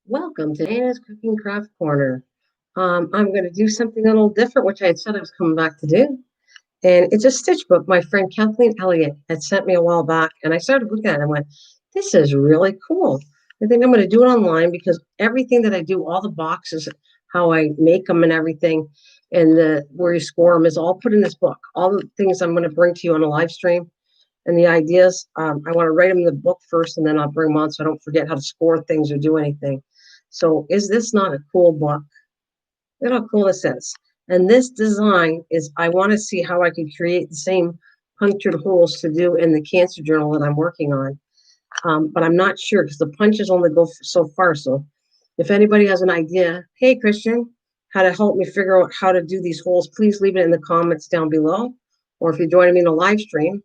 Welcome to Nana's Cooking Craft Corner. I'm going to do something a little different, which I had said I was coming back to do. And it's a stitch book my friend Kathleen Elliott had sent me a while back. And I started looking at it and went, this is really cool. I think I'm going to do it online because everything that I do, all the boxes, how I make them and everything, and where you score them is all put in this book. All the things I'm going to bring to you on a live stream and the ideas, I want to write them in the book first, and then I'll bring them on so I don't forget how to score things or do anything. So is this not a cool book? Look how cool this is. And this design is, I want to see how I can create the same punctured holes to do in the cancer journal that I'm working on. But I'm not sure because the punches only go so far. So if anybody has an idea, hey, Christian, how to help me figure out how to do these holes, please leave it in the comments down below. Or if you're joining me in a live stream,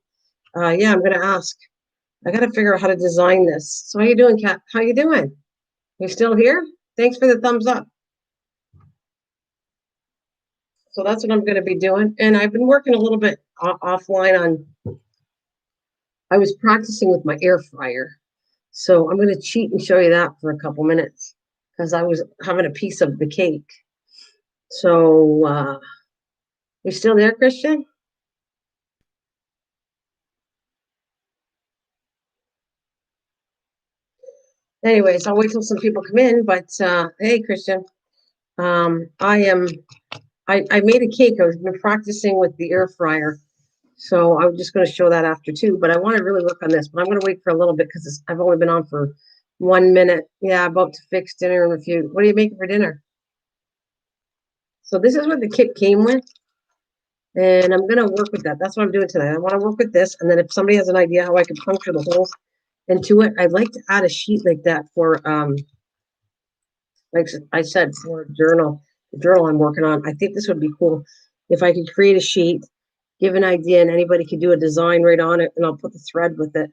yeah, I'm going to ask. I got to figure out how to design this. So how you doing, Kat? How you doing? You still here? Thanks for the thumbs up. So that's what I'm going to be doing. And I've been working a little bit offline on, I was practicing with my air fryer. So I'm going to cheat and show you that for a couple minutes because I was having a piece of the cake. So you still there, Christian? Anyways, I'll wait till some people come in. But hey, Christian, I made a cake. I've been practicing with the air fryer. So I'm just going to show that after too. But I want to really work on this. But I'm going to wait for a little bit because I've only been on for 1 minute. Yeah, about to fix dinner in a few. What are you making for dinner? So this is what the kit came with. And I'm going to work with that. That's what I'm doing tonight. I want to work with this. And then if somebody has an idea how I can puncture the holes into it, I'd like to add a sheet like that for, like I said, for a journal, the journal I'm working on. I think this would be cool if I could create a sheet, give an idea, and anybody could do a design right on it, and I'll put the thread with it.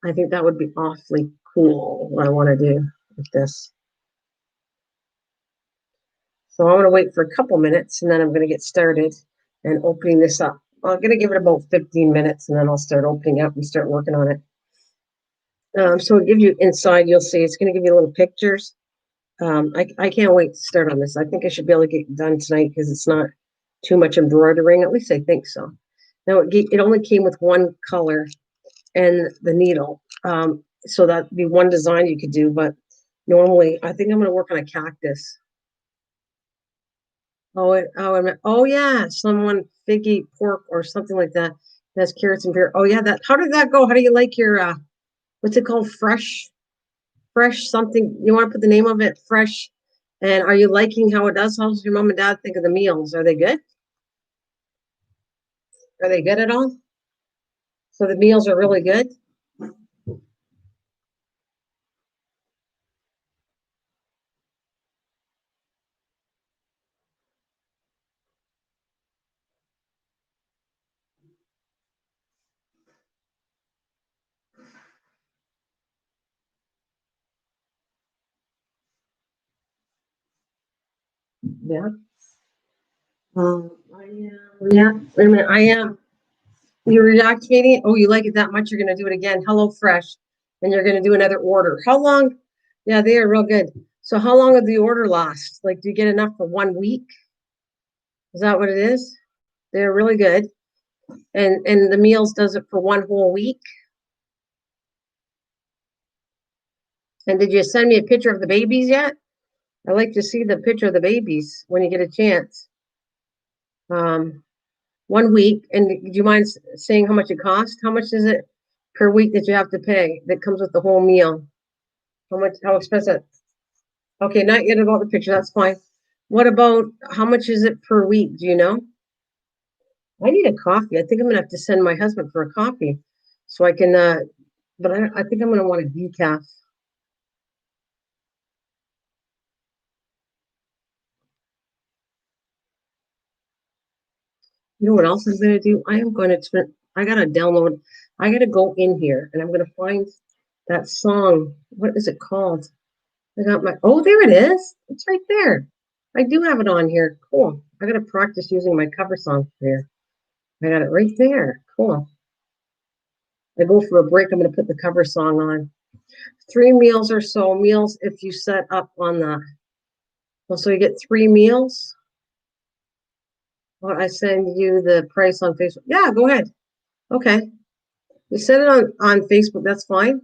I think that would be awfully cool, what I want to do with this. So I'm going to wait for a couple minutes, and then I'm going to get started and opening this up. I'm going to give it about 15 minutes, and then I'll start opening up and start working on it. So it'll give you inside, you'll see, it's going to give you little pictures. I can't wait to start on this. I think I should be able to get done tonight because it's not too much embroidering. At least I think so. Now, it only came with one color and the needle. So that'd be one design you could do. But normally, I think I'm going to work on a cactus. Oh, yeah. Someone figgy pork or something like that. That's carrots and pear. Oh, yeah. How did that go? How do you like your, what's it called? Fresh something. You want to put the name of it? Fresh. And are you liking how it does? How's your mom and dad think of the meals? Are they good? Are they good at all? So the meals are really good? Yeah. I am. Yeah. Wait a minute. I am. You're reactivating it? Oh, you like it that much? You're going to do it again. Hello Fresh. And you're going to do another order. How long? Yeah, they are real good. So how long would the order last? Like, do you get enough for 1 week? Is that what it is? They're really good. And the meals does it for one whole week. And did you send me a picture of the babies yet? I like to see the picture of the babies when you get a chance. 1 week. And do you mind saying how much it costs? How much is it per week that you have to pay that comes with the whole meal? How expensive? Okay, not yet about the picture. That's fine. What about how much is it per week? Do you know? I need a coffee. I think I'm gonna have to send my husband for a coffee so I can, but I think I'm gonna want a decaf. You know what else I'm gonna do? I gotta download, I gotta go in here and I'm gonna find that song. What is it called? I got there it is. It's right there. I do have it on here. Cool. I gotta practice using my cover song here. I got it right there. Cool. I go for a break. I'm gonna put the cover song on. 3 meals or so meals if you set up on the. Well, so you get 3 meals. Well, I send you the price on Facebook. Yeah, go ahead. Okay. You send it on Facebook. That's fine.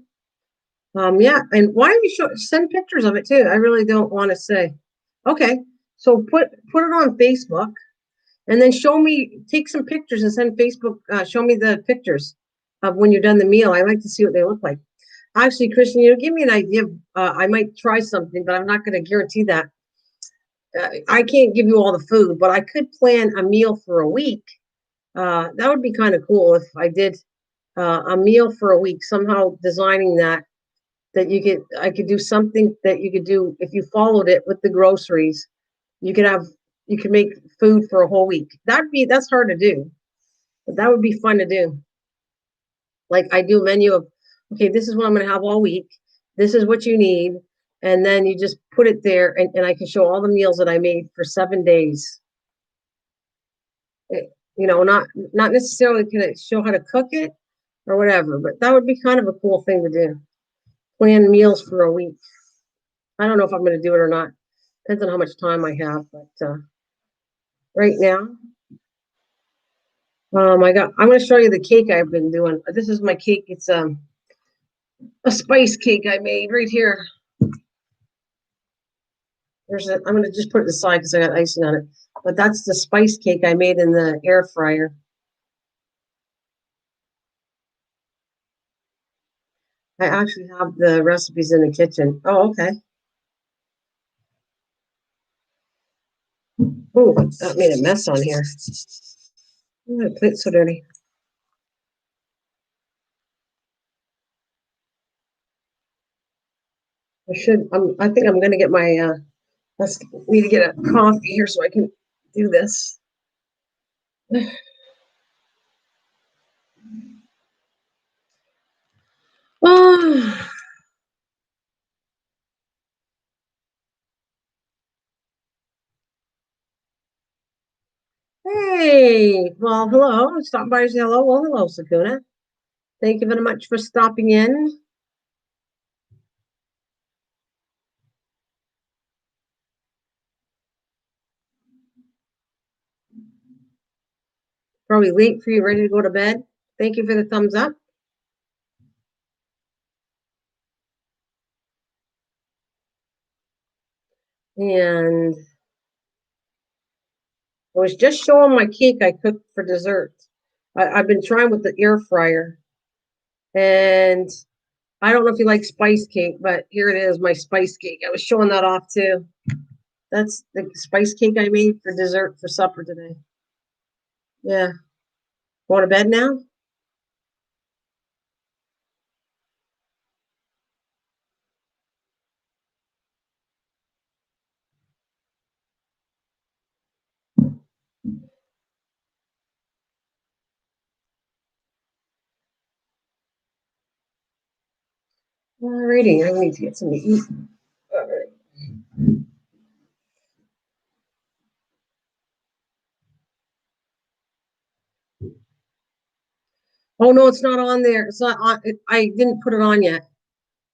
Yeah, and why don't you send pictures of it too? I really don't want to say. Okay, so put it on Facebook, and then take some pictures and send Facebook. Show me the pictures of when you're done the meal. I like to see what they look like. Actually, Christian, give me an idea. I might try something, but I'm not going to guarantee that. I can't give you all the food, but I could plan a meal for a week. That would be kind of cool if I did a meal for a week, somehow designing that I could do something that you could do if you followed it with the groceries. You could have you could make food for a whole week. That's hard to do, but that would be fun to do. Like I do a menu of, okay, this is what I'm going to have all week. This is what you need, and then you just put it there, and I can show all the meals that I made for 7 days. Not necessarily can it show how to cook it or whatever, but that would be kind of a cool thing to do. Plan meals for a week. I don't know if I'm going to do it or not. Depends on how much time I have, but right now, I'm going to show you the cake I've been doing. This is my cake. It's a spice cake I made right here. I'm going to just put it aside because I got icing on it. But that's the spice cake I made in the air fryer. I actually have the recipes in the kitchen. Oh, okay. Oh, that made a mess on here. Oh, my plate's so dirty. I think I'm going to get my, let's need to get a coffee here so I can do this. Oh, hey, well, hello. Stop by and say hello. Well, hello, Sakuna. Thank you very much for stopping in. Probably late for you, ready to go to bed. Thank you for the thumbs up. And I was just showing my cake I cooked for dessert. I've been trying with the air fryer. And I don't know if you like spice cake, but here it is, my spice cake. I was showing that off too. That's the spice cake I made for dessert for supper today. Yeah. Going to bed now? Alrighty, I need to get something to eat. All right. Oh no, it's not on there. It's not on. I didn't put it on yet.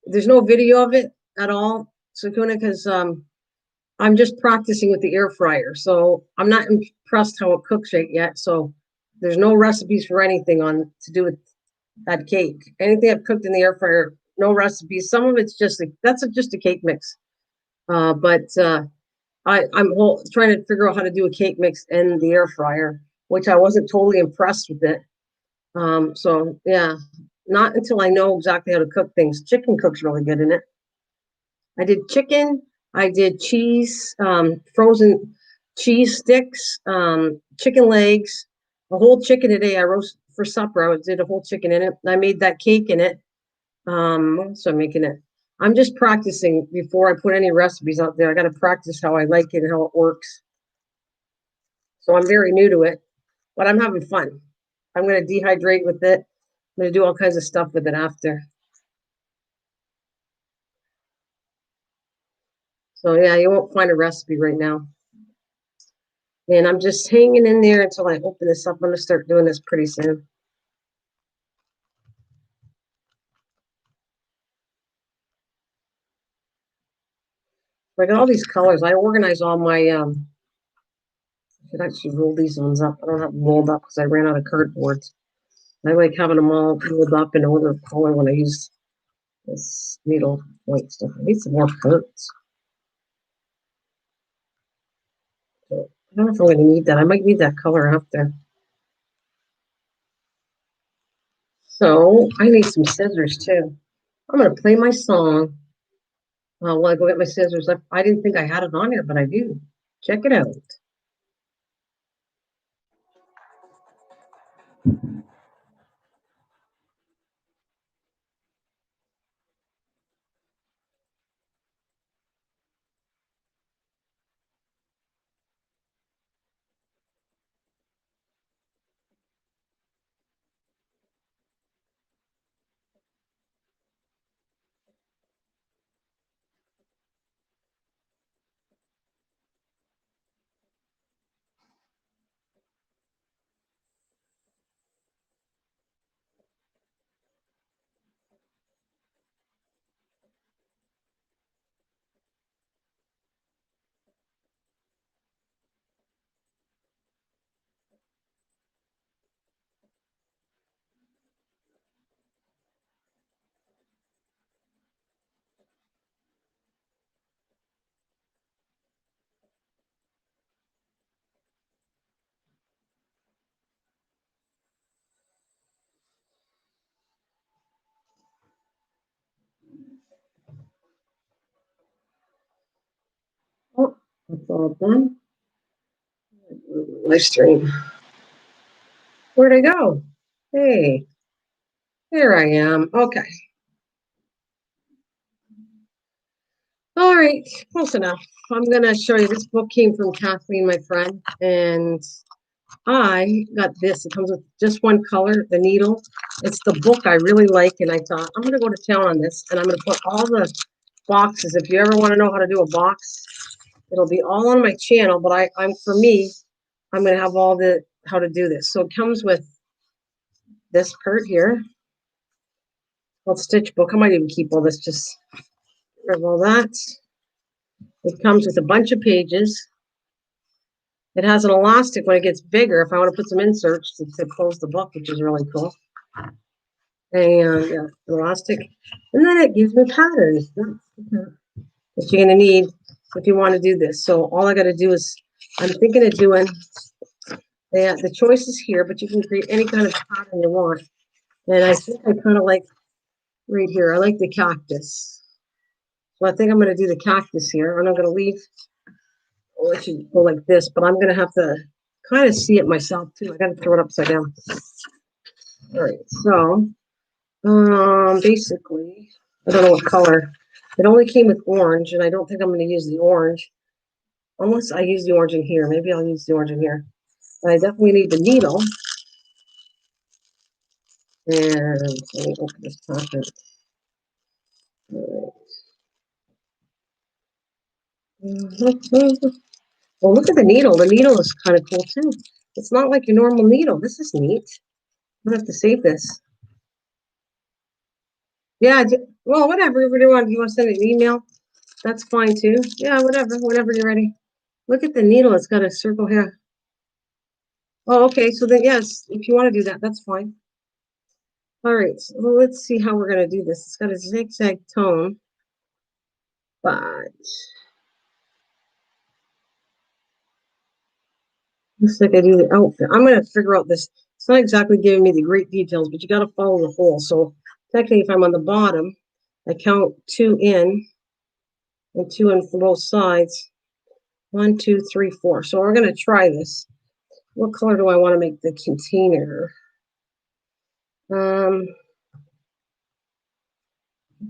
There's no video of it at all, Sakuna, because I'm just practicing with the air fryer, so I'm not impressed how it cooks it yet. So there's no recipes for anything on to do with that cake. Anything I've cooked in the air fryer, no recipes. Some of it's just a cake mix. But I'm trying to figure out how to do a cake mix in the air fryer, which I wasn't totally impressed with it. So yeah, not until I know exactly how to cook things. Chicken cooks really good in it. I did chicken. I did cheese, frozen cheese sticks, chicken legs, a whole chicken today. I roast for supper. I did a whole chicken in it. I made that cake in it. So I'm making it. I'm just practicing before I put any recipes out there. I got to practice how I like it and how it works. So I'm very new to it, but I'm having fun. I'm going to dehydrate with it. I'm going to do all kinds of stuff with it after. So yeah, you won't find a recipe right now. And I'm just hanging in there until I open this up. I'm going to start doing this pretty soon. I got all these colors. I organize all my I should actually roll these ones up. I don't have them rolled up because I ran out of cardboard. I like having them all rolled up in order of color when I use this needle point stuff. I need some more parts. I don't know if I'm going to need that. I might need that color after. So I need some scissors too. I'm going to play my song while I go get my scissors. I didn't think I had it on here, but I do. Check it out. Oh, that's all done. Live stream. Where'd I go? Hey, there I am. Okay. All right, close enough. I'm gonna show you. This book came from Kathleen, my friend, and I got this. It comes with just one color, the needle. It's the book I really like, and I thought I'm gonna go to town on this, and I'm gonna put all the boxes. If you ever want to know how to do a box, it'll be all on my channel. But I'm for me, I'm gonna have all the how to do this. So it comes with this part here. Well, stitch book. I might even keep all this. Just grab all that. It comes with a bunch of pages. It has an elastic when it gets bigger if I want to put some inserts to close the book, which is really cool. And elastic. And then it gives me patterns that you're going to need if you want to do this. So all I got to do is, I'm thinking of doing the choice is here, but you can create any kind of pattern you want. And I think I kind of like right here, I like the cactus. So I think I'm going to do the cactus here. And I'm going to leave, I'll let you go like this, but I'm going to have to kind of see it myself too. I got to throw it upside down. All right, so basically, I don't know what color. It only came with orange, and I don't think I'm going to use the orange unless I use the orange in here. Maybe I'll use the orange in here. But I definitely need the needle. And let me open this packet. All right. Well, look at the needle. The needle is kind of cool too. It's not like your normal needle. This is neat. I'm gonna have to save this. Yeah. Well, whatever. If you want to send an email, that's fine too. Yeah, whatever. Whenever you're ready. Look at the needle. It's got a circle here. Oh, okay. So then, yes, if you want to do that, that's fine. All right. So let's see how we're gonna do this. It's got a zigzag tone, but looks like I do the outfit. I'm gonna figure out this. It's not exactly giving me the great details, but you got to follow the hole. So technically, if I'm on the bottom, I count 2 in and 2 in for both sides. 1, 2, 3, 4. So we're gonna try this. What color do I want to make the container? I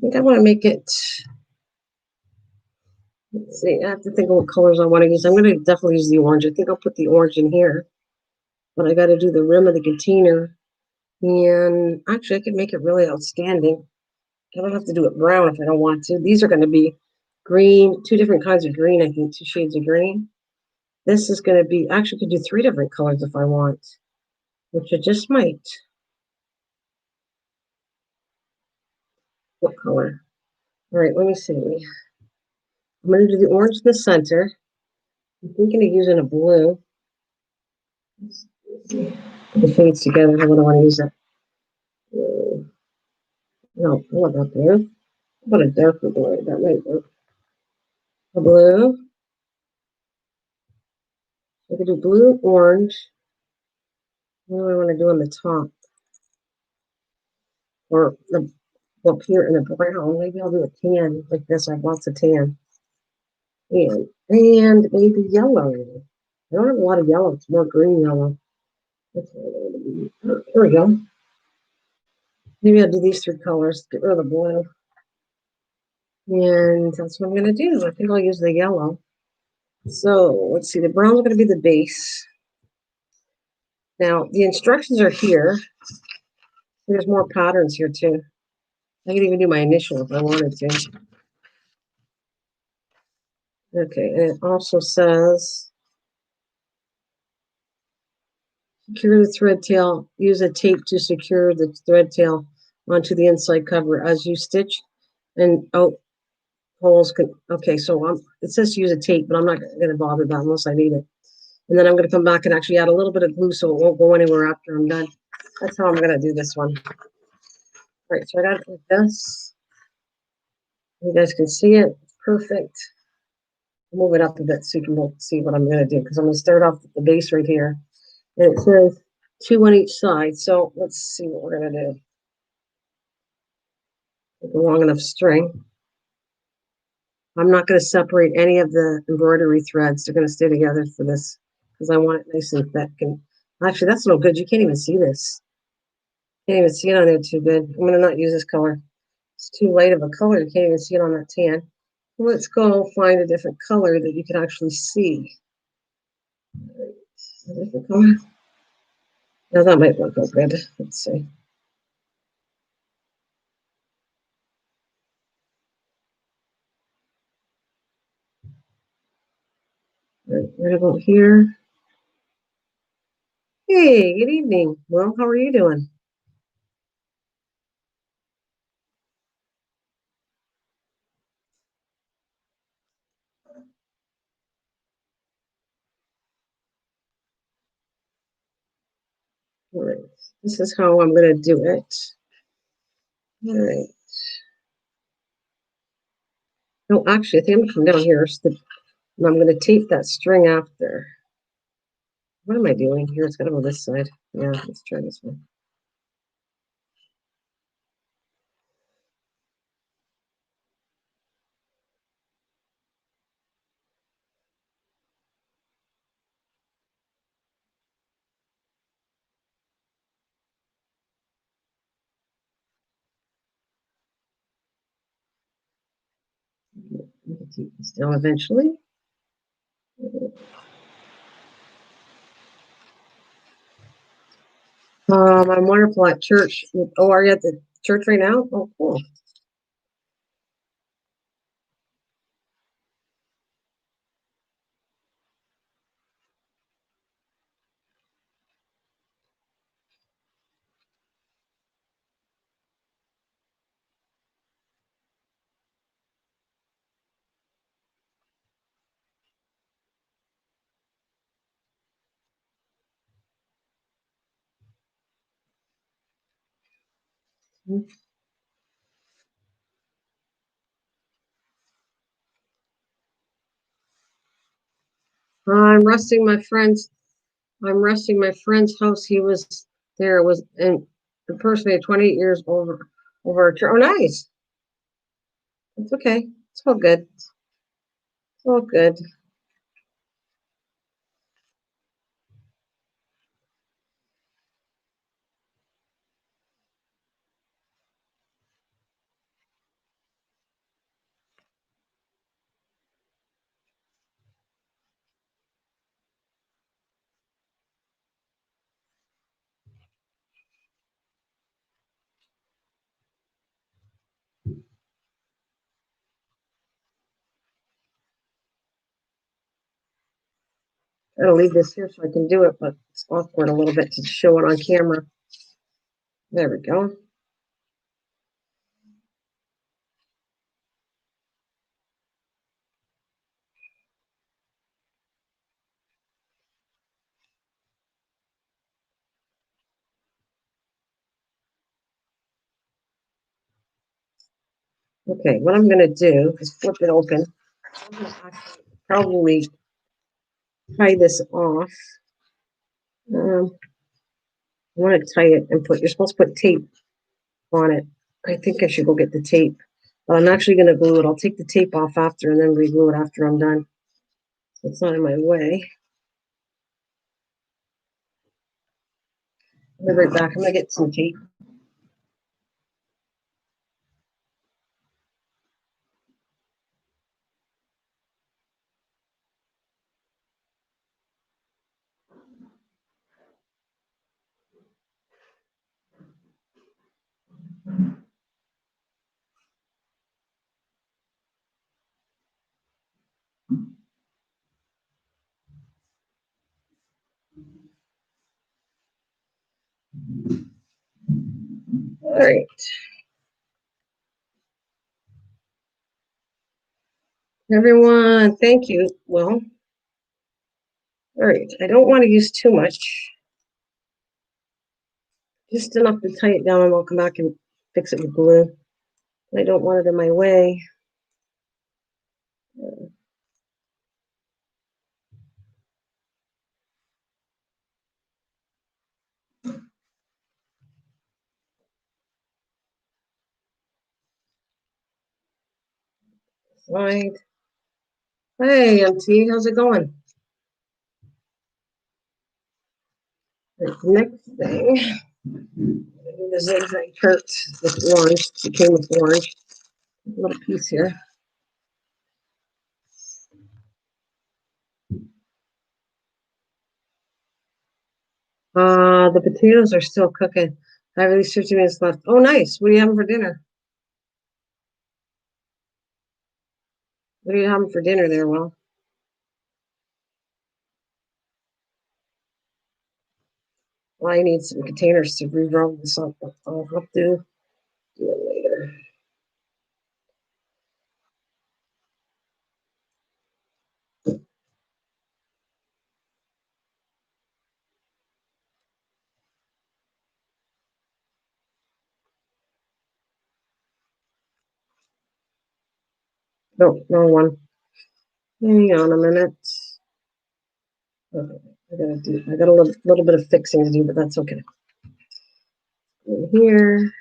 think I want to make it. Let's see. I have to think of what colors I want to use. I'm gonna definitely use the orange. I think I'll put the orange in here, but I got to do the rim of the container. And actually, I could make it really outstanding. I don't have to do it brown if I don't want to. These are going to be green, 2 different kinds of green, I think, 2 shades of green. This is going to be, actually could do 3 different colors if I want, which I just might. What color? All right, let me see. I'm going to do the orange in the center. I'm thinking of using a blue. Put the shades together. What do I want to use it? No, what about blue? What a darker blue. That might work. A blue. I could do blue, orange. What do I want to do on the top? Or the up here in a brown. Maybe I'll do a tan like this. I have lots of tan. And maybe yellow. I don't have a lot of yellow. It's more green yellow. That's what I'm gonna do. Oh, here we go. Maybe I'll do these three colors. Get rid of the blue. And that's what I'm going to do. I think I'll use the yellow. So let's see. The brown's going to be the base. Now, the instructions are here. There's more patterns here, too. I could even do my initial if I wanted to. Okay, and it also says, secure the thread tail. Use a tape to secure the thread tail onto the inside cover as you stitch. And, oh, holes can, okay, so it says use a tape, but I'm not going to bother that unless I need it. And then I'm going to come back and actually add a little bit of glue so it won't go anywhere after I'm done. That's how I'm going to do this one. All right, so I got it like this. You guys can see it. It's perfect. I'll move it up a bit so you can see what I'm going to do because I'm going to start off with the base right here. And it says 2 on each side. So let's see what we're going to do. Take a long enough string. I'm not going to separate any of the embroidery threads. They're going to stay together for this because I want it nice and thick. And actually, that's no good. You can't even see this. Can't even see it on there too good. I'm going to not use this color. It's too light of a color. You can't even see it on that tan. Let's go find a different color that you can actually see. A different color. Now that might work out good. Let's see. Right about here. Hey, good evening. Well, how are you doing? All right. This is how I'm going to do it. All right. No, actually, I think I'm going to come down here. And I'm going to tape that string after. What am I doing here? It's got to go this side. Yeah, let's try this one. I'm going to tape this down eventually. I'm wonderful at church. Oh, are you at the church right now? Oh, cool. I'm resting my friend's. I'm resting my friend's house. He was there. Was and the person had 28 years over a Oh, nice. It's okay. It's all good. It's all good. I'll leave this here so I can do it, but it's awkward a little bit to show it on camera. There we go. Okay, what I'm gonna do is flip it open. I'm gonna actually probably tie this off. I want to tie it and you're supposed to put tape on it. I think I should go get the tape, but I'm actually going to glue it. I'll take the tape off after and then re-glue it after I'm done. So it's not in my way. I'll be right back. I'm going to get some tape. All right. Everyone, thank you. Well, all right. I don't want to use too much. Just enough to tie it down and I'll come back and fix it with glue. I don't want it in my way. Slide. Hey, MT, how's it going? Next thing, the zigzag shirt with orange. It came with orange. A little piece here. The potatoes are still cooking. I have at least 50 minutes left. Oh, nice. What are you having for dinner? What are you having for dinner there, Will? Well, I need some containers to re-roll this up. I'll have to do it later. No, wrong one. Hang on a minute. Okay, I got a little bit of fixing to do, but that's okay. In here.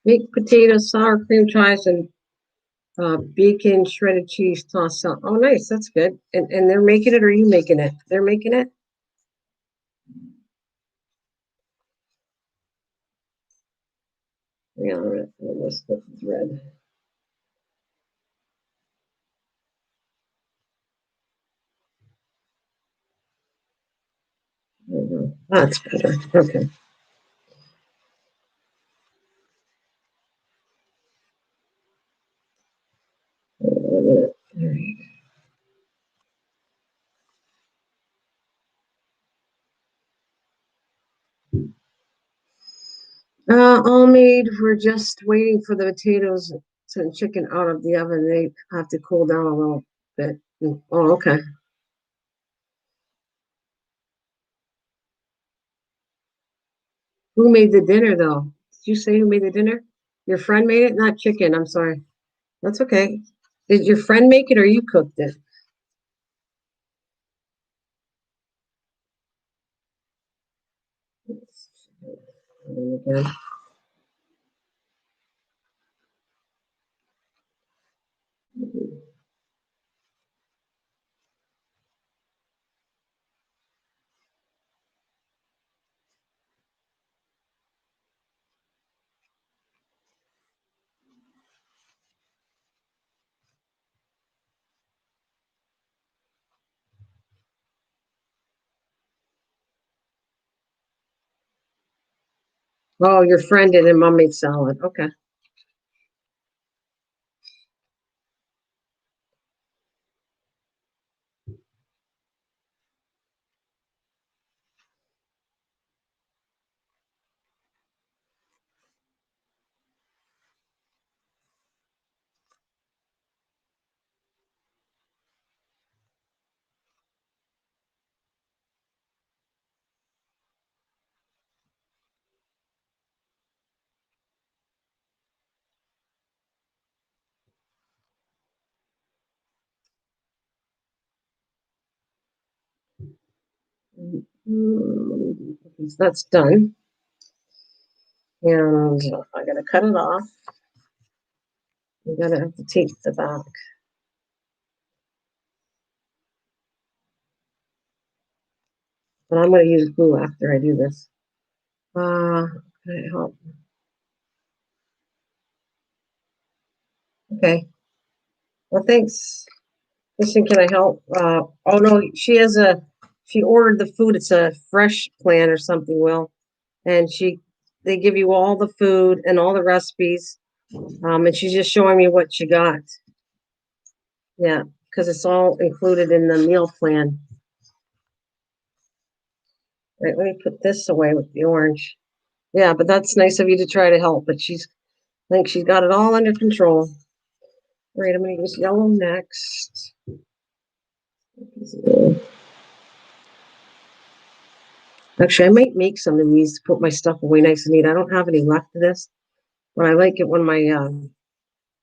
Baked potatoes, sour cream chives, and bacon, shredded cheese, tossed salad. Oh, nice. That's good. And they're making it, or are you making it? They're making it. Yeah, all right. Let's put the thread. That's better. Okay. All right. All made. We're just waiting for the potatoes and chicken out of the oven. They have to cool down a little bit. Oh, okay. Who made the dinner, though? Did you say who made the dinner? Your friend made it? Not chicken. I'm sorry. That's okay. Did your friend make it or you cooked it? Again. Oh, your friend did and mom made salad. Okay. So that's done. And I gotta cut it off. I'm gonna have to tape the back. But I'm gonna use glue after I do this. Can I help? Okay. Well, thanks. Listen, can I help? Oh no, she ordered the food. It's a fresh plan or something, Will. And they give you all the food and all the recipes. And she's just showing me what she got. Yeah, because it's all included in the meal plan. Right, let me put this away with the orange. Yeah, but that's nice of you to try to help. But I think she's got it all under control. All right, I'm gonna use yellow next. Actually, I might make some of these to put my stuff away nice and neat. I don't have any left of this, but I like it when my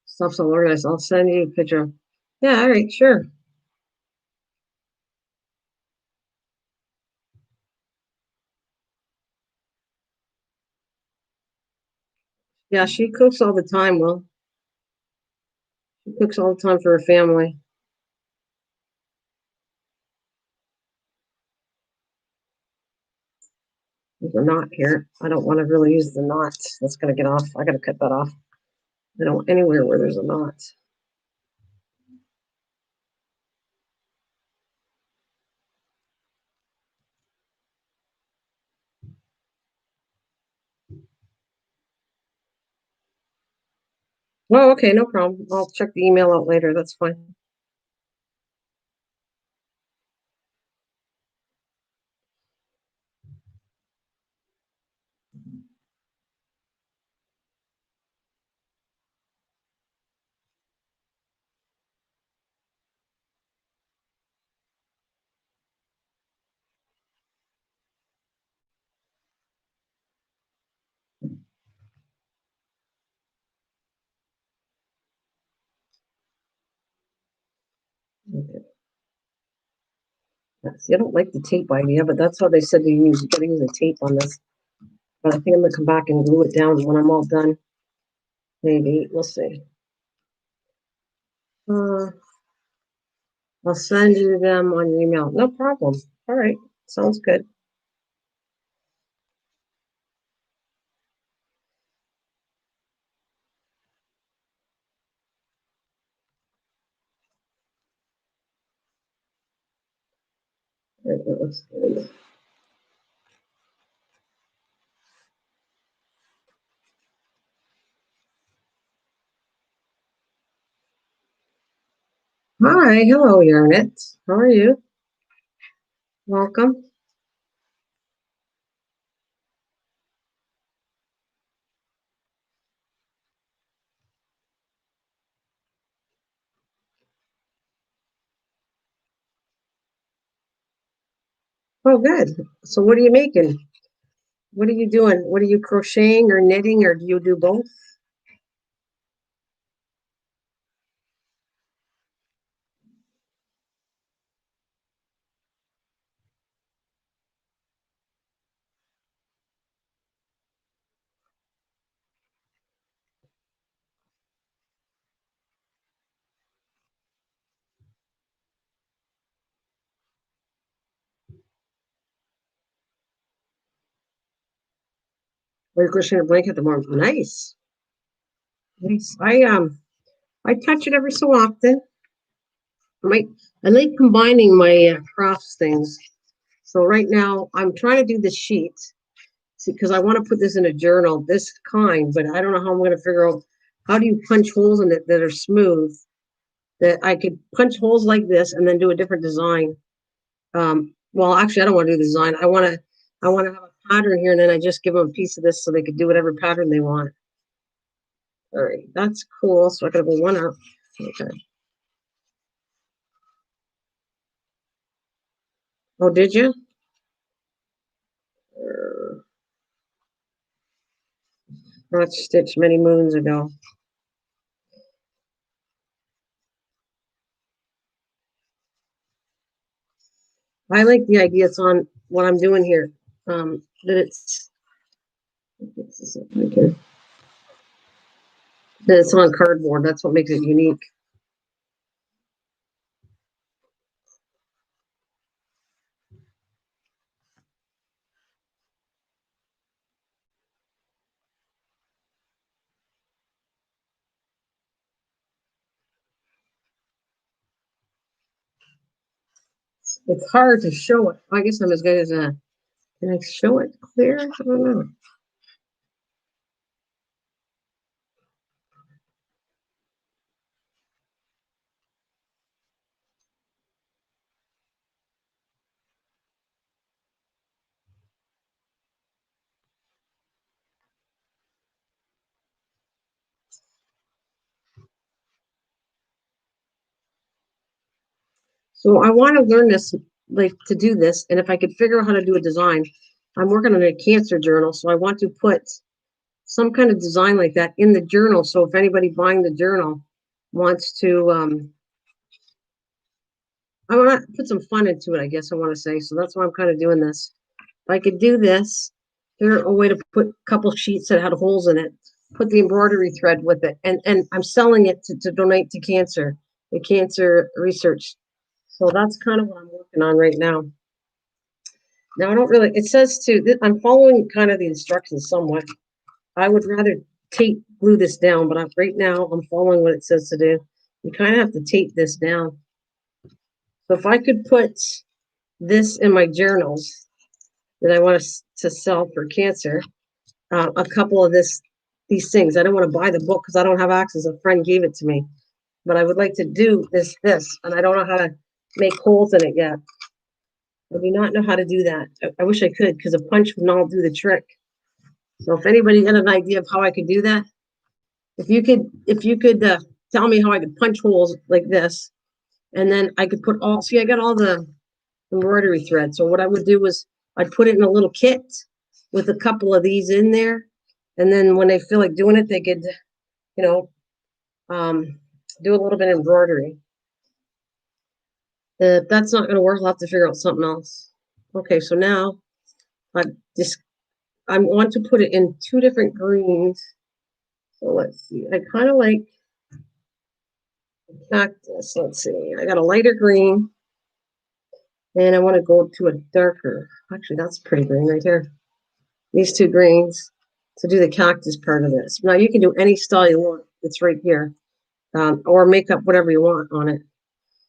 stuff's all organized. I'll send you a picture. Yeah, all right, sure. Yeah, she cooks all the time. Well, she cooks all the time for her family. There's a knot here. I don't want to really use the knot. That's gonna get off. I gotta cut that off. I don't want anywhere where there's a knot. Oh, okay, no problem. I'll check the email out later. That's fine. Okay. See, I don't like the tape idea, but that's how they said to use. You gotta use a tape on this. But I think I'm gonna come back and glue it down when I'm all done. Maybe we'll see. Uh, I'll send you them on email. No problem. All right, sounds good. It looks good. Hi, hello, Yarnett. How are you? Welcome. Oh, good. So, what are you making? What are you doing? What are you crocheting or knitting, or do you do both? Or you're crocheting a blanket at the moment? Nice, nice. I touch it every so often. My, I like combining my crafts things. So right now I'm trying to do the sheet, See, because I want to put this in a journal, this kind, but I don't know how I'm going to figure out how do you punch holes in it that are smooth, that I could punch holes like this and then do a different design. Well, actually, I don't want to do the design. I want to have a pattern here, and then I just give them a piece of this so they could do whatever pattern they want. All right, that's cool. So I gotta go one up. Okay. Oh, did you? Not stitched many moons ago. I like the idea it's on what I'm doing here. That it's on cardboard. That's what makes it unique. It's hard to show it. I guess I'm as good as a. Can I show it clear? I don't know. So I want to learn this, like to do this, and if I could figure out how to do a design, I'm working on a cancer journal, so I want to put some kind of design like that in the journal. So if anybody buying the journal wants to, I want to put some fun into it, I guess I want to say. So that's why I'm kind of doing this. If I could do this, figure a way to put a couple sheets that had holes in it, put the embroidery thread with it, and I'm selling it to donate to cancer, the cancer research. So that's kind of what I'm working on right now. Now I don't really, it says to, I'm following kind of the instructions somewhat. I would rather tape glue this down, but right now I'm following what it says to do. You kind of have to tape this down. So if I could put this in my journals that I want to sell for cancer, a couple of these things. I don't want to buy the book because I don't have access. A friend gave it to me, but I would like to do this, and I don't know how to make holes in it yet. I do not know how to do that. I wish I could because a punch would not do the trick. So if anybody had an idea of how I could do that, if you could tell me how I could punch holes like this, and then I could put all. See, I got all the embroidery thread. So what I would do was I'd put it in a little kit with a couple of these in there, and then when they feel like doing it, they could, you know, um, do a little bit of embroidery. If that's not going to work, I'll have to figure out something else. Okay, so now I just I want to put it in two different greens. So let's see. I kind of like cactus. Let's see. I got a lighter green, and I want to go to a darker. Actually, that's pretty green right here. These two greens to do the cactus part of this. Now you can do any style you want. It's right here, or make up whatever you want on it.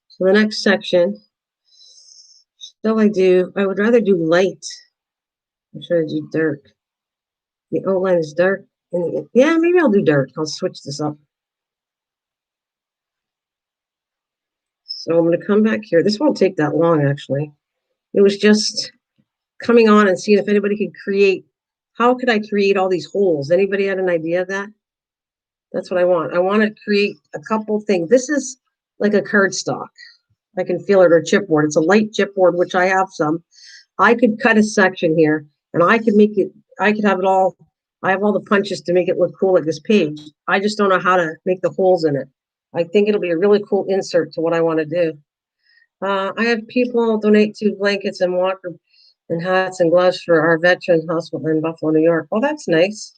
So the next section, still I would rather do light. I'm sure I do dark. The outline is dark. And yeah, maybe I'll do dark. I'll switch this up. So I'm going to come back here. This won't take that long, actually. It was just coming on and seeing if anybody could create. How could I create all these holes? Anybody had an idea of that? That's what I want. I want to create a couple things. This is like a cardstock. I can feel it, or chipboard. It's a light chipboard, which I have some. I could cut a section here and I could make it, I could have it all. I have all the punches to make it look cool like this page. I just don't know how to make the holes in it. I think it'll be a really cool insert to what I want to do. I have people donate to blankets and walker and hats and gloves for our veterans hospital in Buffalo, New York. Oh, that's nice.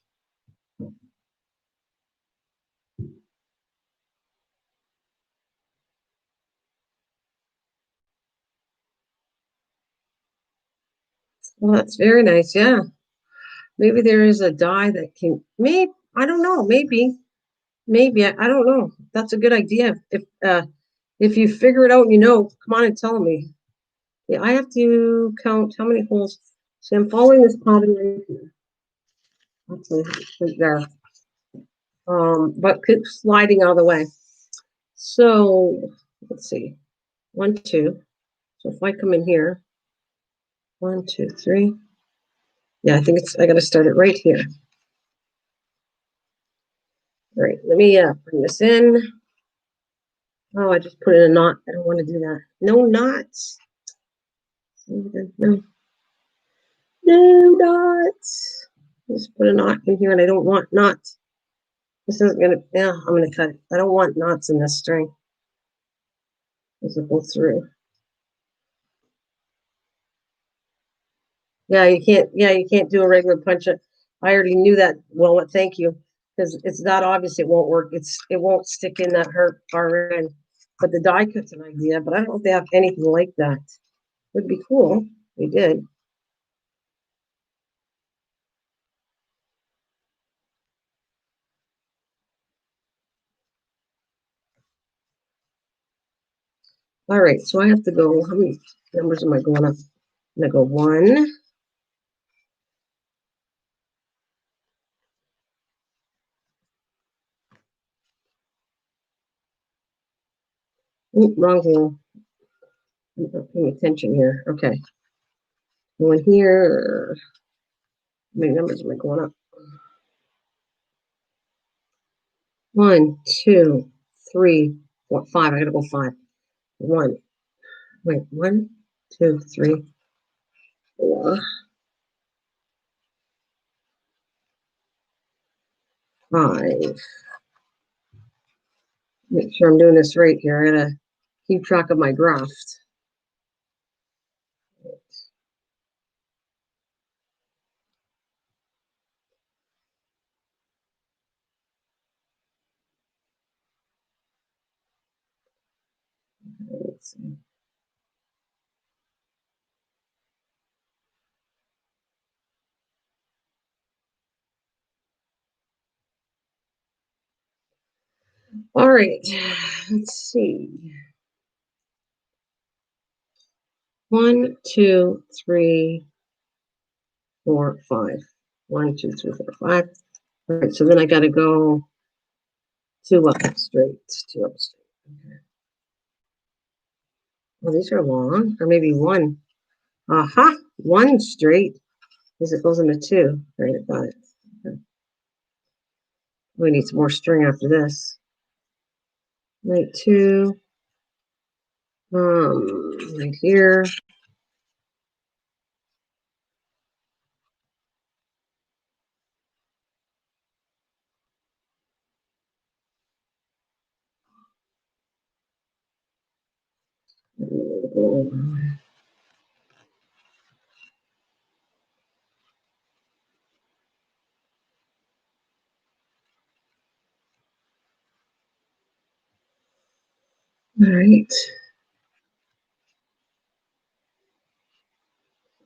Well, that's very nice. Yeah. Maybe there is a dye that can, maybe, I don't know. Maybe, I don't know. That's a good idea. If you figure it out and come on and tell me. Yeah, I have to count how many holes. See, I'm following this pattern right here. Actually, there. But keep sliding out of the way. So let's see. 1, 2. So if I come in here, 1, 2, 3. Yeah, I think I gotta start it right here. All right, let me bring this in. Oh, I just put in a knot. I don't want to do that. No knots. No, no knots. Just put a knot in here, and I don't want knots. This isn't gonna. Yeah, I'm gonna cut it. I don't want knots in this string. This will go through. Yeah, you can't. Yeah, you can't do a regular punch. I already knew that. Well, thank you, because it's not obvious. It won't work. It won't stick in that far end. But the die cut's an idea. But I don't know if they have anything like that. Would be cool. They did. All right, so I have to go. How many numbers am I going up? I'm gonna go 1. Ooh, wrong hole. I'm not paying attention here. Okay. Going here. How many numbers am I going up? 1, 2, 3, 4, 5. I gotta go 5. 1. Wait, 1, 2, 3, 4, 5. Make sure I'm doing this right here. I gotta keep track of my graft. Let's see. All right. Let's see. 1, 2, 3, 4, 5. 1, 2, 3, 4, 5. All right, so then I got to go 2 up straight. 2 up straight. Okay. Well, these are long, or maybe 1. Aha, 1 straight because it goes into 2. Right, I got it. Okay. We need some more string after this. Right, 2. Right here. All right.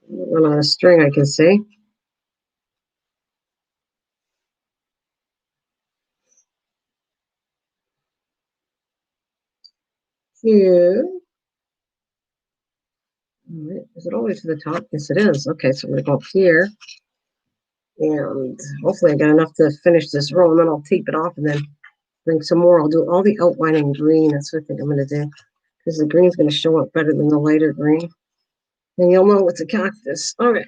Run out of string, I can see. Here. All right. Is it all the way to the top? Yes, it is. Okay, so I'm going to go up here. And hopefully I got enough to finish this row, and then I'll tape it off and then bring some more. I'll do all the outlining green. That's what I think I'm going to do. Because the green's going to show up better than the lighter green. And you'll know it's a cactus. All right.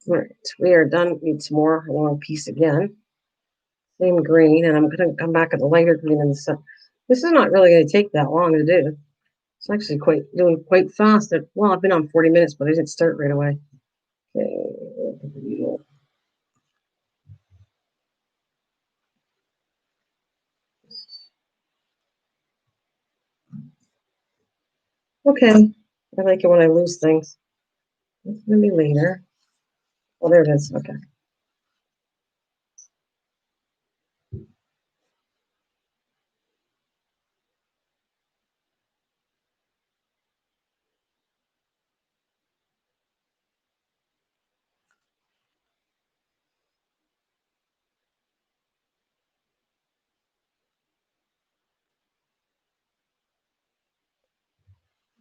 All right. We are done. Need some more long piece again. Same green. And I'm going to come back at the lighter green in the sun. This is not really going to take that long to do. It's actually doing quite fast. Well, I've been on 40 minutes, but I didn't start right away. Okay. Okay. I like it when I lose things. It's gonna be later. Oh, there it is. Okay.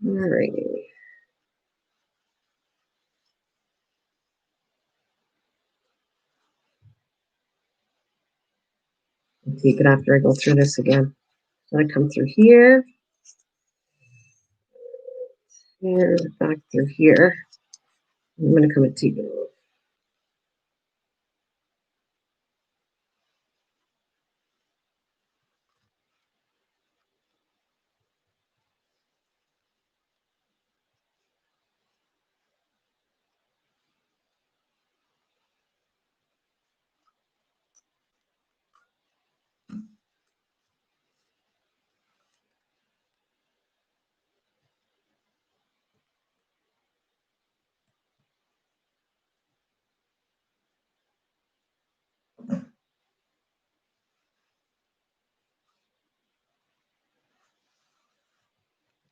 All righty. I'll take it after I go through this again. So I come through here, here, back through here. I'm gonna come and take it off.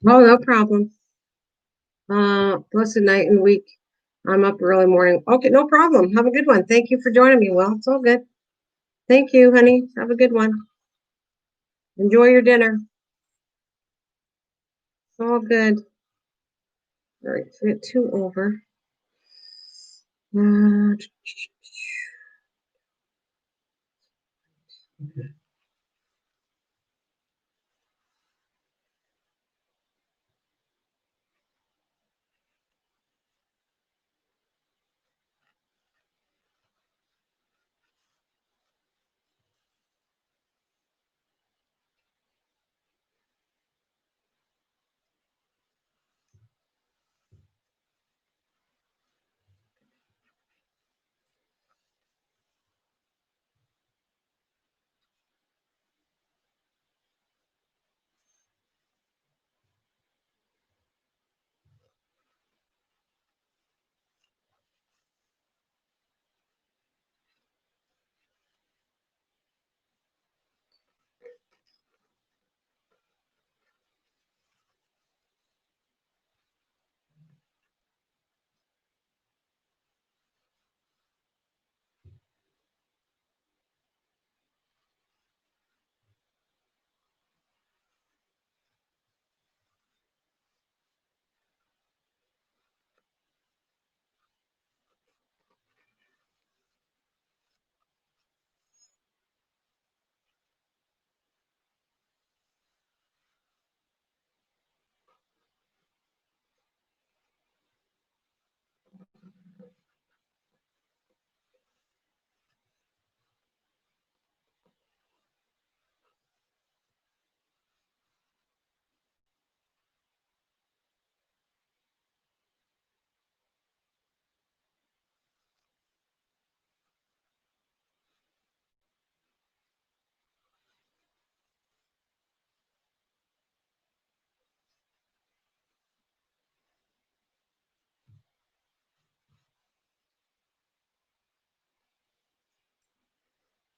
Oh, no problem. Blessed night and week. I'm up early morning. Okay, no problem. Have a good one. Thank you for joining me. Well, it's all good. Thank you, honey. Have a good one. Enjoy your dinner. It's all good. All right, so we got two over.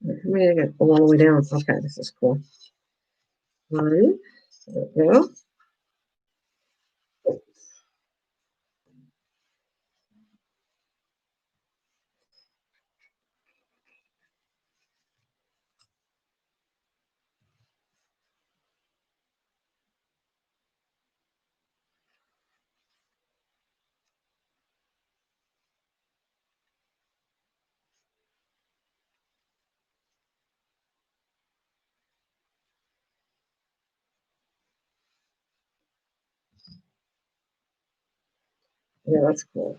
I mean, I got all the way down. Okay, this is cool. One. There we go. Yeah, that's cool.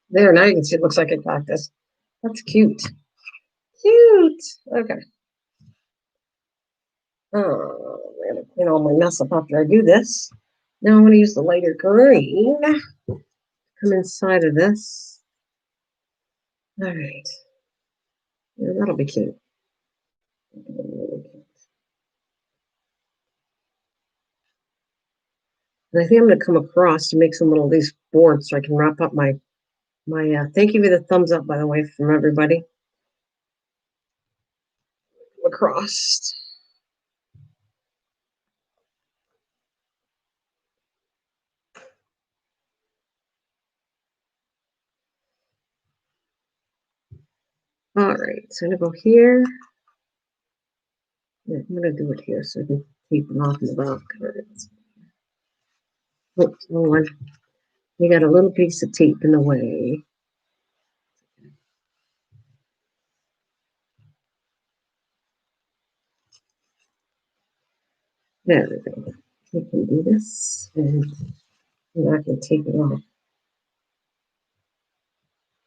There, now you can see it looks like a cactus. That's cute. Cute. Okay. Oh, I'm gonna clean all my mess up after I do this. Now I'm going to use the lighter green. Come inside of this. All right. Yeah, that'll be cute. And I think I'm going to come across to make some little these boards so I can wrap up my. Thank you for the thumbs up, by the way, from everybody. Across. All right, so I'm gonna go here. Yeah, I'm gonna do it here so I can tape it off in the back. Oops, wrong one. You got a little piece of tape in the way. There we go. We can do this, and I can tape it off.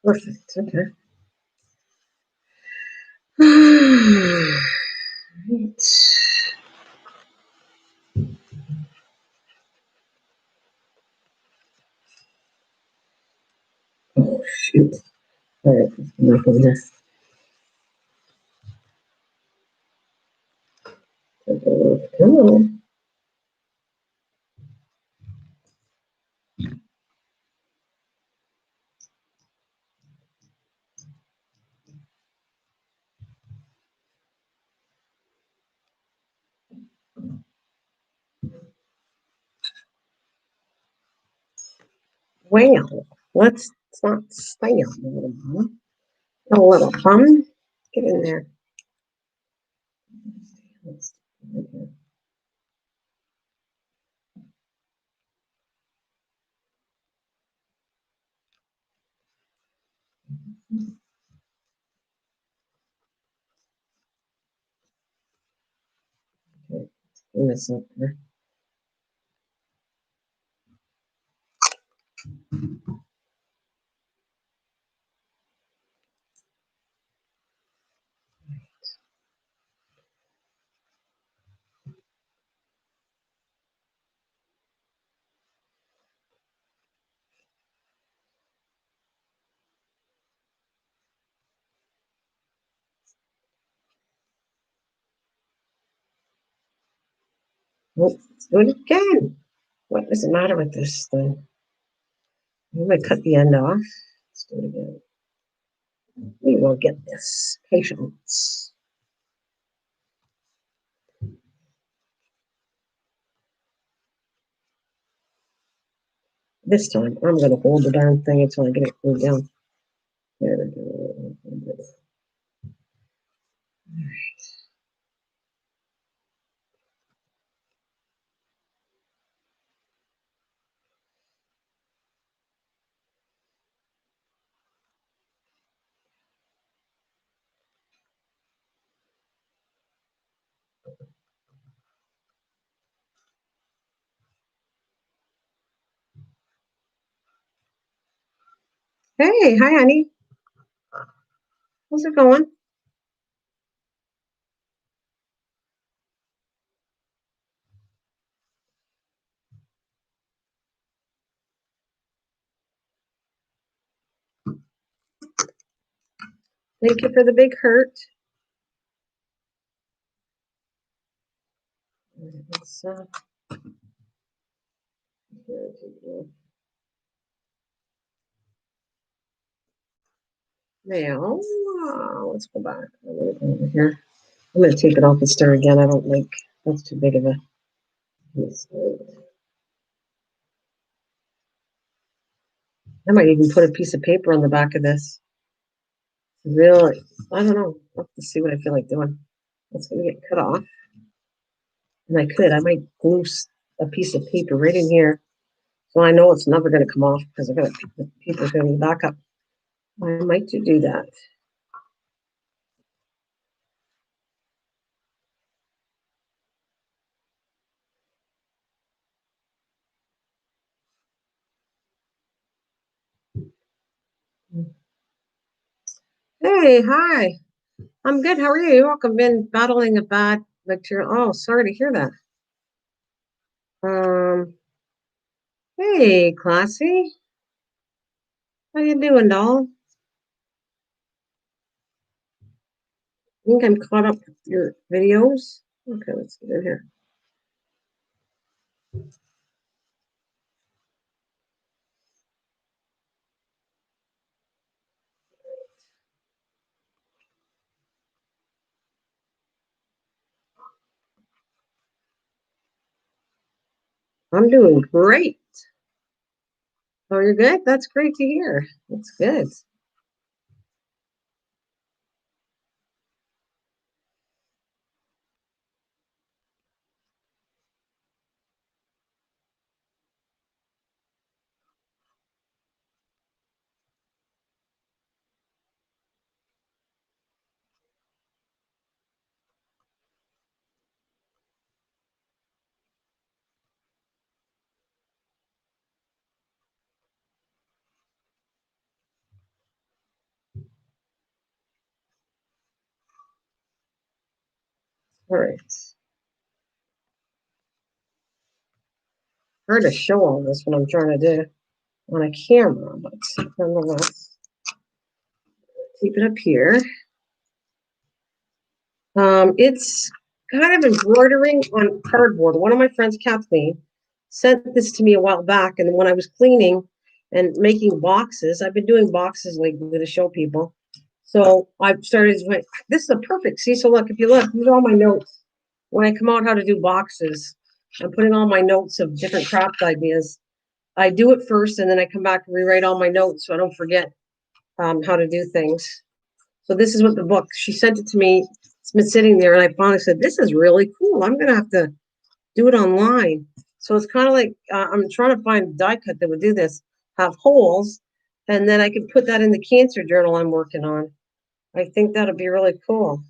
Perfect. Okay. Right. Oh shoot! All right, enough of this. Come on. Well, let's not stay on a little bum. A little bum. Get in there. This up there. Let's do it again. What is the matter with this thing? I'm going to cut the end off. Let's do it again. We will get this. Patience. This time, I'm going to hold the darn thing until I get it glued down. There we go. Hey, hi, honey. How's it going? Thank you for the big hurt. Let's, now, let's go back. Over here. I'm going to take it off and stir again. I don't like that's too big of a piece. I might even put a piece of paper on the back of this. Really, I don't know. I'll have to see what I feel like doing. It's going to get cut off. And I might glue a piece of paper right in here. So I know it's never going to come off because the paper's going to be back up. I might do that. Hey, hi. I'm good. How are you? I've been battling a bad bacterial. Oh, sorry to hear that. Um, Hey, Classy. How you doing, doll? Think I'm caught up with your videos? Okay, let's get in here. I'm doing great. Oh, you're good? That's great to hear. That's good. All right. Hard to show all this when I'm trying to do on a camera, but nonetheless, keep it up here. It's kind of embroidering on cardboard. One of my friends, Kathleen, sent this to me a while back, and when I was cleaning and making boxes, I've been doing boxes lately to show people. So I started like, this is a perfect. See, so look, if you look, these are all my notes. When I come out how to do boxes, I'm putting all my notes of different craft ideas. I do it first, and then I come back and rewrite all my notes so I don't forget how to do things. So this is what the book, she sent it to me. It's been sitting there, and I finally said, this is really cool. I'm going to have to do it online. So it's kind of like I'm trying to find a die cut that would do this, have holes, and then I could put that in the cancer journal I'm working on. I think that'd be really cool.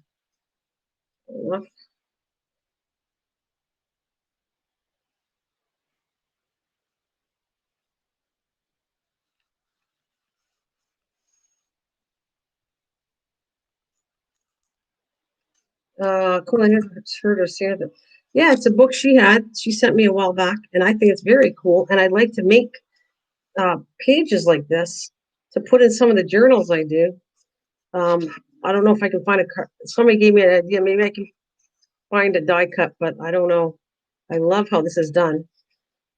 Cool. I never heard her say that. Yeah, it's a book she had. She sent me a while back, and I think it's very cool. And I'd like to make pages like this to put in some of the journals I do. Um, I don't know if I can find a. Somebody gave me an idea. Maybe I can find a die cut, but I don't know. I love how this is done,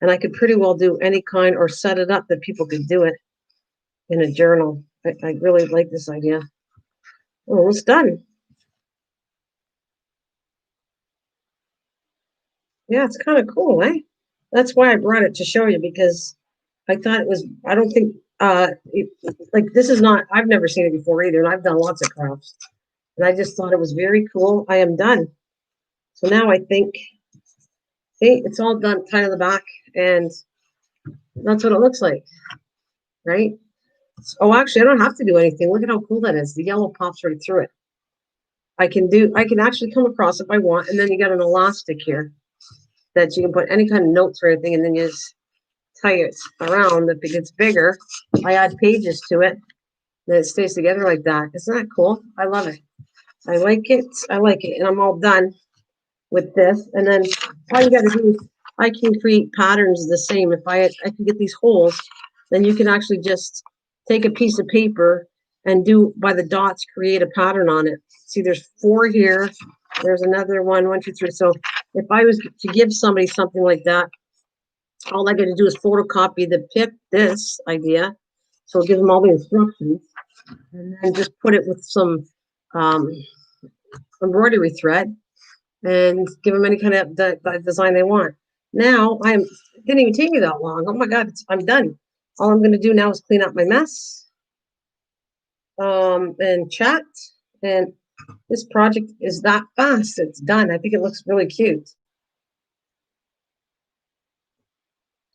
and I could pretty well do any kind or set it up that people could do it in a journal. I really like this idea. Oh, it's done. Yeah, it's kind of cool, eh? That's why I brought it to show you because I thought it was. I don't think like this is not. I've never seen it before either, and I've done lots of crafts, and I just thought it was very cool. I am done. So now I think, hey, it's all done, tied in the back, and that's what it looks like, right? Oh, actually, I don't have to do anything. Look at how cool that is. The yellow pops right through it. I can do. I can actually come across if I want, and then you got an elastic here that you can put any kind of notes or anything, and then you just tie it around. If it gets bigger, I add pages to it, and it stays together like that. Isn't that cool? I love it. I like it. I like it, and I'm all done with this. And then all you got to do is I can create patterns the same. If I can get these holes, then you can actually just take a piece of paper and do by the dots create a pattern on it. See, there's 4 here. There's another one, 1, 2, 3. So if I was to give somebody something like that, all I got to do is photocopy this idea. So I'll give them all the instructions and then just put it with some um, embroidery thread and give them any kind of design they want. Now it didn't even take me that long. Oh my God, I'm done. All I'm going to do now is clean up my mess and chat. And this project is that fast. It's done. I think it looks really cute.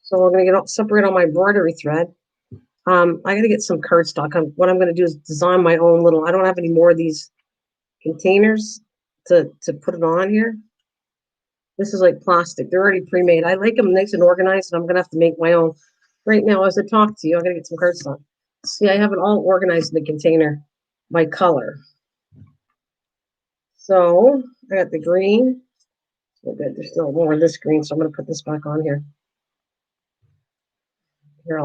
So we're going to separate all my embroidery thread. I got to get some cardstock. What I'm going to do is design my own little. I don't have any more of these containers to put it on here. This is like plastic. They're already pre-made. I like them nice and organized, and I'm gonna have to make my own. Right now, as I talk to you, I'm gonna get some cardstock. See, I have it all organized in the container by color. So I got the green. Oh, good. There's still more of this green, so I'm gonna put this back on here. Here,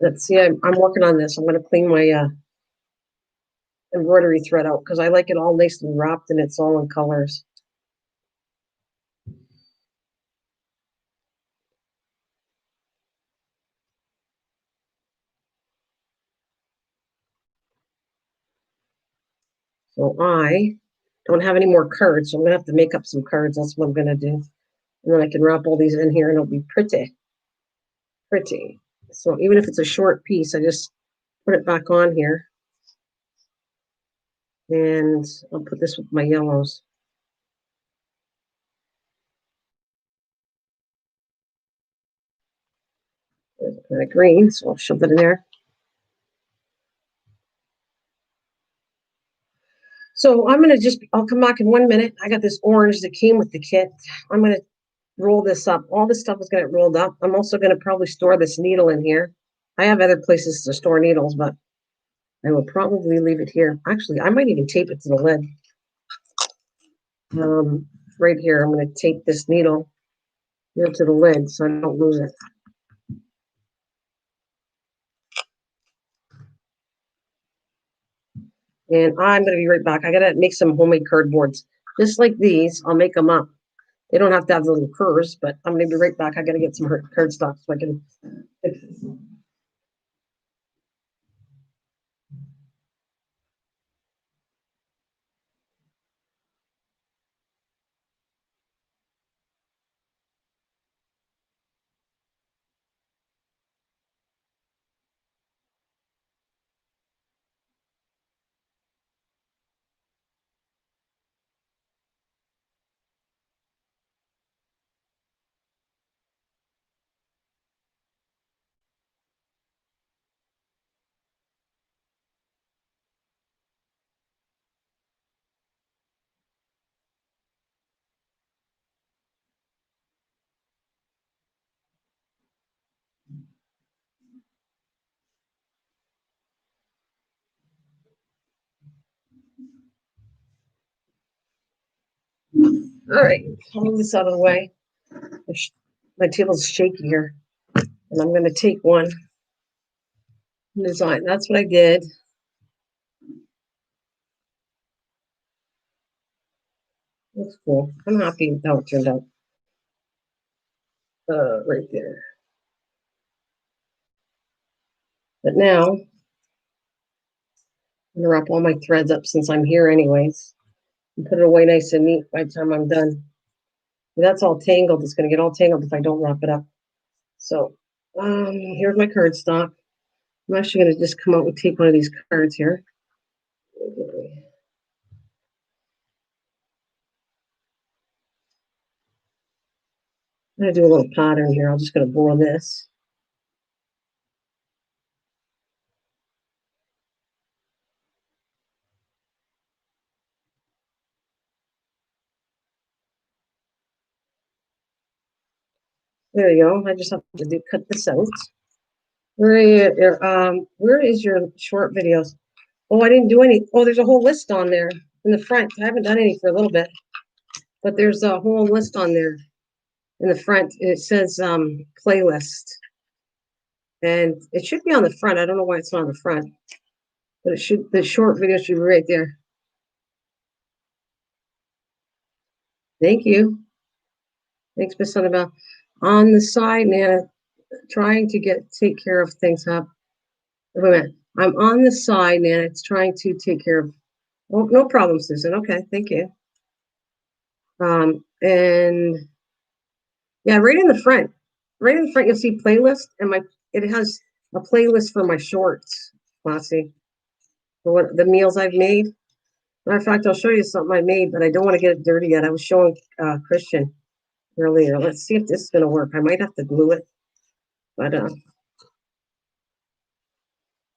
let's see. I'm working on this. I'm going to clean my embroidery thread out because I like it all nice and wrapped and it's all in colors. So I don't have any more cards, so I'm going to have to make up some cards. That's what I'm going to do. And then I can wrap all these in here and it'll be pretty, pretty. So even if it's a short piece, I just put it back on here. And I'll put this with my yellows. There's green, so I'll shove it in there. So I'm going to I'll come back in 1 minute. I got this orange that came with the kit. I'm going to roll this up. All this stuff is going to get rolled up. I'm also going to probably store this needle in here. I have other places to store needles, but I will probably leave it here. Actually, I might even tape it to the lid. Right here, I'm going to tape this needle here to the lid so I don't lose it. And I'm going to be right back. I got to make some homemade cardboards. Just like these, I'll make them up. They don't have to have the little curves, but I'm going to be right back. I got to get some cardstock so I can fix this. All right, I'll move this out of the way. My table's shaky here, and I'm going to take one design. That's what I did. Looks cool. I'm happy with how it turned out. Right there. But now I'm gonna wrap all my threads up since I'm here anyways, and put it away nice and neat by the time I'm done. That's all tangled. It's gonna get all tangled if I don't wrap it up. So here's my cardstock. I'm actually gonna just come out and take one of these cards here. I'm gonna do a little pattern here. I'm just gonna blow this. There you go. I just have to cut this out. Where is your short videos? Oh, I didn't do any. Oh, there's a whole list on there in the front. I haven't done any for a little bit, but there's a whole list on there in the front. It says playlist, and it should be on the front. I don't know why it's not on the front, but it should. The short video should be right there. Thank you. Thanks, Miss Annabelle. On the side, Nana, trying to take care of things up. Wait a minute. I'm on the side, Nana. It's trying to take care of. Oh, no problem, Susan. Okay, thank you. And yeah, right in the front, you'll see playlist, and it has a playlist for my shorts, Flossie, for what the meals I've made. Matter of fact, I'll show you something I made, but I don't want to get it dirty yet. I was showing Christian earlier. Let's see if this is going to work. I might have to glue it, but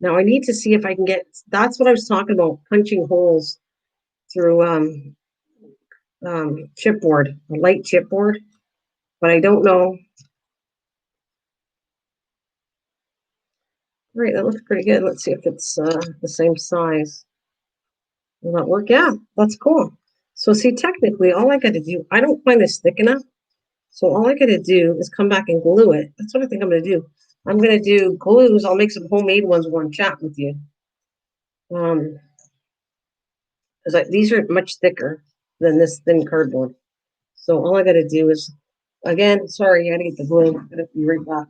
now I need to see if I can get. That's what I was talking about, punching holes through chipboard, a light chipboard, but I don't know. All right, that looks pretty good. Let's see if it's the same size. Will that work? Yeah, that's cool. So see, technically, all I got to do, I don't find this thick enough. So all I gotta do is come back and glue it. That's what I think I'm gonna do. I'm gonna do glues. I'll make some homemade ones while I'm chatting with you. Um, because these are much thicker than this thin cardboard. So all I gotta do is, again, sorry, I gotta get the glue. I'm gonna be right back.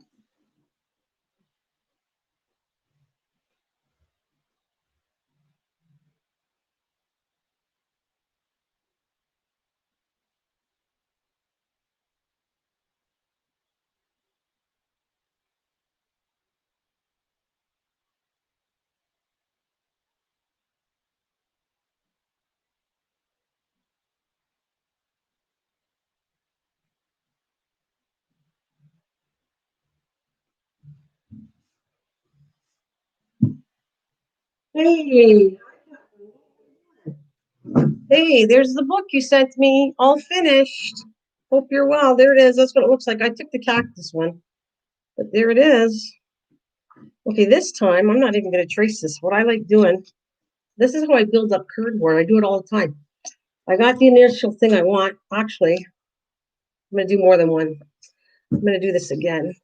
Hey, hey, there's the book you sent me, all finished. Hope you're well. There it is. That's what it looks like. I took the cactus one, but there it is. Okay, this time I'm not even going to trace this. What I like doing, this is how I build up cardboard. I do it all the time. I got the initial thing I want. Actually, I'm going to do more than one. I'm going to do this again.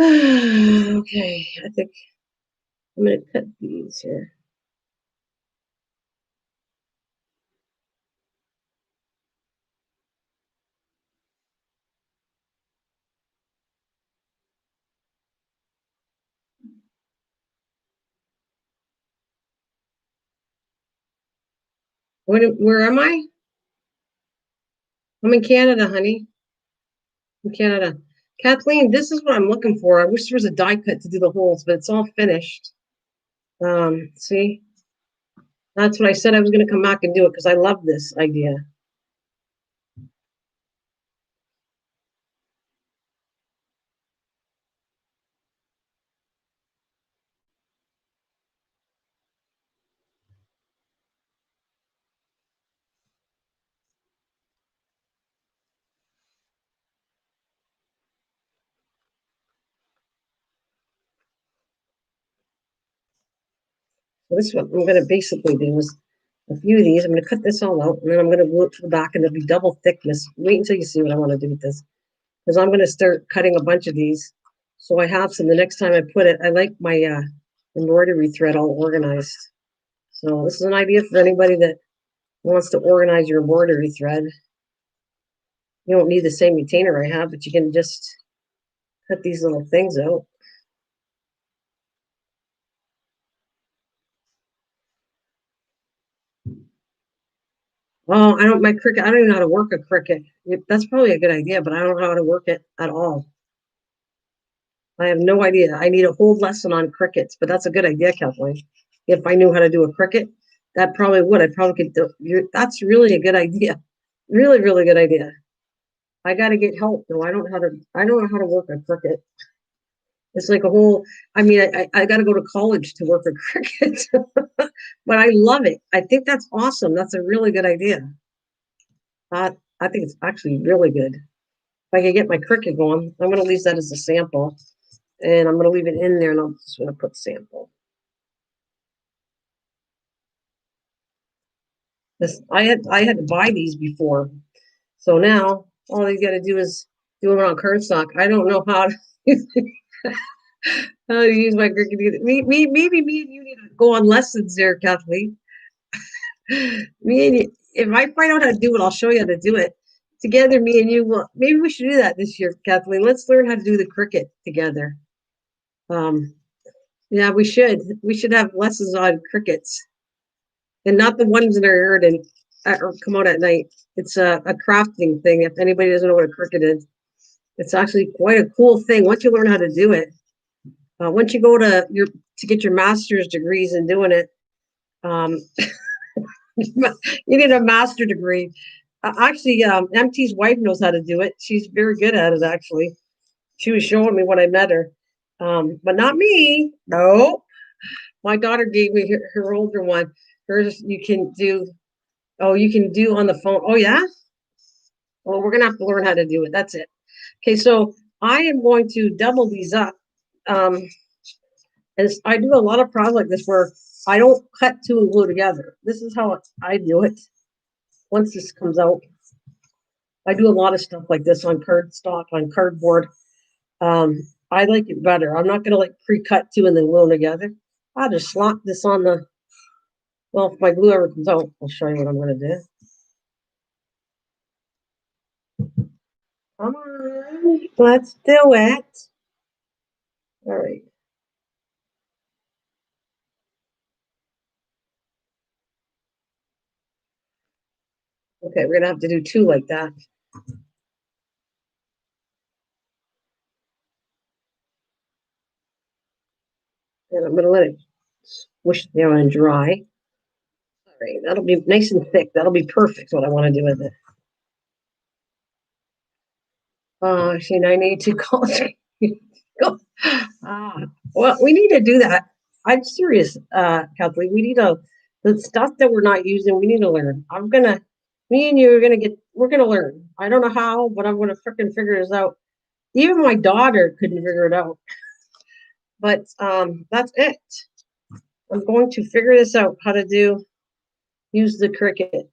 Okay, I think I'm going to cut these here. Where am I? I'm in Canada, honey. In Canada. Kathleen, this is what I'm looking for. I wish there was a die cut to do the holes, but it's all finished. See, that's what I said I was going to come back and do it because I love this idea. So this is what I'm going to basically do is a few of these. I'm going to cut this all out, and then I'm going to glue it to the back, and it'll be double thickness. Wait until you see what I want to do with this, because I'm going to start cutting a bunch of these, so I have some. The next time I put it, I like my embroidery thread all organized. So this is an idea for anybody that wants to organize your embroidery thread. You don't need the same retainer I have, but you can just cut these little things out. Oh, I don't my Cricut. I don't even know how to work a Cricut. That's probably a good idea, but I don't know how to work it at all. I have no idea. I need a whole lesson on crickets, but that's a good idea, Kathleen. If I knew how to do a cricket, that probably would. I probably could do. That's really a good idea. Really, really good idea. I got to get help though. I don't know how to. I don't know how to work a cricket. It's like a whole. I mean, I got to go to college to work a cricket, but I love it. I think that's awesome. That's a really good idea. I think it's actually really good. If I can get my cricket going, I'm going to leave that as a sample, and I'm going to leave it in there, and I'm just going to put sample. This I had to buy these before, so now all you got to do is do them on cardstock. I don't know how to, how to use my cricut either. Maybe me and you need to go on lessons there, Kathleen. Me and you, if I find out how to do it, I'll show you how to do it. Together, me and you will. Maybe we should do that this year, Kathleen. Let's learn how to do the cricket together. Um, yeah, we should. We should have lessons on crickets, and not the ones that are aired and or come out at night. It's a crafting thing. If anybody doesn't know what a cricket is, it's actually quite a cool thing once you learn how to do it. Once you go to get your master's degrees in doing it, um, you need a master degree. Actually, MT's wife knows how to do it. She's very good at it. Actually, she was showing me when I met her, but not me. No, my daughter gave me her older one. Hers you can do. Oh, you can do on the phone. Oh yeah. Well, we're gonna have to learn how to do it. That's it. Okay, so I am going to double these up. Um, and I do a lot of projects like this where I don't cut two and glue together. This is how I do it. Once this comes out, I do a lot of stuff like this on cardstock, on cardboard. I like it better. I'm not gonna like pre-cut two and then glue them together. I'll just slap this on the, well, if my glue ever comes out, I'll show you what I'm gonna do. Come on, let's do it. All right. Okay, we're gonna have to do two like that. And I'm gonna let it squish down and dry. All right, that'll be nice and thick. That'll be perfect. What I want to do with it. See, I need to call. Well, we need to do that. I'm serious, Kathleen. We need to the stuff that we're not using. We need to learn. Me and you are gonna get. We're gonna learn. I don't know how, but I'm gonna freaking figure this out. Even my daughter couldn't figure it out. But that's it. I'm going to figure this out. How to use the Cricut.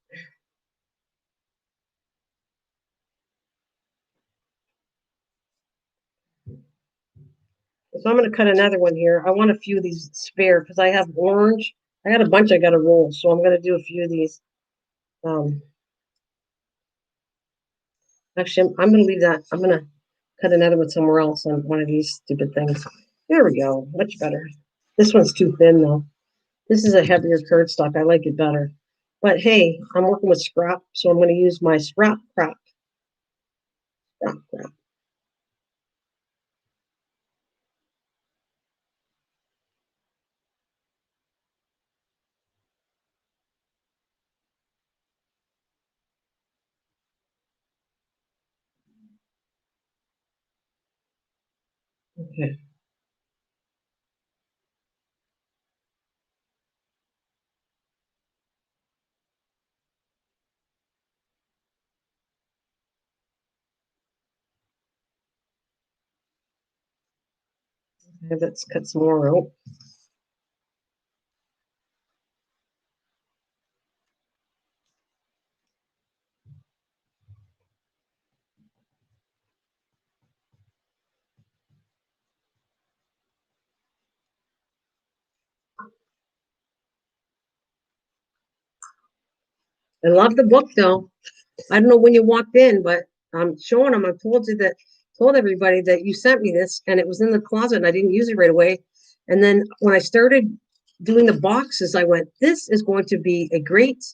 So I'm going to cut another one here. I want a few of these spare because I have orange. I got a bunch I got to roll, so I'm going to do a few of these. Um, Actually, I'm going to leave that. I'm going to cut another one somewhere else on one of these stupid things. There we go. Much better. This one's too thin though. This is a heavier cardstock. I like it better. But hey, I'm working with scrap, so I'm going to use my scrap crap. Scrap crap. Okay. Let's cut some more out. I love the book though. I don't know when you walked in, but I'm showing them. I told everybody that you sent me this, and it was in the closet, and I didn't use it right away. And then when I started doing the boxes, I went, "This is going to be a great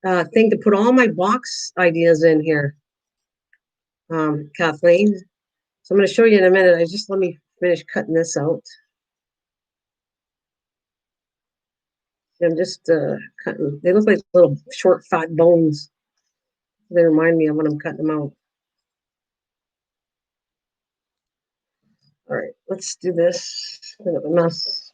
thing to put all my box ideas in here, Kathleen." So I'm going to show you in a minute. I just let me finish cutting this out. I'm just cutting. They look like little short, fat bones. They remind me of when I'm cutting them out. All right, let's do this. Clean up a mess.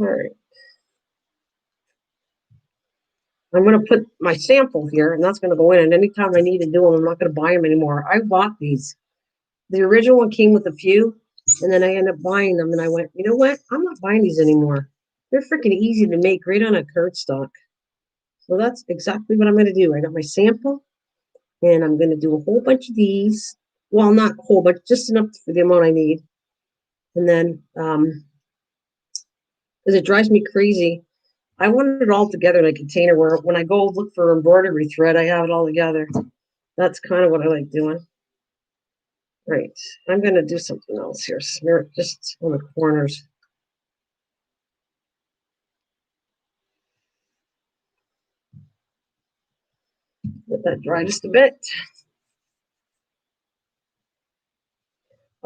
All right. I'm going to put my sample here, and that's going to go in. And anytime I need to do them, I'm not going to buy them anymore. I bought these. The original one came with a few, and then I ended up buying them. And I went, you know what? I'm not buying these anymore. They're freaking easy to make right on a cardstock. So that's exactly what I'm going to do. I got my sample, and I'm going to do a whole bunch of these. Well, not a whole bunch, just enough for the amount I need. And then, because it drives me crazy, I want it all together in a container where when I go look for embroidery thread, I have it all together. That's kind of what I like doing. Right. I'm going to do something else here. Smear it just on the corners. Let that dry just a bit.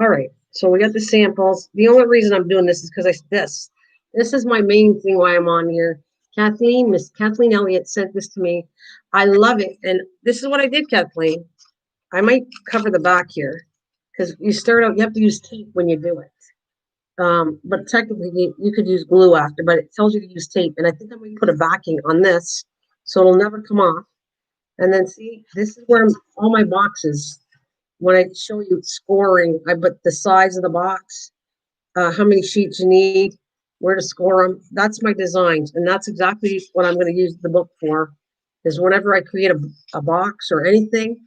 All right. So we got the samples. The only reason I'm doing this is because this is my main thing why I'm on here. Miss Kathleen Elliott sent this to me. I love it. And this is what I did, Kathleen. I might cover the back here because you start out, you have to use tape when you do it. But technically you could use glue after, but it tells you to use tape. And I think I'm going to put a backing on this so it'll never come off. And then see, this is where all my boxes, when I show you scoring, I put the size of the box, how many sheets you need. where to score them. That's my designs, and that's exactly what I'm going to use the book for. Is whenever I create a box or anything,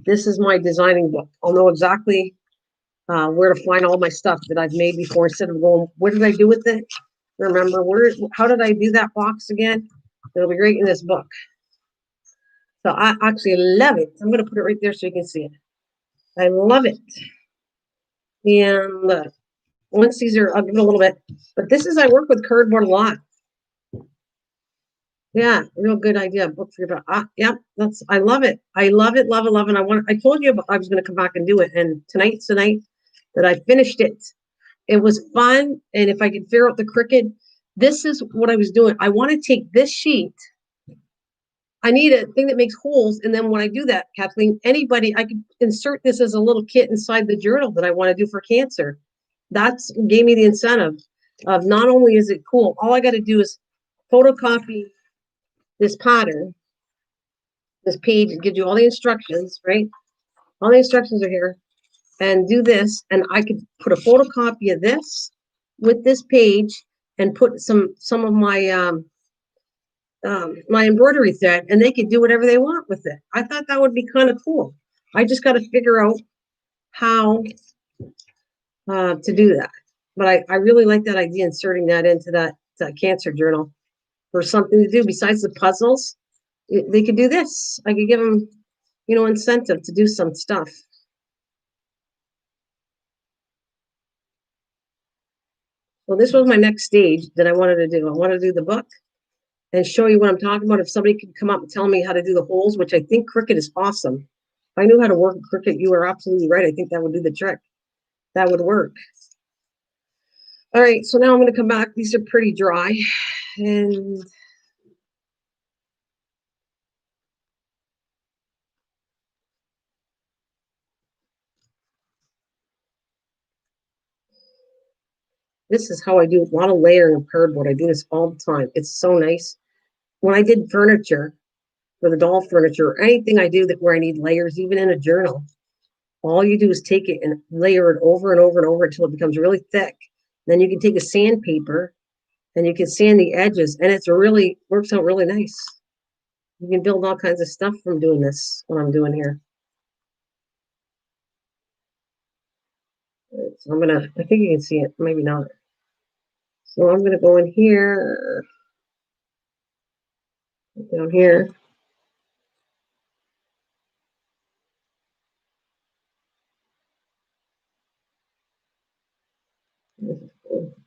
this is my designing book. I'll know exactly where to find all my stuff that I've made before instead of going, what did I do with it? Remember, how did I do that box again? It'll be right in this book. So I actually love it. I'm going to put it right there so you can see it. I love it. And once these are, I'll give it a little bit. But this is, I work with cardboard a lot. Yeah, real good idea. Book for your yeah, that's, I love it. I love it, love it, love it. I told you I was going to come back and do it. And tonight's the night that I finished it. It was fun. And if I could figure out the cricket, this is what I was doing. I want to take this sheet. I need a thing that makes holes. And then when I do that, Kathleen, anybody, I could insert this as a little kit inside the journal that I want to do for cancer. That's gave me the incentive of not only is it cool, all I got to do is photocopy this pattern, this page, it gives you all the instructions, right? All the instructions are here. And do this, and I could put a photocopy of this with this page and put some of my embroidery thread, and they could do whatever they want with it. I thought that would be kind of cool. I just got to figure out how to do that. But I really like that idea, inserting that into that cancer journal for something to do besides the puzzles. They could do this. I could give them, incentive to do some stuff. Well, this was my next stage that I wanted to do. I wanted to do the book and show you what I'm talking about. If somebody could come up and tell me how to do the holes, which I think Cricut is awesome. If I knew how to work with Cricut, you are absolutely right. I think that would do the trick. That would work. All right, so now I'm going to come back. These are pretty dry. And this is how I do a lot of layering of cardboard. I do this all the time. It's so nice. When I did furniture, for the doll furniture, or anything I do that where I need layers, even in a journal, all you do is take it and layer it over and over and over until it becomes really thick. Then you can take a sandpaper and you can sand the edges, and it's really works out really nice. You can build all kinds of stuff from doing this, what I'm doing here. So I think you can see it, maybe not. So I'm gonna go in here, down here.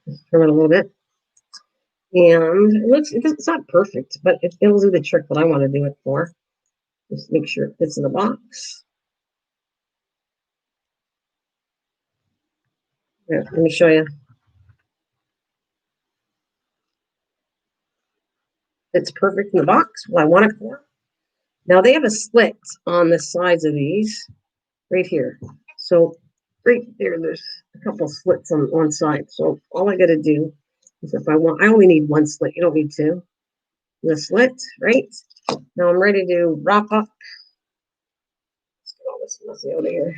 Just trim it a little bit. And it's not perfect, but it'll do the trick that I want to do it for. Just make sure it fits in the box. Here, let me show you. It's perfect in the box. What I want it for. Now they have a slit on the sides of these, right here. So right there, there's a couple slits on one side. So all I got to do is if I want, I only need one slit. You don't need two. The slit, right? Now I'm ready to wrap up. Let's get all this messy out of here.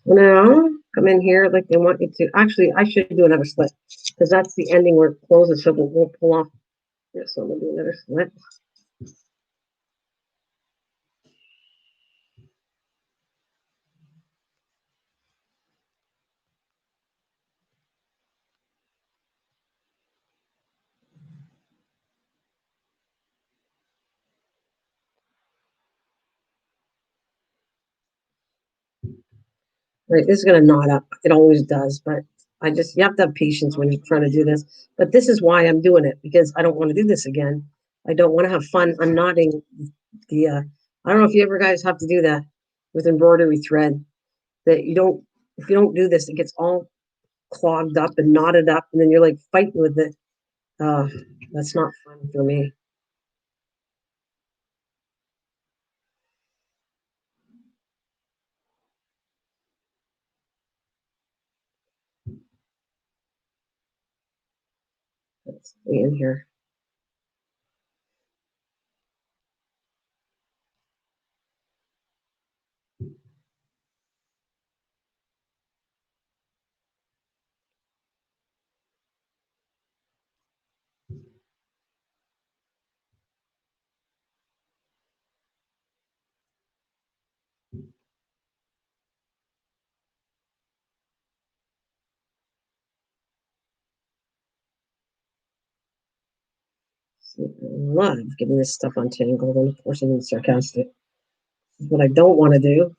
Now come in here like they want you to. Actually, I should do another slit because that's the ending where it closes, so it won't pull off. Yeah, so I'm gonna do another slit. Right, this is gonna knot up. It always does, but you have to have patience when you're trying to do this. But this is why I'm doing it because I don't want to do this again. I don't want to have fun unknotting the. I don't know if you ever guys have to do that with embroidery thread. That you don't. If you don't do this, it gets all clogged up and knotted up, and then you're like fighting with it. Uh, that's not fun for me. Let's be in here. love getting this stuff untangled, and of course I'm being sarcastic. This is what I don't want to do.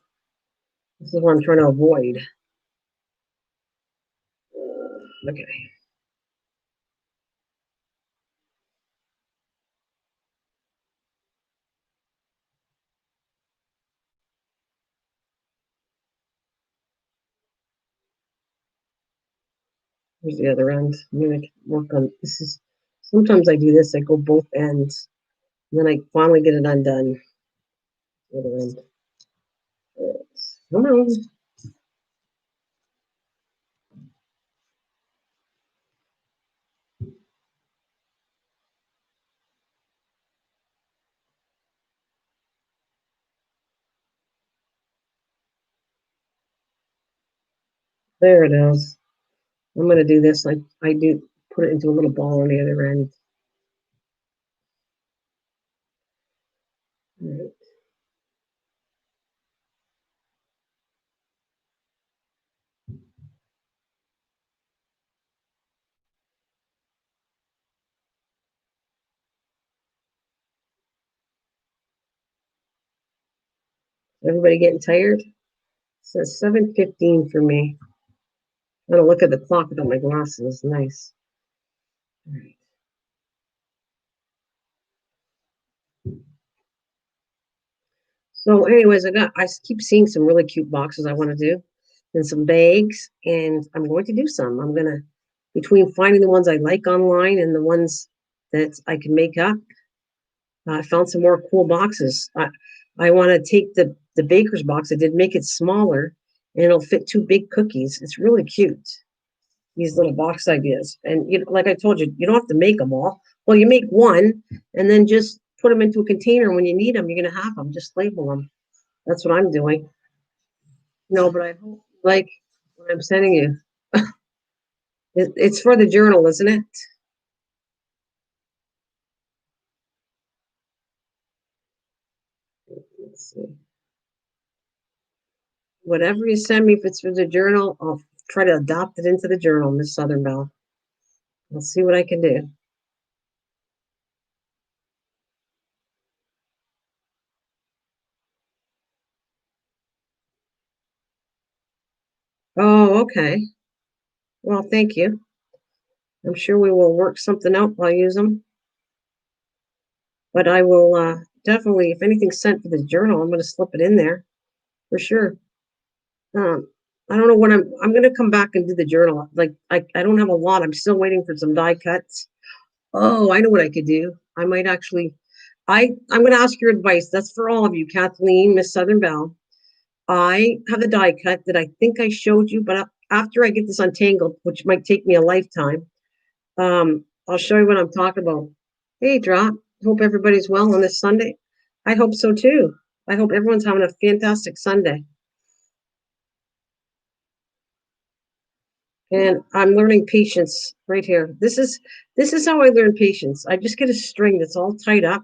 This is what I'm trying to avoid. Okay, here's the other end. I'm gonna work on this. Is sometimes I do this. I go both ends, and then I finally get it undone. The other end. Come on. There it is. I'm gonna do this like I do. Put it into a little ball on the other end. All right. Everybody getting tired? It says 7:15 for me. I'm gonna look at the clock without my glasses. Nice. All right. So, anyways, I keep seeing some really cute boxes I want to do, and some bags, and I'm going to do some. I'm gonna between finding the ones I like online and the ones that I can make up. I found some more cool boxes. I want to take the baker's box. I did make it smaller, and it'll fit two big cookies. It's really cute. These little box ideas, and like I told you, you don't have to make them all. Well, you make one, and then just put them into a container. When you need them, you're gonna have them. Just label them. That's what I'm doing. No, but I hope like what I'm sending you. It's for the journal, isn't it? Let's see. Whatever you send me, if it's for the journal, I'll try to adopt it into the journal, Miss Southern Belle. I'll see what I can do. Oh, okay. Well, thank you. I'm sure we will work something out while I use them. But I will definitely, if anything's sent for the journal, I'm going to slip it in there for sure. Um, I don't know when I'm going to come back and do the journal. Like I don't have a lot. I'm still waiting for some die cuts. Oh, I know what I could do. I might actually. I'm going to ask your advice. That's for all of you, Kathleen, Miss Southern Belle. I have a die cut that I think I showed you, but after I get this untangled, which might take me a lifetime, I'll show you what I'm talking about. Hey, Drop. Hope everybody's well on this Sunday. I hope so too. I hope everyone's having a fantastic Sunday. And I'm learning patience right here. This is how I learn patience. I just get a string that's all tied up.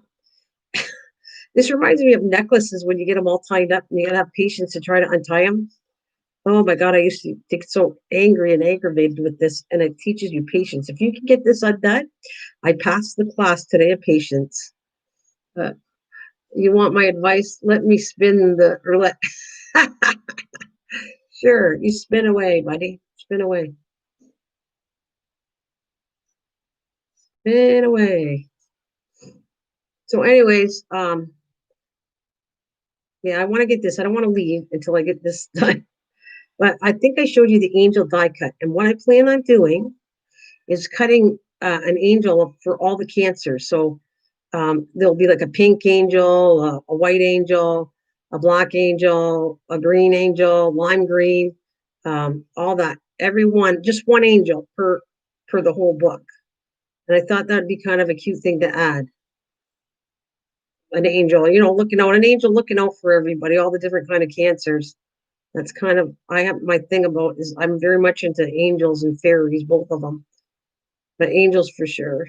This reminds me of necklaces when you get them all tied up and you gotta have patience to try to untie them. Oh my God, I used to get so angry and aggravated with this, and it teaches you patience. If you can get this undone, I passed the class today of patience. Uh, you want my advice? Let me spin the roulette. Sure, you spin away, buddy. Spin away. Spin away. So, anyways, yeah, I want to get this. I don't want to leave until I get this done. But I think I showed you the angel die cut, and what I plan on doing is cutting an angel for all the cancers. So there'll be like a pink angel, a white angel, a black angel, a green angel, lime green, all that. Every one, just one angel per the whole book. And I thought that'd be kind of a cute thing to add. An angel, looking out, an angel looking out for everybody, all the different kind of cancers. That's kind of I have my thing about is I'm very much into angels and fairies, both of them, but angels for sure,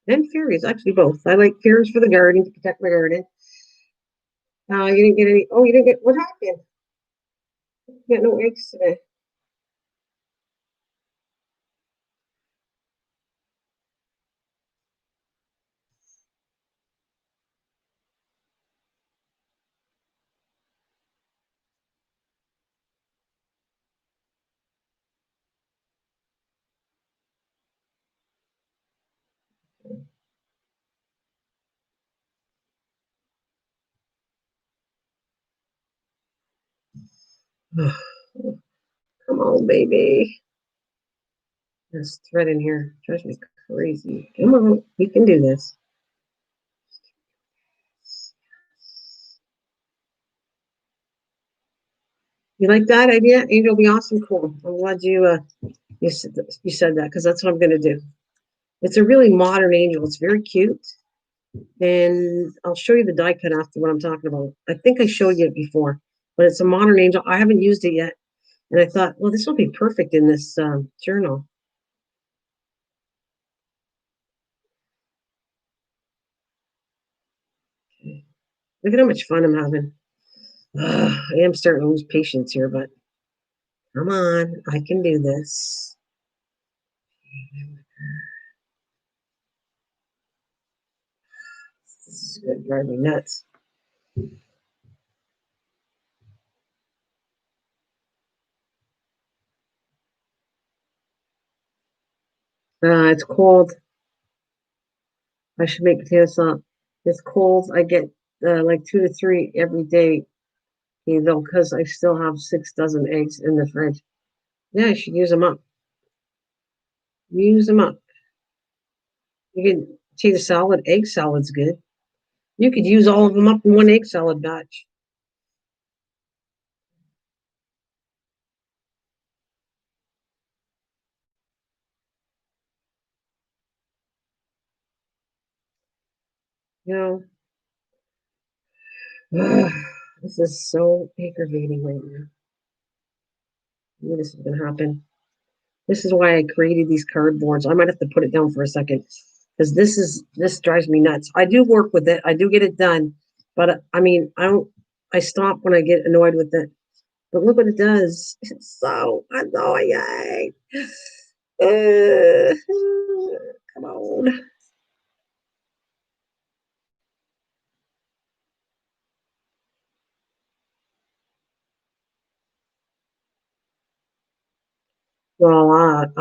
and fairies actually both. I like fairies for the garden to protect my garden. You didn't get any. Oh, you didn't get what happened? You got no eggs today. Come on, baby. This thread in here drives me crazy. Come on, you can do this. You like that idea? Angel, be awesome, cool. I'm glad you said that because that's what I'm gonna do. It's a really modern angel. It's very cute, and I'll show you the die cut after what I'm talking about. I think I showed you it before, but it's a modern angel. I haven't used it yet, and I thought, well, this will be perfect in this journal. Look at how much fun I'm having. I am starting to lose patience here, but come on, I can do this. This is going to drive me nuts. It's cold. I should make potato salad. It's cold. I get like 2 to 3 every day, you know, because I still have 6 dozen eggs in the fridge. Yeah, I should use them up. Use them up. You can potato salad, egg salad's good. You could use all of them up in one egg salad batch. You know, this is so aggravating right now. I knew this was going to happen. This is why I created these cardboards. I might have to put it down for a second because this drives me nuts. I do work with it. I do get it done, but I mean, I don't. I stop when I get annoyed with it. But look what it does. It's so annoying. Uh, come on. Well,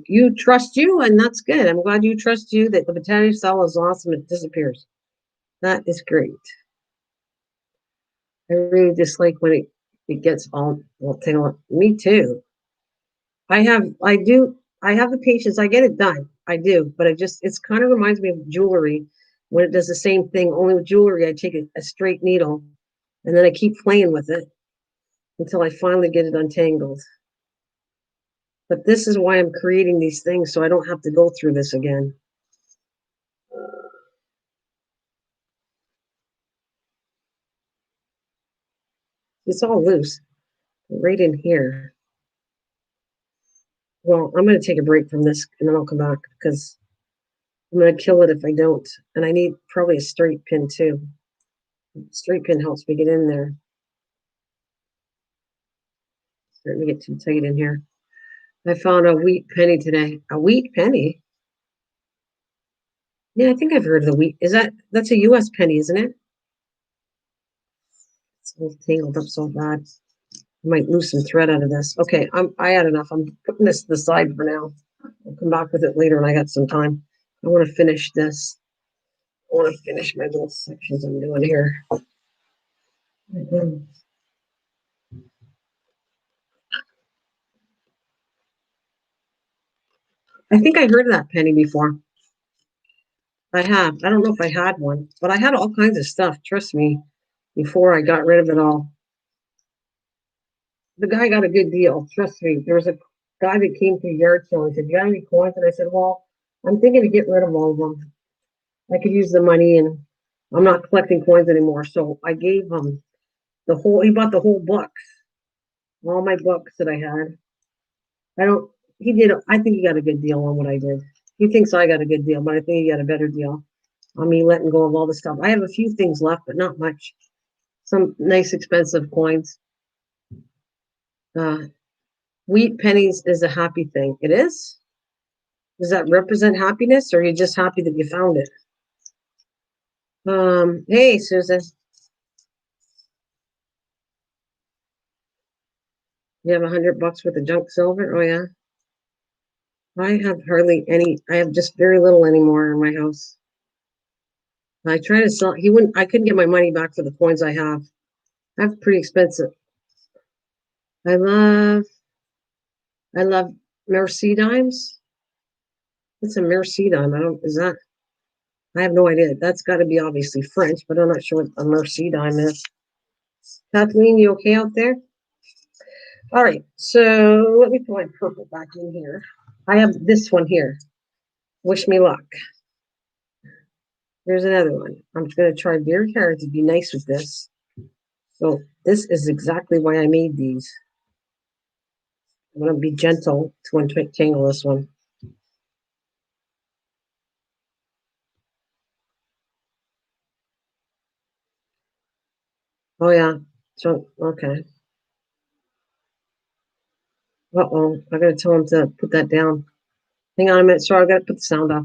you trust you, and that's good. I'm glad you trust you that the potato salad is awesome. It disappears. That is great. I really dislike when it gets all well tangled. Me too. I have the patience. I get it done. I do, but it's kind of reminds me of jewelry when it does the same thing. Only with jewelry, I take a straight needle and then I keep playing with it until I finally get it untangled. But this is why I'm creating these things so I don't have to go through this again. It's all loose right in here. Well, I'm going to take a break from this and then I'll come back because I'm going to kill it if I don't. And I need probably a straight pin too. Straight pin helps me get in there. Starting to get too tight in here. I found a wheat penny today. A wheat penny? Yeah, I think I've heard of the wheat. That's a US penny, isn't it? It's all tangled up so bad. I might lose some thread out of this. Okay, I had enough. I'm putting this to the side for now. I'll come back with it later when I got some time. I want to finish this. I want to finish my little sections I'm doing here. Mhm. I think I heard of that penny before. I have. I don't know if I had one, but I had all kinds of stuff. Trust me, before I got rid of it all. The guy got a good deal. Trust me. There was a guy that came to the yard sale and said, "Do you have any coins?" And I said, "Well, I'm thinking of getting rid of all of them. I could use the money and I'm not collecting coins anymore." So I gave him he bought the whole book, all my books that I had. I don't, he did, I think he got a good deal on what I did. He thinks I got a good deal, but I think he got a better deal on me letting go of all the stuff. I have a few things left, but not much. Some nice expensive coins. Uh, Wheat pennies is a happy thing. It is? Does that represent happiness or are you just happy that you found it? Hey Susan, you have $100 worth of junk silver? Oh yeah. I have hardly any. I have just very little anymore in my house. I try to sell. He wouldn't. I couldn't get my money back for the coins I have. I have pretty expensive. I love I love merci dimes. What's a merci dime? I don't. Is that? I have no idea. That's got to be obviously French, but I'm not sure what a merci dime is. Kathleen, you okay out there? All right. So let me put my purple back in here. I have this one here. Wish me luck. There's another one. I'm just going to try very hard to be nice with this. So this is exactly why I made these. I'm going to be gentle to untangle this one. Oh yeah. So okay. Uh-oh. I gotta tell him to put that down. Hang on a minute. Sorry, I gotta put the sound off.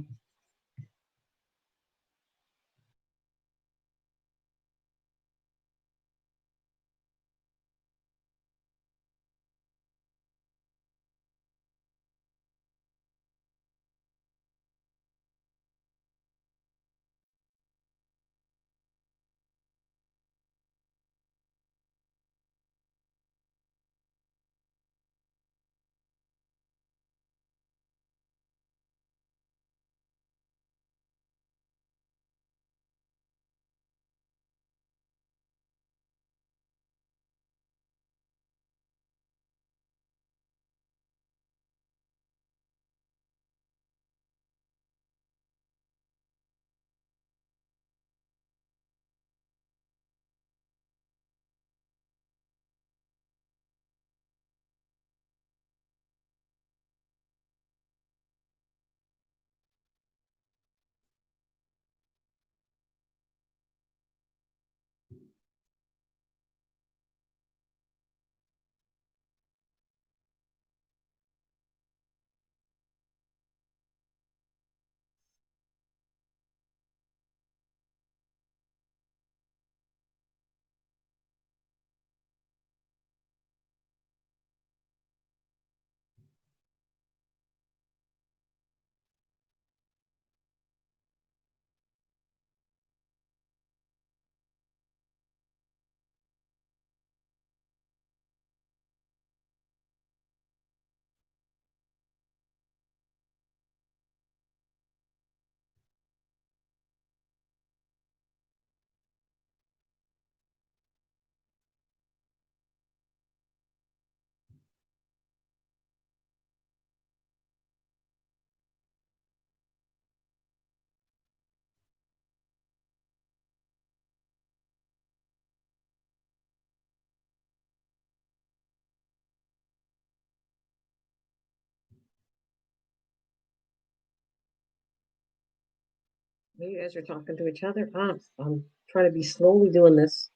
You guys are talking to each other. I'm trying to be slowly doing this,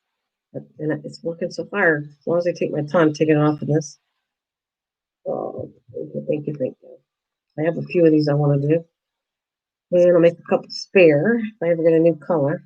and it's working so far. As long as I take my time taking off of this. Oh, thank you, thank you, thank you. I have a few of these I want to do. And I'll make a couple spare if I ever get a new color.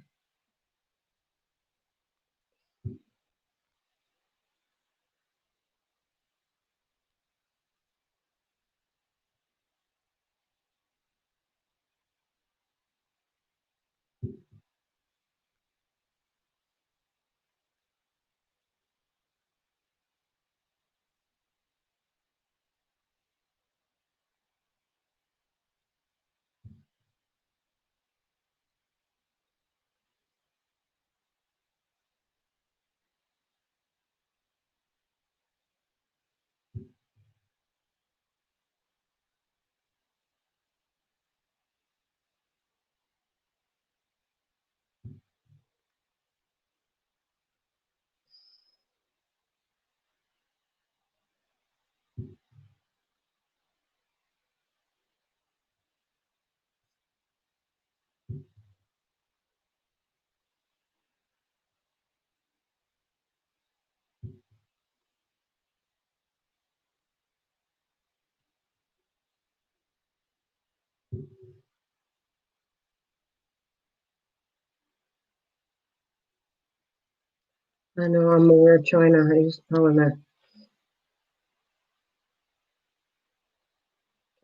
I know I'm aware of China. I just telling that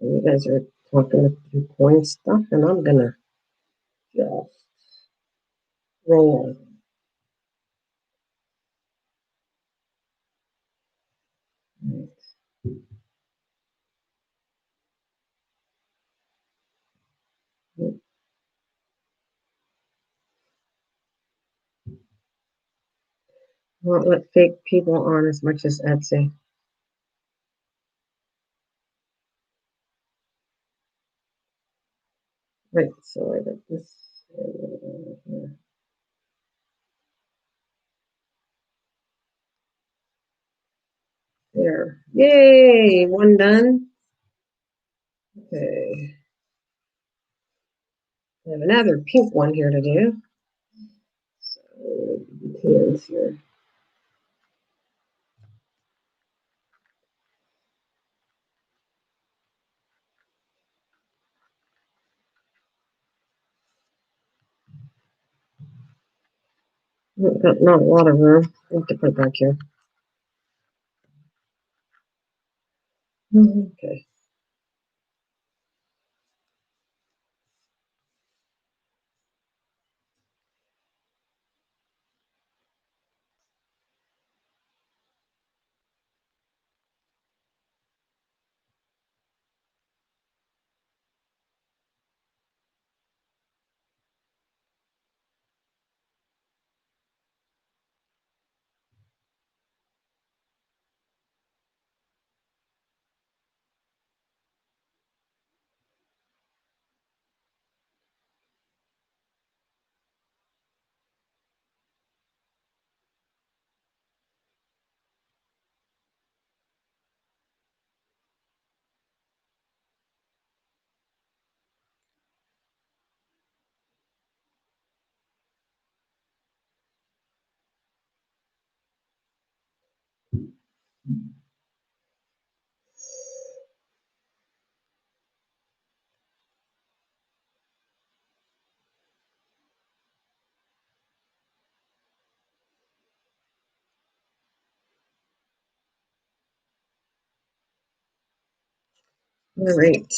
you guys are talking through coin stuff, and I'm gonna just roll. Won't let fake people on as much as Etsy. Right, so I got this. There. Yay! One done. Okay. I have another pink one here to do. So, details here. Got not a lot of room. I have to put it back here. Okay. All right.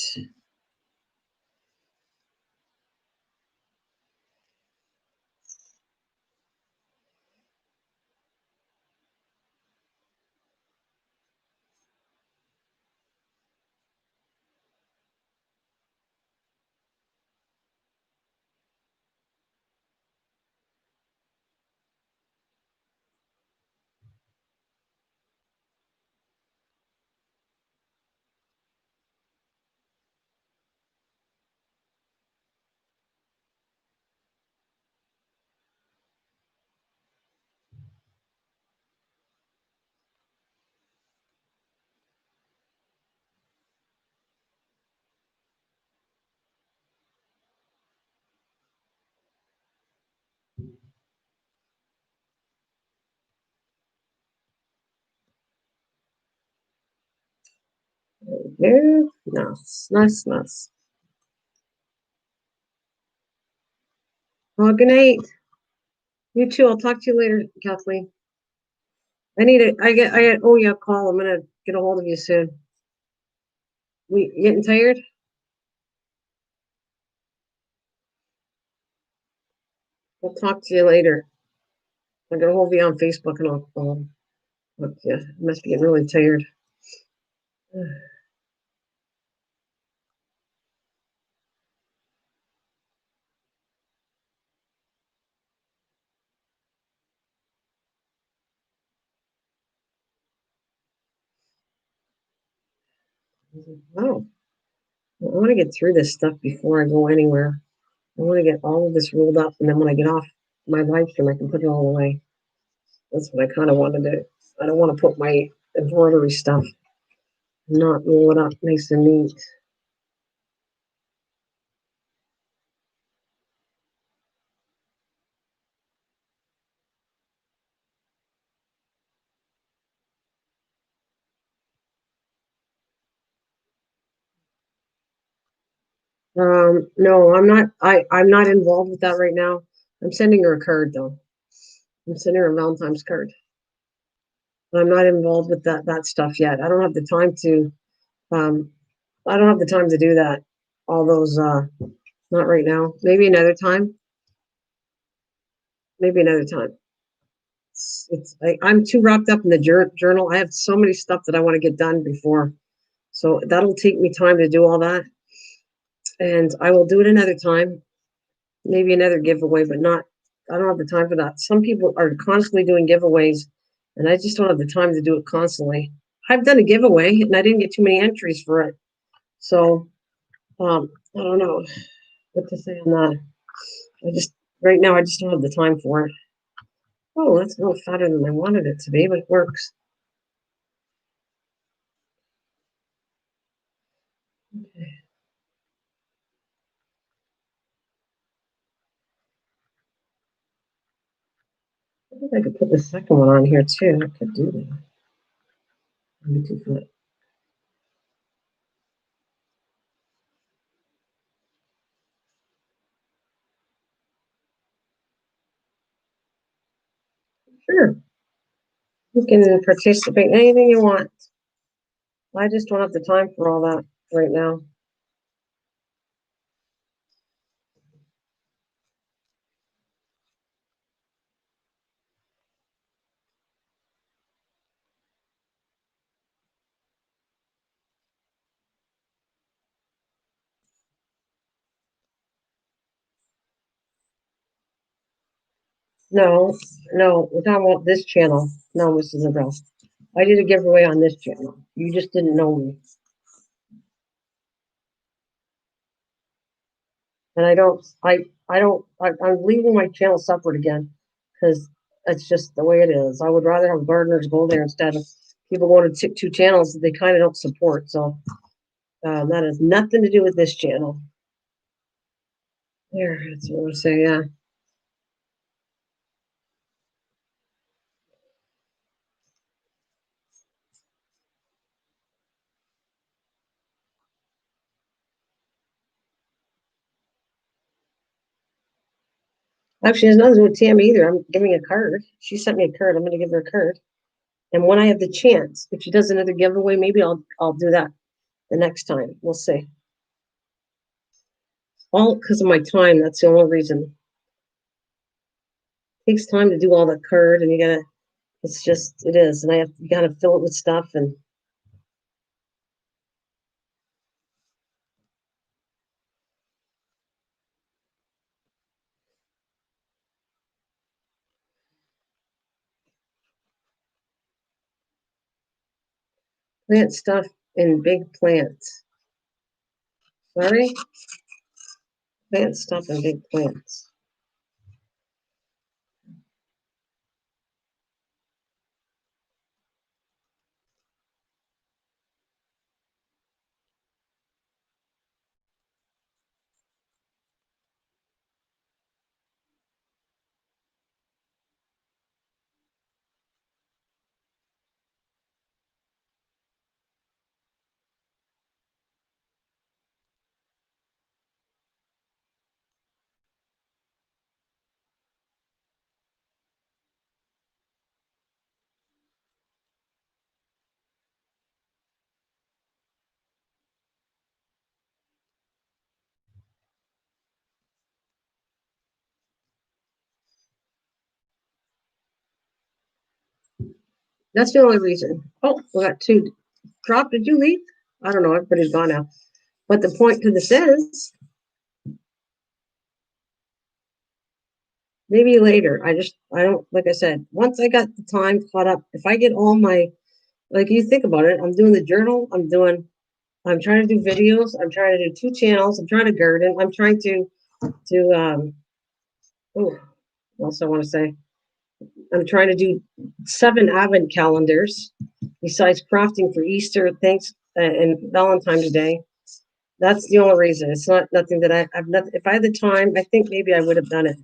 There. Nice, nice, nice. Well, good night. You too. I'll talk to you later, Kathleen. I oh yeah, call. I'm gonna get a hold of you soon. We getting tired? I'll talk to you later. I'm gonna hold you on Facebook and I'll look, yeah, I must be getting really tired. Wow. I want to get through this stuff before I go anywhere. I want to get all of this rolled up, and then when I get off my live stream, I can put it all away. That's what I kind of want to do. I don't want to put my embroidery stuff, not roll it up nice and neat. No, I'm not. I'm not involved with that right now. I'm sending her a card though. I'm sending her a Valentine's card. But I'm not involved with that stuff yet. I don't have the time to. Um, I don't have the time to do that. All those. Not right now. Maybe another time. Maybe another time. I'm too wrapped up in the journal. I have so many stuff that I want to get done before, so that'll take me time to do all that. and I will do it another time, maybe another giveaway, but not. I don't have the time for that. Some people are constantly doing giveaways, and I just don't have the time to do it constantly. I've done a giveaway, and I didn't get too many entries for it, so I don't know what to say on that. I just right now I just don't have the time for it. Oh, that's a little fatter than I wanted it to be, but it works. Okay. I think I could put the second one on here too. I could do that. Maybe 2 foot. Sure. You can participate in anything you want. I just don't have the time for all that right now. No, no, we're talking about this channel. No, Mrs. Nabel. I did a giveaway on this channel. You just didn't know me. And I'm leaving my channel separate again because it's just the way it is. I would rather have gardeners go there instead of people going to two channels that they kind of don't support. So that has nothing to do with this channel. There, that's what I was saying. Yeah. Actually, there's nothing to do with Tammy either. I'm giving a card. She sent me a card. I'm going to give her a card. And when I have the chance, if she does another giveaway, maybe I'll do that the next time. We'll see. All because of my time. That's the only reason. It takes time to do all that card, and you gotta. It's just it is, and you gotta fill it with stuff and plant stuff in big plants. Sorry, plant stuff in big plants. That's the only reason. Oh, we got two. Drop? Did you leave? I don't know. Everybody's gone now. But the point to this is maybe later. I don't, like I said, once I got the time caught up, if I get all my, like you think about it, I'm doing the journal, I'm trying to do videos, I'm trying to do 2 channels, I'm trying to garden, I'm trying oh, also I want to say, I'm trying to do 7 advent calendars besides crafting for Easter, thanks, and Valentine's Day. That's the only reason. It's not nothing that I've not. If I had the time, I think maybe I would have done it.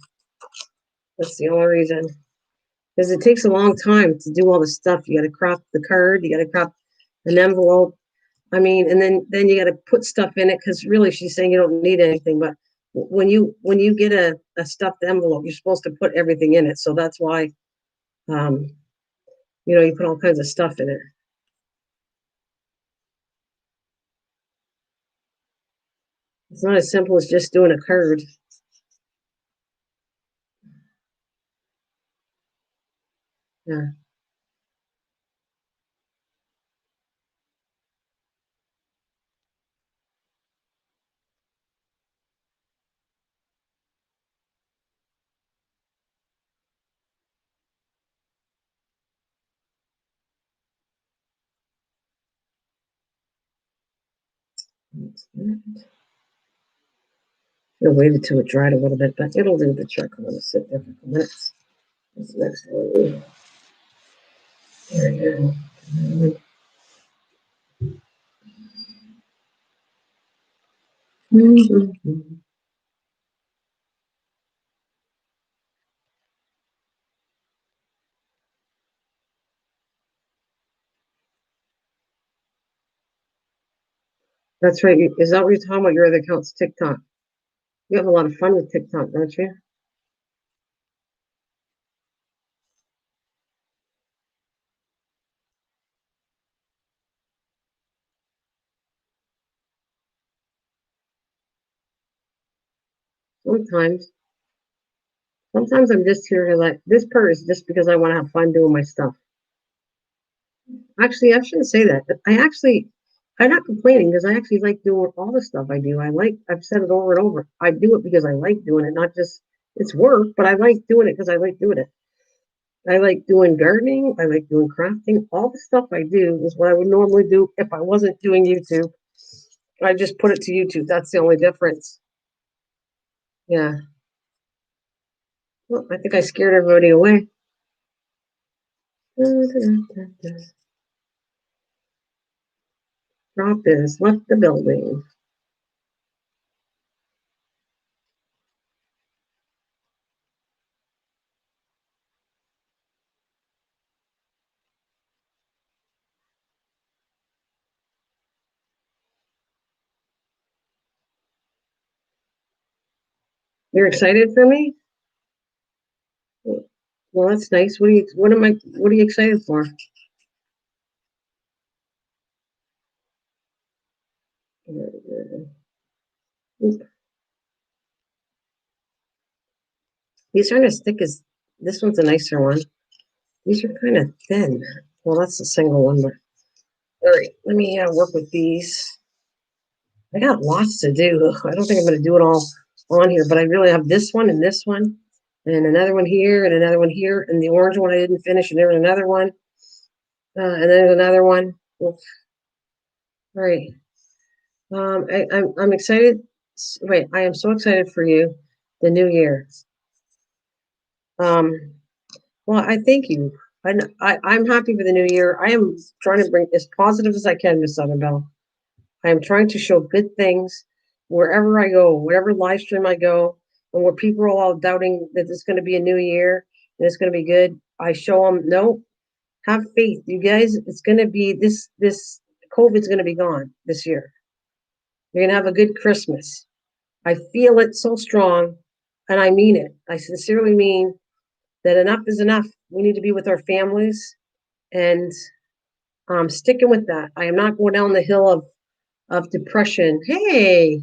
That's the only reason. Because it takes a long time to do all the stuff. You got to craft the card. You got to craft an envelope. I mean, and then you got to put stuff in it because really, she's saying you don't need anything. But when you get a stuffed envelope, you're supposed to put everything in it. So that's why, um, you put all kinds of stuff in it. It's not as simple as just doing a card. Yeah. That's that. I waited till it dried a little bit, but it'll do the trick. I'm going to sit there for a couple minutes. This next one. There we go. Mm-hmm. That's right. Is that what you're talking about? Your other account's TikTok. You have a lot of fun with TikTok, don't you? Sometimes. Sometimes I'm just here to like this part is just because I want to have fun doing my stuff. Actually, I shouldn't say that. I'm not complaining because I actually like doing all the stuff I do. I've said it over and over. I do it because I like doing it, not just it's work, but I like doing it because I like doing it. I like doing gardening. I like doing crafting. All the stuff I do is what I would normally do if I wasn't doing YouTube. I just put it to YouTube. That's the only difference. Yeah. Well, I think I scared everybody away. Drop is left the building. You're excited for me? Well, that's nice. What are you excited for? These aren't as thick as this one's a nicer one. These are kind of thin. Well, that's a single one, but all right, let me work with these. I got lots to do. I don't think I'm going to do it all on here, but I really have this one, and another one here, and another one here, and the orange one I didn't finish, and there's another one, and there's another one. All right. I'm excited. Wait, I am so excited for you. The new year. Um, well, I thank you. I'm happy for the new year. I am trying to bring as positive as I can, Miss Southern Belle. I am trying to show good things wherever I go, whatever live stream I go, and where people are all doubting that it's going to be a new year and it's going to be good. I show them, no, have faith, you guys. It's going to be this COVID's going to be gone this year. You're going to have a good Christmas. I feel it so strong, and I mean it. I sincerely mean that enough is enough. We need to be with our families, and I'm sticking with that. I am not going down the hill of depression. Hey,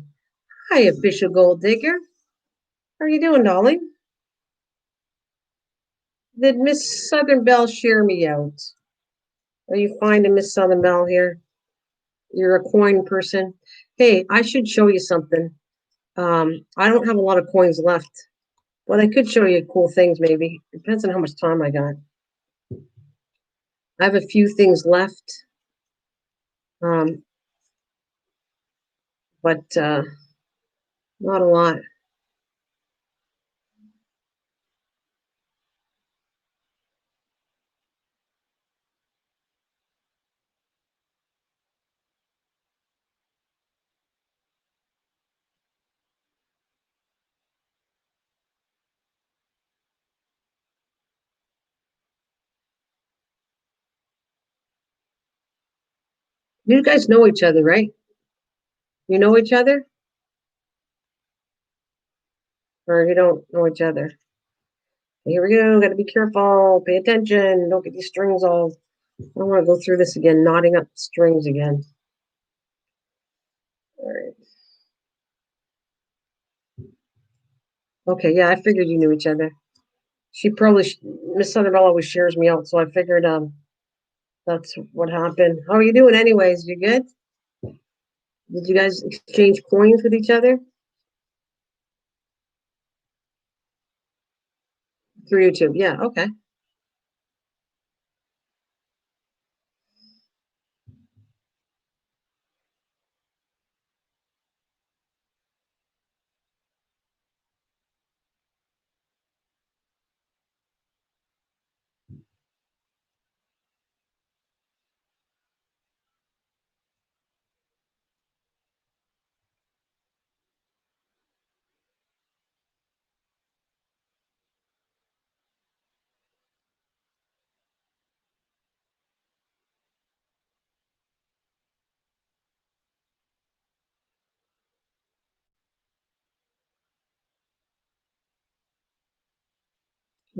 hi, official gold digger. How are you doing, darling? Did Miss Southern Belle share me out? Are you finding Miss Southern Belle here? You're a coin person. Hey, I should show you something. I don't have a lot of coins left, but I could show you cool things maybe. Depends on how much time I got. I have a few things left, um, but not a lot. You guys know each other, right? You know each other, or you don't know each other? Here we go. Got to be careful. Pay attention. Don't get these strings all. I don't want to go through this again, knotting up strings again. All right. Okay. Yeah, I figured you knew each other. She probably Miss Southern always shares me out, so I figured that's what happened. How are you doing, anyways? You good? Did you guys exchange coins with each other through YouTube? Yeah. Okay.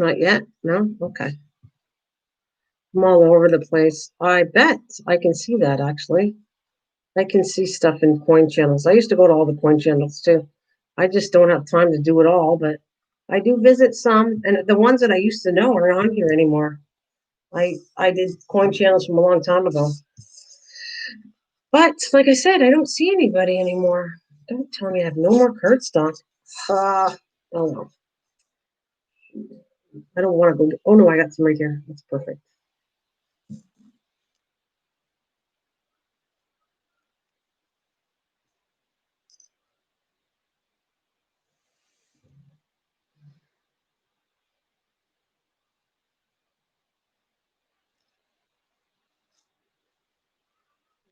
Not yet? No? Okay. I'm all over the place. I bet I can see that actually. I can see stuff in coin channels. I used to go to all the coin channels too. I just don't have time to do it all, but I do visit some, and the ones that I used to know aren't on here anymore. I did coin channels from a long time ago. But like I said, I don't see anybody anymore. Don't tell me I have no more cardstock. Oh no. I don't want to go. Oh no, I got some right here. That's perfect.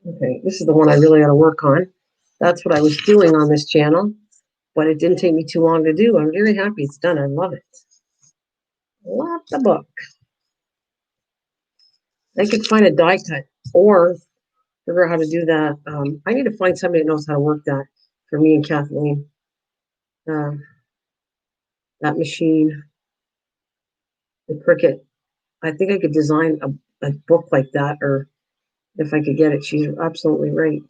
Okay, this is the one I really got to work on. That's what I was doing on this channel, but it didn't take me too long to do. I'm very happy it's done. I love it. Love the book. I could find a die cut or figure out how to do that. I need to find somebody that knows how to work that for me and Kathleen. Uh, that machine, the Cricut. I think I could design a book like that, or if I could get it. She's absolutely right.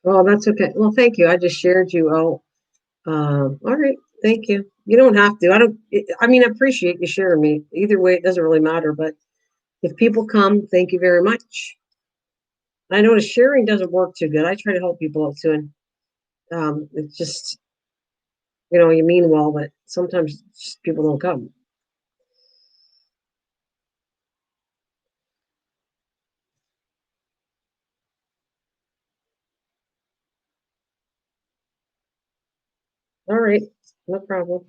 Oh, that's okay. Well, thank you. I just shared you out. All right. Thank you. You don't have to. I don't. I mean, I appreciate you sharing me. Either way, it doesn't really matter. But if people come, thank you very much. I notice sharing doesn't work too good. I try to help people out too, and it's just you mean well, but sometimes just people don't come. All right, no problem.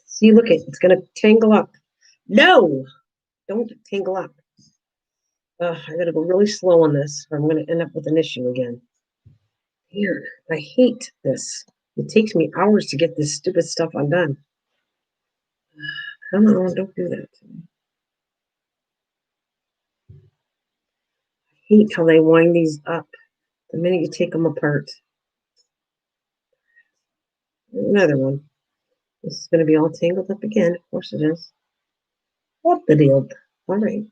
See, look, it's gonna tangle up. No, don't tangle up. I gotta go really slow on this, or I'm gonna end up with an issue again. Here, I hate this. It takes me hours to get this stupid stuff undone. Come on, don't do that to me. I hate how they wind these up the minute you take them apart. Another one. This is going to be all tangled up again. Of course it is. What the deal? All right.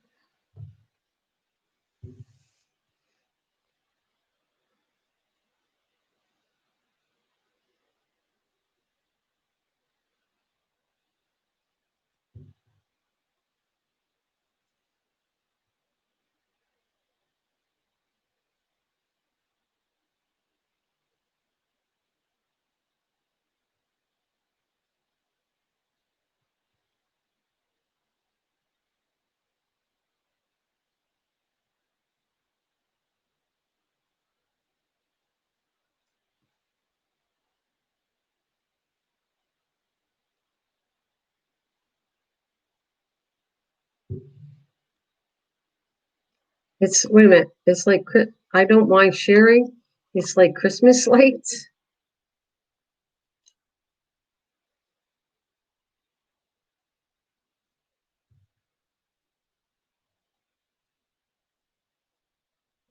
It's wait a minute. It's like I don't mind sharing. It's like Christmas lights.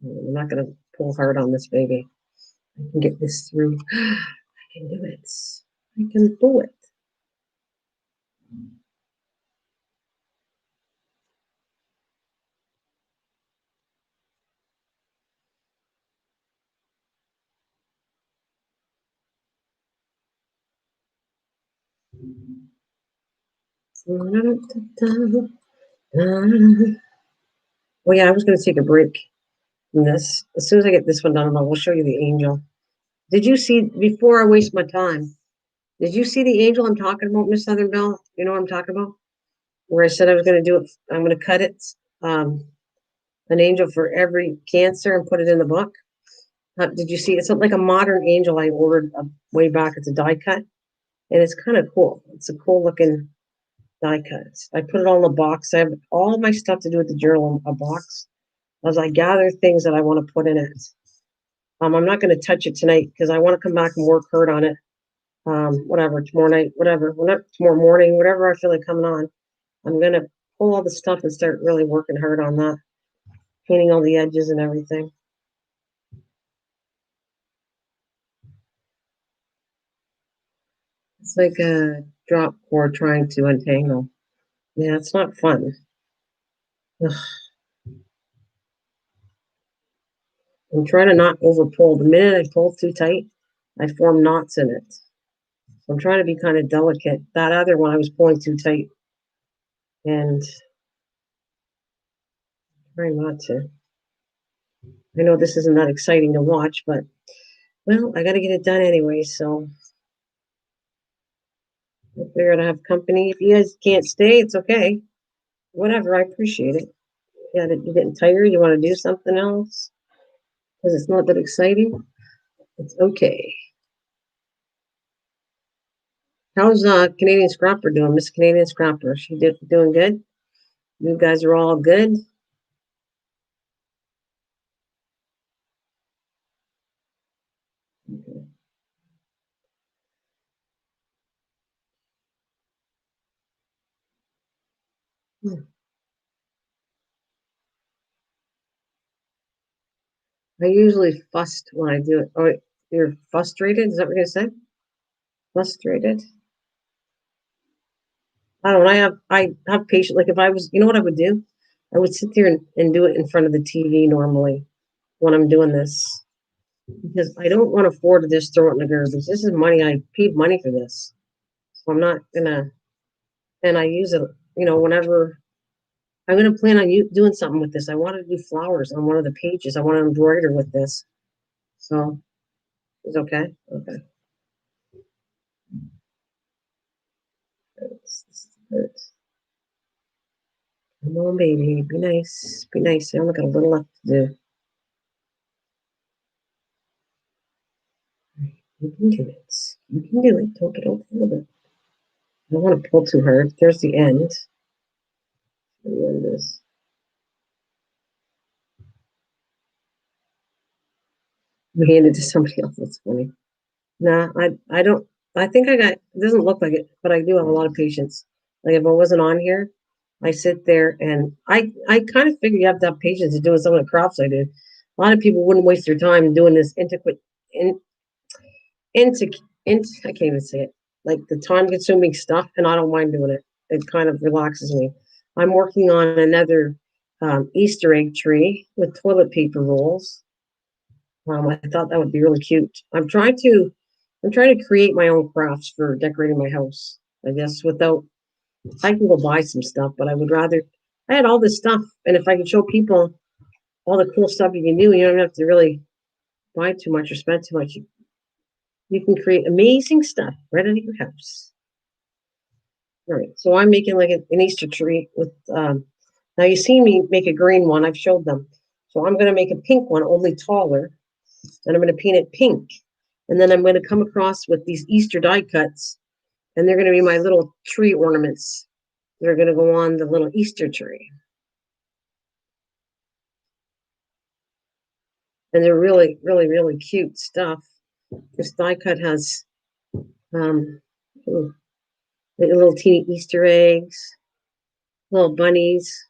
I'm not going to pull hard on this baby. I can get this through. I can do it. I can do it. Well, yeah, I was going to take a break from this. As soon as I get this one done, I will show you the angel. Did you see, before I waste my time, did you see the angel I'm talking about, Miss Southern Belle? You know what I'm talking about? Where I said I was going to do it. I'm going to cut it, um, an angel for every cancer and put it in the book. Did you see? It's like a modern angel I ordered way back. It's a die cut, and it's kind of cool. It's a cool looking die cut. I put it all in a box. I have all my stuff to do with the journal in a box as I gather things that I want to put in it. I'm not going to touch it tonight because I want to come back and work hard on it. Whatever, tomorrow night, whatever, tomorrow morning, whatever I feel like coming on. I'm going to pull all the stuff and start really working hard on that, painting all the edges and everything. It's like a drop cord trying to untangle. Yeah, it's not fun. Ugh. I'm trying to not over pull. The minute I pull too tight, I form knots in it. So I'm trying to be kind of delicate. That other one I was pulling too tight and trying not to. I know this isn't that exciting to watch, but well, I got to get it done anyway. So I figured I have company. If you guys can't stay, it's okay. Whatever, I appreciate it. Yeah, you're getting tired. You want to do something else because it's not that exciting. It's okay. How's Canadian Scrapper doing, Miss Canadian Scrapper? She doing good. You guys are all good. Okay. Hmm. I usually fussed when I do it. Oh, you're frustrated? Is that what you said? Frustrated? I don't know. I have patience. Like if I was, you know what I would do? I would sit there and do it in front of the TV normally when I'm doing this because I don't want to afford to just throw it in the garbage. This is money. I paid money for this, so I'm not gonna. And I use it, whenever I'm gonna plan on doing something with this. I want to do flowers on one of the pages. I want to embroider with this. So it's okay. Okay. Come on, baby. Be nice. Be nice. I only got a little left to do. You can do it. You can do it. Don't get over it. I don't want to pull too hard. There's the end. The end is. We handed it to somebody else. That's funny. Nah, I don't. I think I got. It doesn't look like it, but I do have a lot of patience. Like if I wasn't on here, I sit there and I kind of figure you have to have patience to doing some of the crops I do. A lot of people wouldn't waste their time doing this intricate, into I can't even say it. Like the time consuming stuff, and I don't mind doing it. It kind of relaxes me. I'm working on another Easter egg tree with toilet paper rolls. I thought that would be really cute. I'm trying to create my own crafts for decorating my house. I guess without I can go buy some stuff, but I would rather I had all this stuff, and if I could show people all the cool stuff you can do, you don't have to really buy too much or spend too much. You can create amazing stuff right out of your house. All right, so I'm making like an Easter tree with. Now you see me make a green one. I've showed them. So I'm going to make a pink one, only taller, and I'm going to paint it pink. And then I'm going to come across with these Easter die cuts, and they're going to be my little tree ornaments. They're going to go on the little Easter tree, and they're really, really, really cute stuff. This die cut has um, little teeny Easter eggs, little bunnies.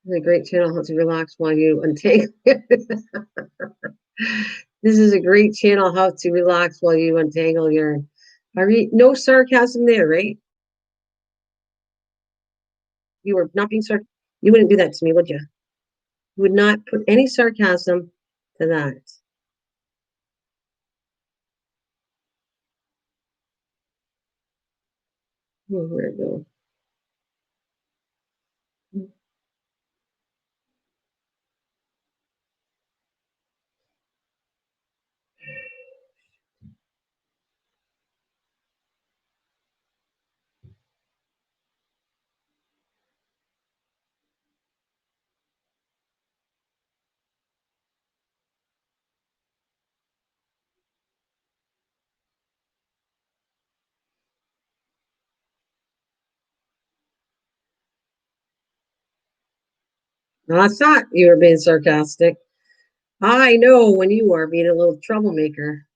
It's a great channel to relax while you untangle. This is a great channel how to relax while you untangle your. No sarcasm there, right? You were not being sarcastic. You wouldn't do that to me, would you? You would not put any sarcasm to that. Oh, where it go? I thought you were being sarcastic. I know when you are being a little troublemaker.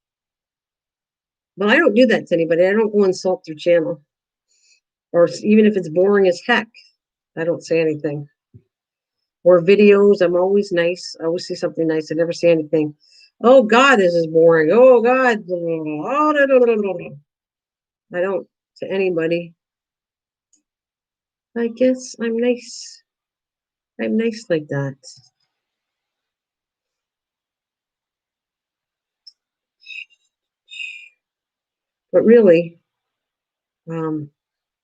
But I don't do that to anybody. I don't go insult their channel. Or even if it's boring as heck, I don't say anything. Or videos, I'm always nice. I always see something nice. I never say anything. Oh God, this is boring. Oh God. Oh, no, no, no, no, no. I don't to anybody. I guess I'm nice. I'm nice like that. But really, um,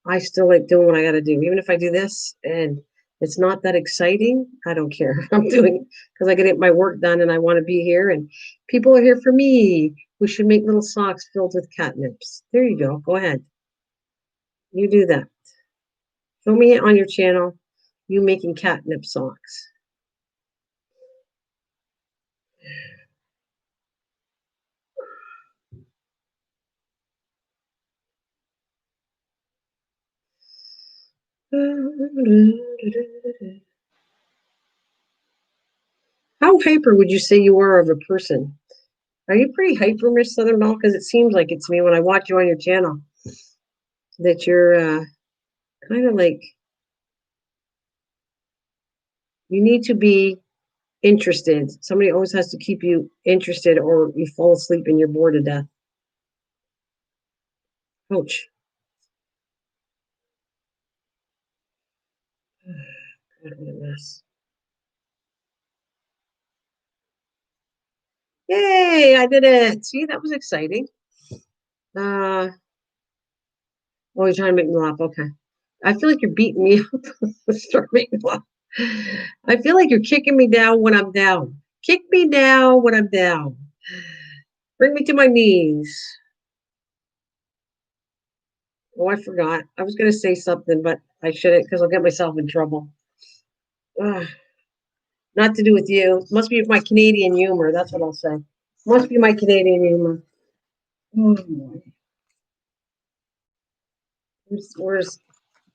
I still like doing what I got to do. Even if I do this and it's not that exciting, I don't care. I'm doing because I get my work done and I want to be here and people are here for me. We should make little socks filled with catnips. There you go. Go ahead. You do that. Show me on your channel you making catnip socks. How hyper would you say you are of a person? Are you pretty hyper, Miss Southern Belle? Because it seems like it's me when I watch you on your channel that you're kind of like you need to be interested. Somebody always has to keep you interested, or you fall asleep and you're bored to death. Ouch. God, what a mess. Yay, I did it. See, that was exciting. Uh, oh, you're trying to make me laugh. Okay. I feel like you're beating me up. Start making me laugh. I feel like you're kicking me down when I'm down. Kick me down when I'm down. Bring me to my knees. Oh, I forgot. I was going to say something, but I shouldn't because I'll get myself in trouble. Ugh. Not to do with you. Must be my Canadian humor. That's what I'll say. Must be my Canadian humor. Oh, where's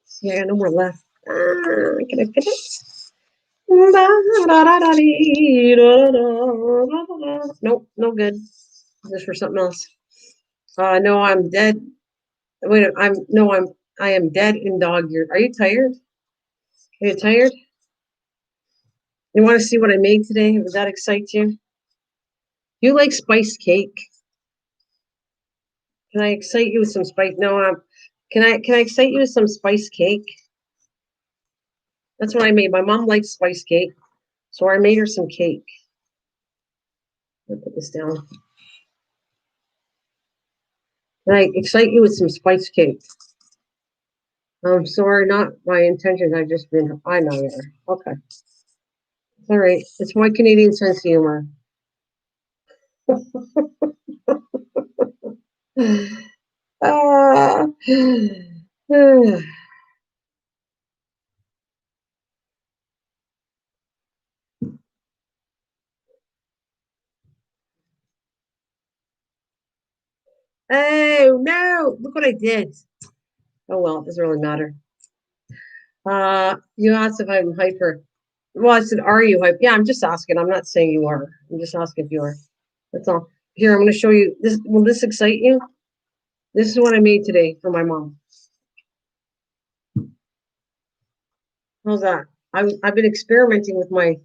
see, I got no more left. Can I fit it? Nope, no good. Just for something else. No, I'm dead. Wait, I am dead in dog years. Are you tired? Are you tired? You want to see what I made today? Does that excite you? You like spice cake? Can I excite you with some spice? No, can I excite you with some spice cake? That's what I made. My mom likes spice cake, so I made her some cake. I'll put this down. Can I excite you with some spice cake? I'm sorry, not my intention. I've just been. I know you. Okay, it's all right. It's my Canadian sense of humor. Ah. Oh no! Look what I did. Oh well, it doesn't really matter. You asked if I'm hyper. Well, I said, are you hyper? Yeah, I'm just asking. I'm not saying you are. I'm just asking if you are. That's all. Here, I'm going to show you this. Will this excite you? This is what I made today for my mom. How's that? I've been experimenting with my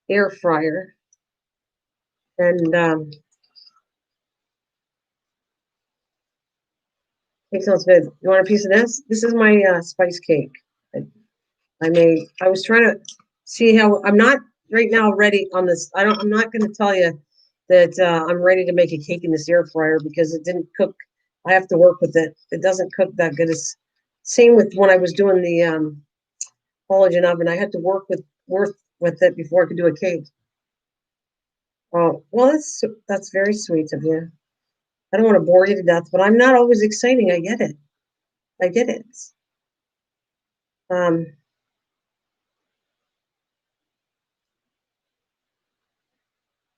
air fryer, and it sounds good. You want a piece of this? This is my spice cake. I, I made. I was trying to see how. I'm not right now ready on this. I don't. I'm not going to tell you that I'm ready to make a cake in this air fryer because it didn't cook. I have to work with it. It doesn't cook that good. As same with when I was doing the collagen oven. I had to work with it before I could do a cake. Oh, well, that's very sweet of you. I don't want to bore you to death, but I'm not always exciting. I get it. I get it. Um,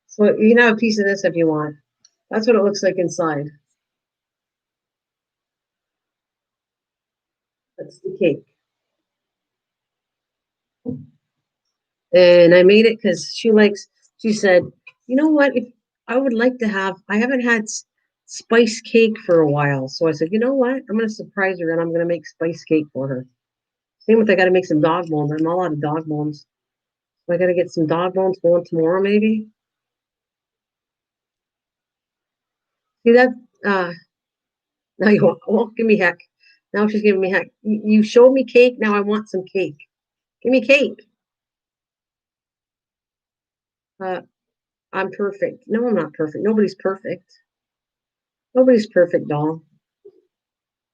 so you can have a piece of this if you want. That's what it looks like inside. That's the cake. And I made it because she said, you know what? If I would like to have, I haven't had spice cake for a while. So I said, you know what? I'm going to surprise her and I'm going to make spice cake for her. Same with, I got to make some dog bones. I'm all out of dog bones. So I got to get some dog bones going tomorrow, maybe. See that? Uh, now you won't give me heck. Now she's giving me heck. You showed me cake. Now I want some cake. Give me cake. Uh, I'm perfect. No, I'm not perfect. Nobody's perfect. Nobody's perfect, doll.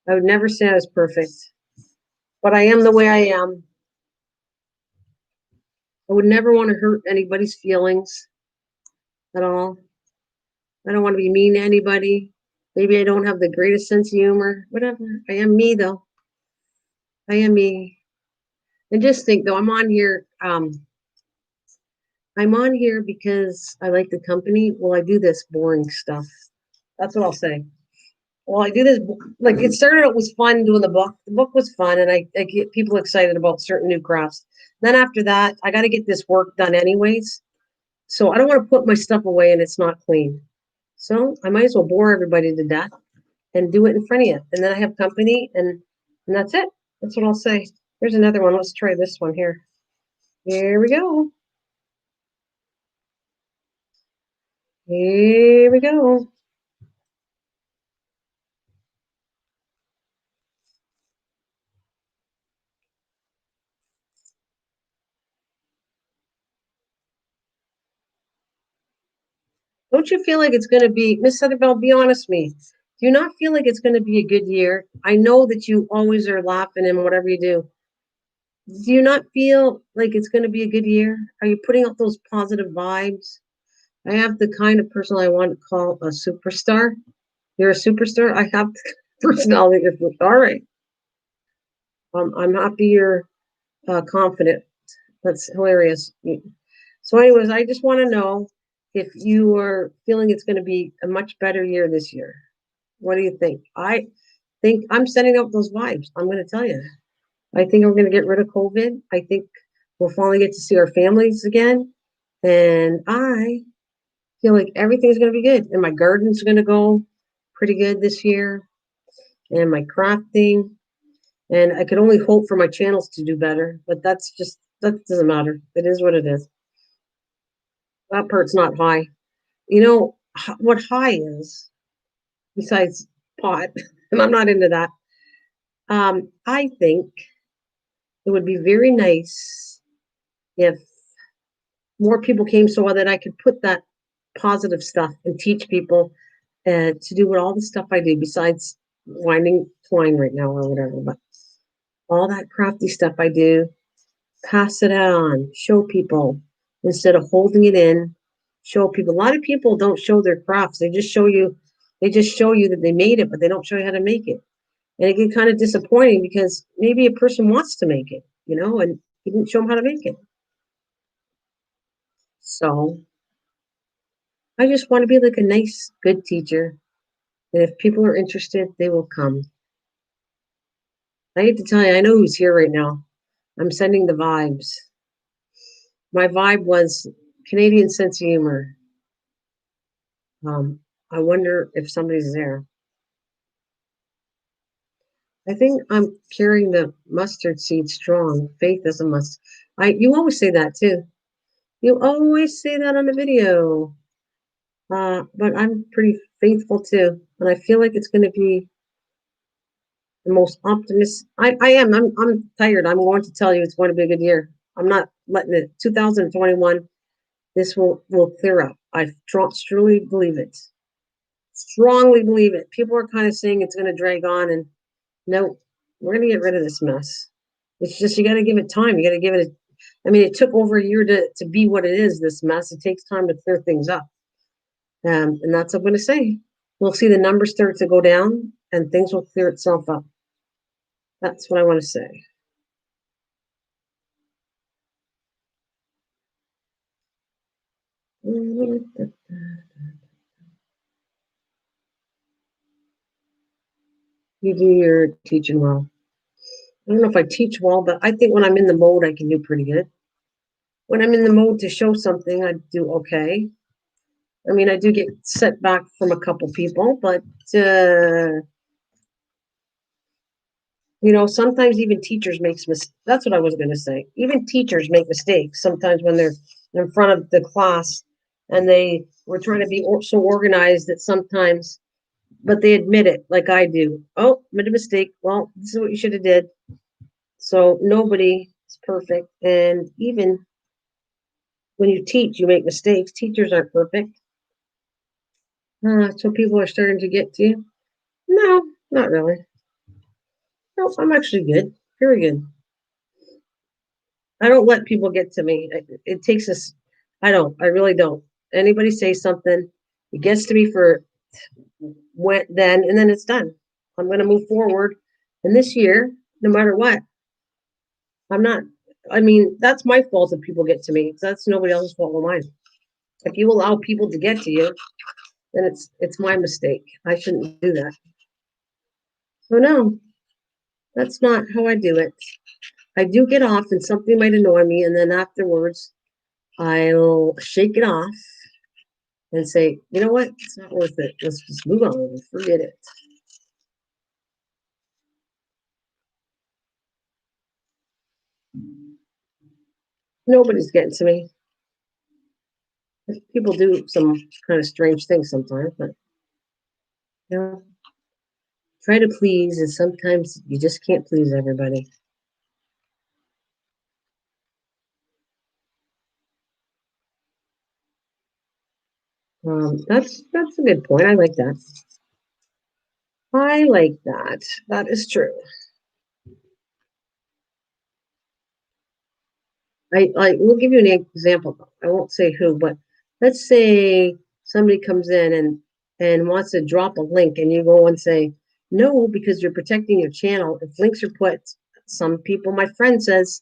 I would never say I was perfect, but I am the way I am. I would never want to hurt anybody's feelings at all. I don't want to be mean to anybody. Maybe I don't have the greatest sense of humor. Whatever. I am me, though. I am me. And just think, though, I'm on here. I'm on here because I like the company. Well, I do this boring stuff. That's what I'll say. Well, I do this, like it started out was fun doing the book. The book was fun, and I get people excited about certain new crafts. Then after that, I got to get this work done anyways. So I don't want to put my stuff away and it's not clean. So I might as well bore everybody to death and do it in front of you. And then I have company, and that's it. That's what I'll say. Here's another one. Let's try this one here. Here we go. Here we go. Don't you feel like it's going to be, Miss Sutherville, be honest with me. Do you not feel like it's going to be a good year? I know that you always are laughing in whatever you do. Do you not feel like it's going to be a good year? Are you putting out those positive vibes? I have the kind of person I want to call a superstar. You're a superstar. I have the personality of a superstar. All right. I'm happy you're confident. That's hilarious. So, anyways, I just want to know if you are feeling it's going to be a much better year this year. What do you think? I think I'm setting up those vibes. I'm going to tell you. I think we're going to get rid of COVID. I think we'll finally get to see our families again. And I feel like everything's going to be good. And my garden's going to go pretty good this year. And my crafting. And I could only hope for my channels to do better. But that doesn't matter. It is what it is. That part's not high. You know what high is, besides pot, and I'm not into that. I think it would be very nice if more people came so that I could put that positive stuff and teach people to do what all the stuff I do besides winding twine right now or whatever. But all that crafty stuff I do, pass it on, show people instead of holding it in. Show people. A lot of people don't show their crafts. They just show you that they made it, but they don't show you how to make it. And it get kind of disappointing because maybe a person wants to make it, and you didn't show them how to make it. So I just want to be like a nice, good teacher. And if people are interested, they will come. I hate to tell you, I know who's here right now. I'm sending the vibes. My vibe was Canadian sense of humor. I wonder if somebody's there. I think I'm carrying the mustard seed strong. Faith is a must. You always say that too. You always say that on the video. But I'm pretty faithful too, and I feel like it's going to be the most optimistic. I am. I'm tired. I'm going to tell you it's going to be a good year. I'm not letting it. 2021. This will clear up. I truly believe it. Strongly believe it. People are kind of saying it's going to drag on, and no, we're going to get rid of this mess. It's just you got to give it time. You got to give it. I mean, it took over a year to be what it is. This mess. It takes time to clear things up, and that's what I'm going to say. We'll see the numbers start to go down, and things will clear itself up. That's what I want to say. You do your teaching well. I don't know if I teach well, but I think when I'm in the mode, I can do pretty good. when I'm in the mode to show something, I do okay. I mean, I do get set back from a couple people, but sometimes even teachers makes mistakes. That's what I was going to say. Even teachers make mistakes sometimes when they're in front of the class, and they were trying to be so organized that sometimes, but they admit it, like I do. Oh, made a mistake. Well, this is what you should have did. So nobody is perfect, and even when you teach, you make mistakes. Teachers aren't perfect. So people are starting to get to you. No, not really. No, I'm actually good. Very good. I don't let people get to me. It takes us. I don't. I really don't. Anybody say something, it gets to me for when then, and then it's done. I'm going to move forward. And this year, no matter what, I'm not. I mean, that's my fault if people get to me. That's nobody else's fault but mine. If you allow people to get to you, then it's my mistake. I shouldn't do that. So no, that's not how I do it. I do get off, and something might annoy me, and then afterwards, I'll shake it off and say, you know what? It's not worth it. Let's just move on and forget it. Nobody's getting to me. People do some kind of strange things sometimes, but you know, try to please, and sometimes you just can't please everybody. That's a good point. I like that. I like that. That is true. I will give you an example. I won't say who, but let's say somebody comes in and wants to drop a link, and you go and say no because you're protecting your channel. If links are put, some people, my friend says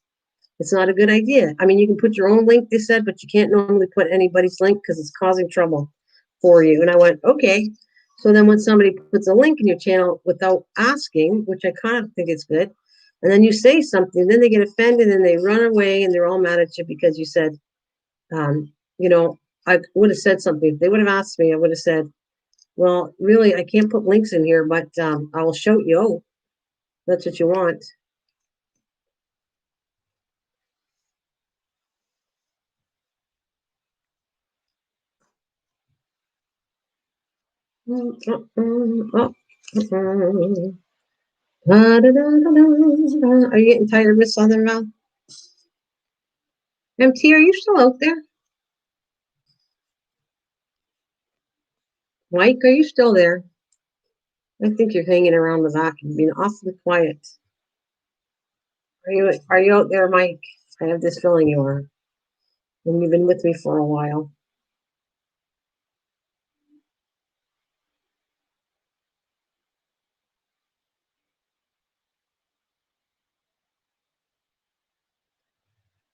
it's not a good idea. I mean, you can put your own link, they said, but you can't normally put anybody's link because it's causing trouble for you. And I went, okay. So then when somebody puts a link in your channel without asking, which I kind of think is good, and then you say something, then they get offended and they run away and they're all mad at you because you said, um, you know, I would have said something. If they would have asked me, I would have said, well, really, I can't put links in here, but I will show you. Oh, that's what you want. Oh, are you getting tired, Miss Southern Val? MT, are you still out there? Mike, are you still there? I think you're hanging around the back and being awfully quiet. Are you out there, Mike? I have this feeling you are. And you've been with me for a while.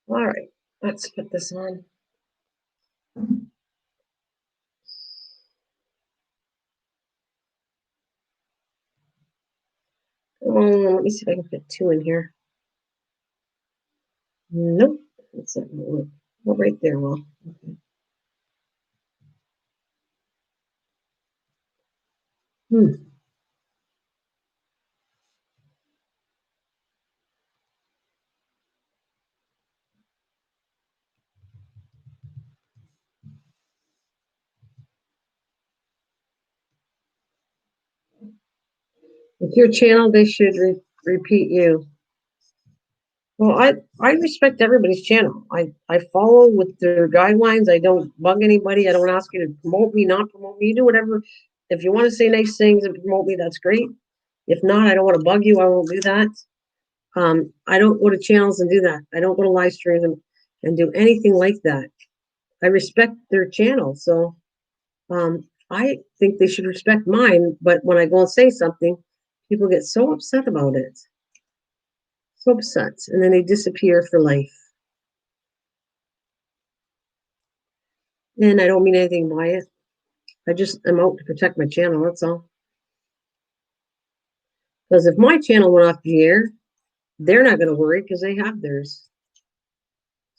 All right, let's put this on. Let me see if I can fit two in here. Nope, that's not gonna work. Well, right there, well. Okay. Hmm. With your channel, they should repeat you. Well, I respect everybody's channel. I follow with their guidelines. I don't bug anybody. I don't ask you to promote me, not promote me. You do whatever. If you want to say nice things and promote me, that's great. If not, I don't want to bug you. I won't do that. I don't go to channels and do that. I don't go to live streams and do anything like that. I respect their channel, so I think they should respect mine. But when I go and say something, people get so upset about it, so upset, and then they disappear for life. And I don't mean anything by it. I just am out to protect my channel. That's all. Because if my channel went off the air, they're not going to worry because they have theirs.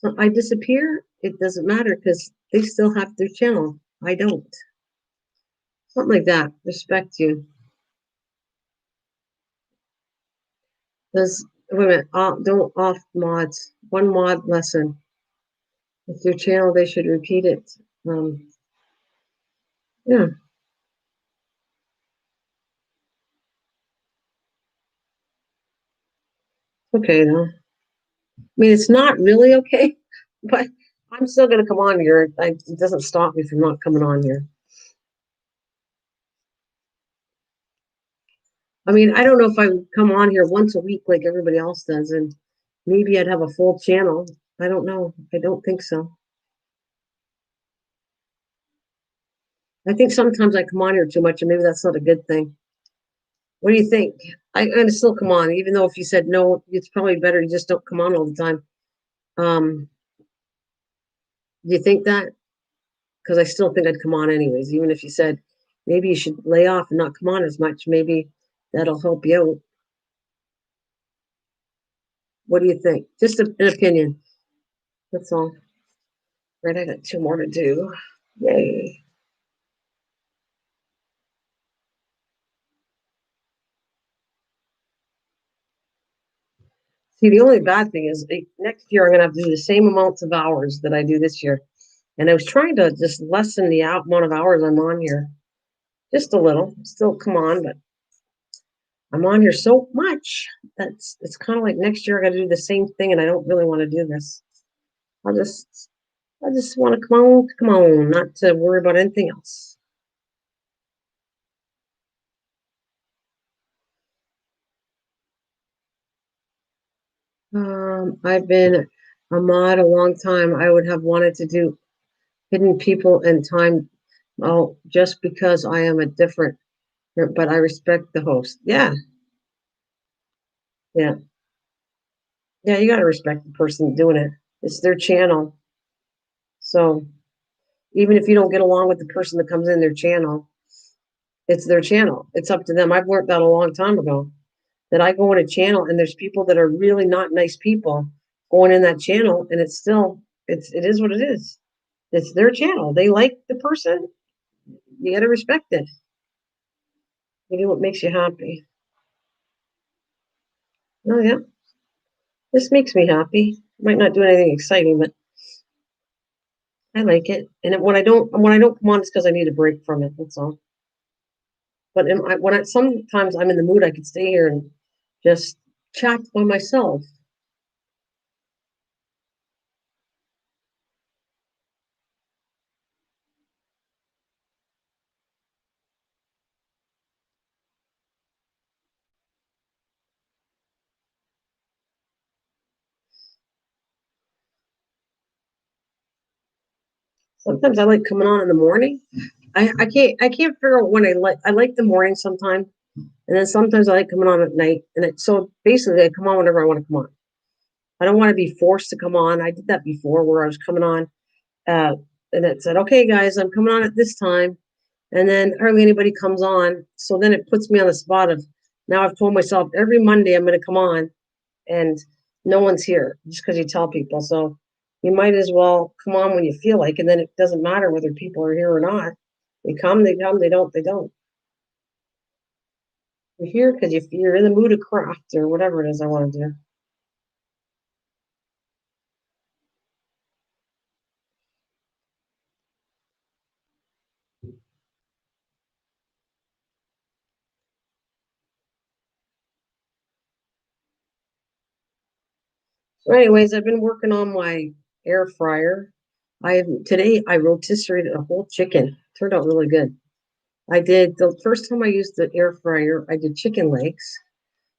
So I disappear, it doesn't matter because they still have their channel. I don't. Something like that. Respect you. Does wait a minute? Don't off mods. One mod lesson. It's their channel. They should repeat it. Yeah. Okay though. I mean, it's not really okay, but I'm still gonna come on here. It doesn't stop me from not coming on here. I mean, I don't know if I would come on here once a week like everybody else does, and maybe I'd have a full channel. I don't know. I don't think so. I think sometimes I come on here too much, and maybe that's not a good thing. What do you think? I'm gonna still come on, even though if you said no, it's probably better you just don't come on all the time. Do you think that? Because I still think I'd come on anyways, even if you said maybe you should lay off and not come on as much. Maybe that'll help you out. What do you think? Just an opinion. That's all. Right, I got two more to do. Yay. See, the only bad thing is next year I'm going to have to do the same amounts of hours that I do this year. And I was trying to just lessen the amount of hours I'm on here just a little. Still come on, but I'm on here so much that's it's kind of like next year I got to do the same thing, and I don't really want to do this. I just I just want to come on, not to worry about anything else. I've been a mod a long time. I would have wanted to do hidden people and time. Oh, just because I am a different, but I respect the host. Yeah, yeah, yeah. You got to respect the person doing it. It's their channel. So even if you don't get along with the person that comes in their channel, it's their channel. It's up to them. I've learned that a long time ago. That I go in a channel and there's people that are really not nice people going in that channel, and it's still it is what it is. It's their channel. They like the person. You got to respect it. You do what makes you happy. Oh yeah, this makes me happy. Might not do anything exciting, but I like it. And when I don't come on, it's because I need a break from it. That's all. But when I sometimes I'm in the mood, I could stay here and just chat by myself. Sometimes I like coming on in the morning. I can't figure out when I like the morning sometimes, and then sometimes I like coming on at night. So basically I come on whenever I want to come on. I don't want to be forced to come on. I did that before where I was coming on, uh, and it said, "Okay, guys, I'm coming on at this time," and then hardly anybody comes on. So then it puts me on the spot of now I've told myself every Monday I'm going to come on, and no one's here just because you tell people. So you might as well come on when you feel like, and then it doesn't matter whether people are here or not. They come, they come, they don't, they don't. You're here because you're in the mood of craft or whatever it is I want to do. So, anyways, I've been working on my air fryer. Today I rotisserie a whole chicken. Turned out really good. I did the first time I used the air fryer, I did chicken legs.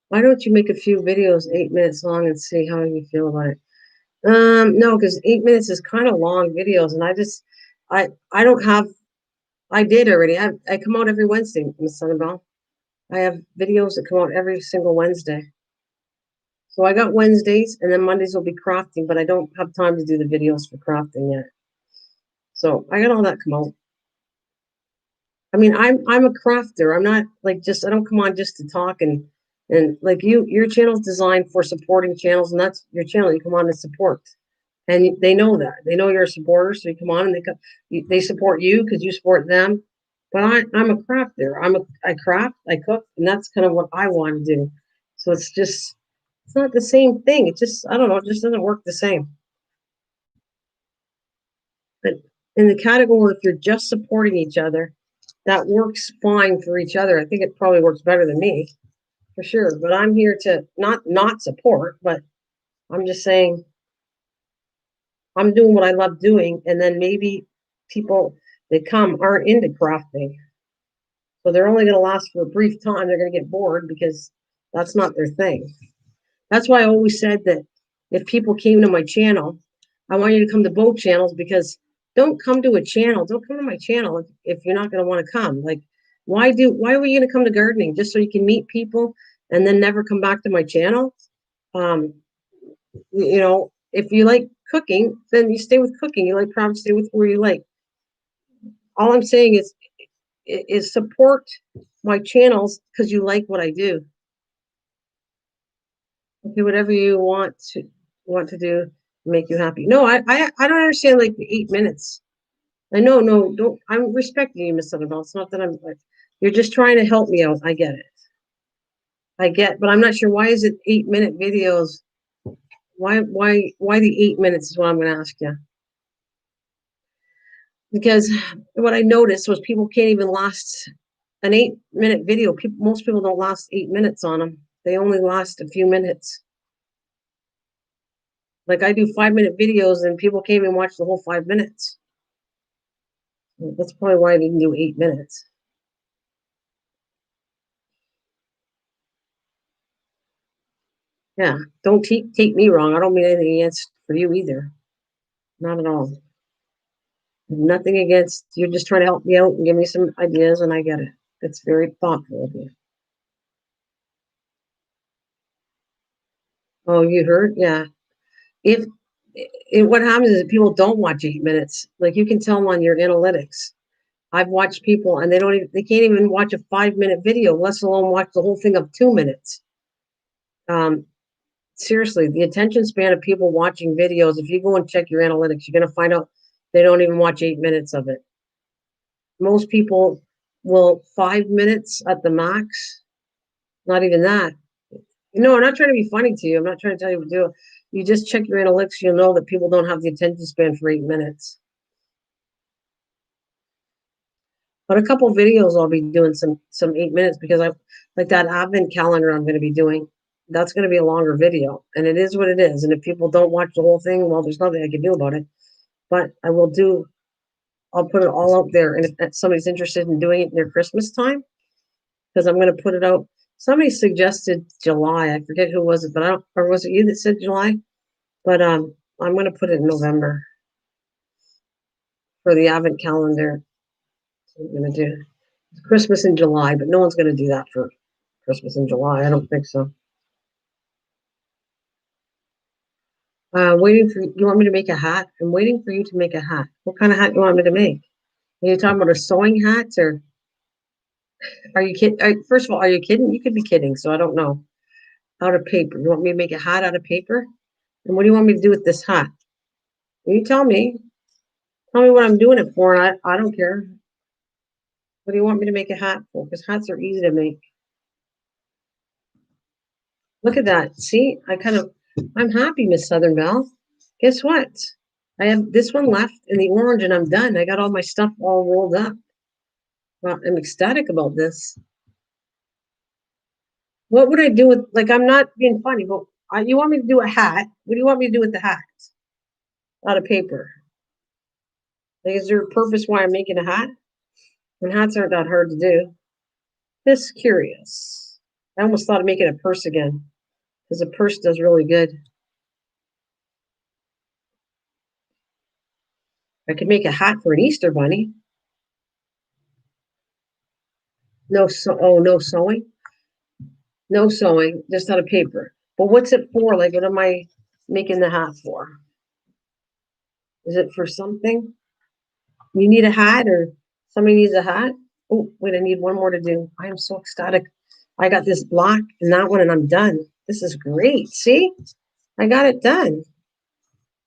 Why don't you make a few videos 8 minutes long and see how you feel about it? No, because 8 minutes is kind of long videos, and I don't have I did already. I come out every Wednesday, Miss Sunnyvale. I have videos that come out every single Wednesday. So I got Wednesdays, and then Mondays will be crafting, but I don't have time to do the videos for crafting yet. So I got all that come out. I mean, I'm a crafter. I'm not like just I don't come on just to talk and like your channel's designed for supporting channels, and that's your channel. You come on to support. And they know that. They know you're a supporter, so you come on and they support you because you support them. But I'm a crafter. I craft, I cook, and that's kind of what I want to do. So it's not the same thing. It just I don't know. It just doesn't work the same. But in the category, if you're just supporting each other, that works fine for each other. I think it probably works better than me for sure. But I'm here to not support, but I'm just saying I'm doing what I love doing, and then maybe people that come aren't into crafting, so they're only going to last for a brief time. They're going to get bored because that's not their thing. That's why I always said that if people came to my channel, I want you to come to both channels because don't come to a channel. Don't come to my channel if you're not going to want to come. Like, why were you going to come to gardening just so you can meet people and then never come back to my channel? Um, if you like cooking, then you stay with cooking. You like craft, stay with where you like. All I'm saying is support my channels because you like what I do. Do whatever you want to do to make you happy. No, I don't understand like the 8 minutes. I know, no, don't. I'm respecting you, Miss Sutherland. It's not that I'm like you're just trying to help me out. I get it. But I'm not sure why is it 8 minute videos? Why the 8 minutes is what I'm going to ask you. Because what I noticed was people can't even last an 8 minute video. Most people don't last 8 minutes on them. They only last a few minutes. Like I do 5 minute videos and people can't even watch the whole 5 minutes. That's probably why I didn't do 8 minutes. Yeah, don't take me wrong. I don't mean anything against for you either. Not at all. Nothing against you're just trying to help me out and give me some ideas, and I get it. It's very thoughtful of you. Oh, you heard? Yeah. If, what happens is people don't watch 8 minutes. Like you can tell them on your analytics. I've watched people and they can't even watch a 5 minute video, let alone watch the whole thing of 2 minutes. Um, seriously, the attention span of people watching videos, if you go and check your analytics, you're going to find out they don't even watch 8 minutes of it. Most people will 5 minutes at the max, not even that. No, I'm not trying to be funny to you. I'm not trying to tell you what to do. You just check your analytics, you'll know that people don't have the attention span for 8 minutes. But a couple of videos I'll be doing some 8 minutes because I like that advent calendar I'm going to be doing. That's going to be a longer video, and it is what it is. And if people don't watch the whole thing, well, there's nothing I can do about it. But I will do. I'll put it all out there, and if somebody's interested in doing it near Christmas time, because I'm going to put it out. Somebody suggested July. I forget who was it, but I don't. Or was it you that said July? But I'm going to put it in November for the advent calendar. So I'm going to do Christmas in July, but no one's going to do that for Christmas in July. I don't think so. Waiting for you want me to make a hat? I'm waiting for you to make a hat. What kind of hat you want me to make? Are you talking about a sewing hat or are you kidding? First of all, are you kidding? You could be kidding, so I don't know. Out of paper. You want me to make a hat out of paper? And what do you want me to do with this hat? You tell me. Tell me what I'm doing it for, and I don't care. What do you want me to make a hat for? Because hats are easy to make. Look at that. See, I'm happy, Miss Southern Belle. Guess what? I have this one left in the orange and I'm done. I got all my stuff all rolled up. Well, I'm ecstatic about this. What would I do with, like, I'm not being funny, but you want me to do a hat? What do you want me to do with the hat? Out of paper. Like, is there a purpose why I'm making a hat? And hats aren't that hard to do. Just curious. I almost thought of making a purse again because a purse does really good. I could make a hat for an Easter bunny. No sewing. No sewing, just out of paper. But what's it for? Like, what am I making the hat for? Is it for something? You need a hat or somebody needs a hat? Oh, wait, I need one more to do. I am so ecstatic. I got this block and that one, and I'm done. This is great. See, I got it done.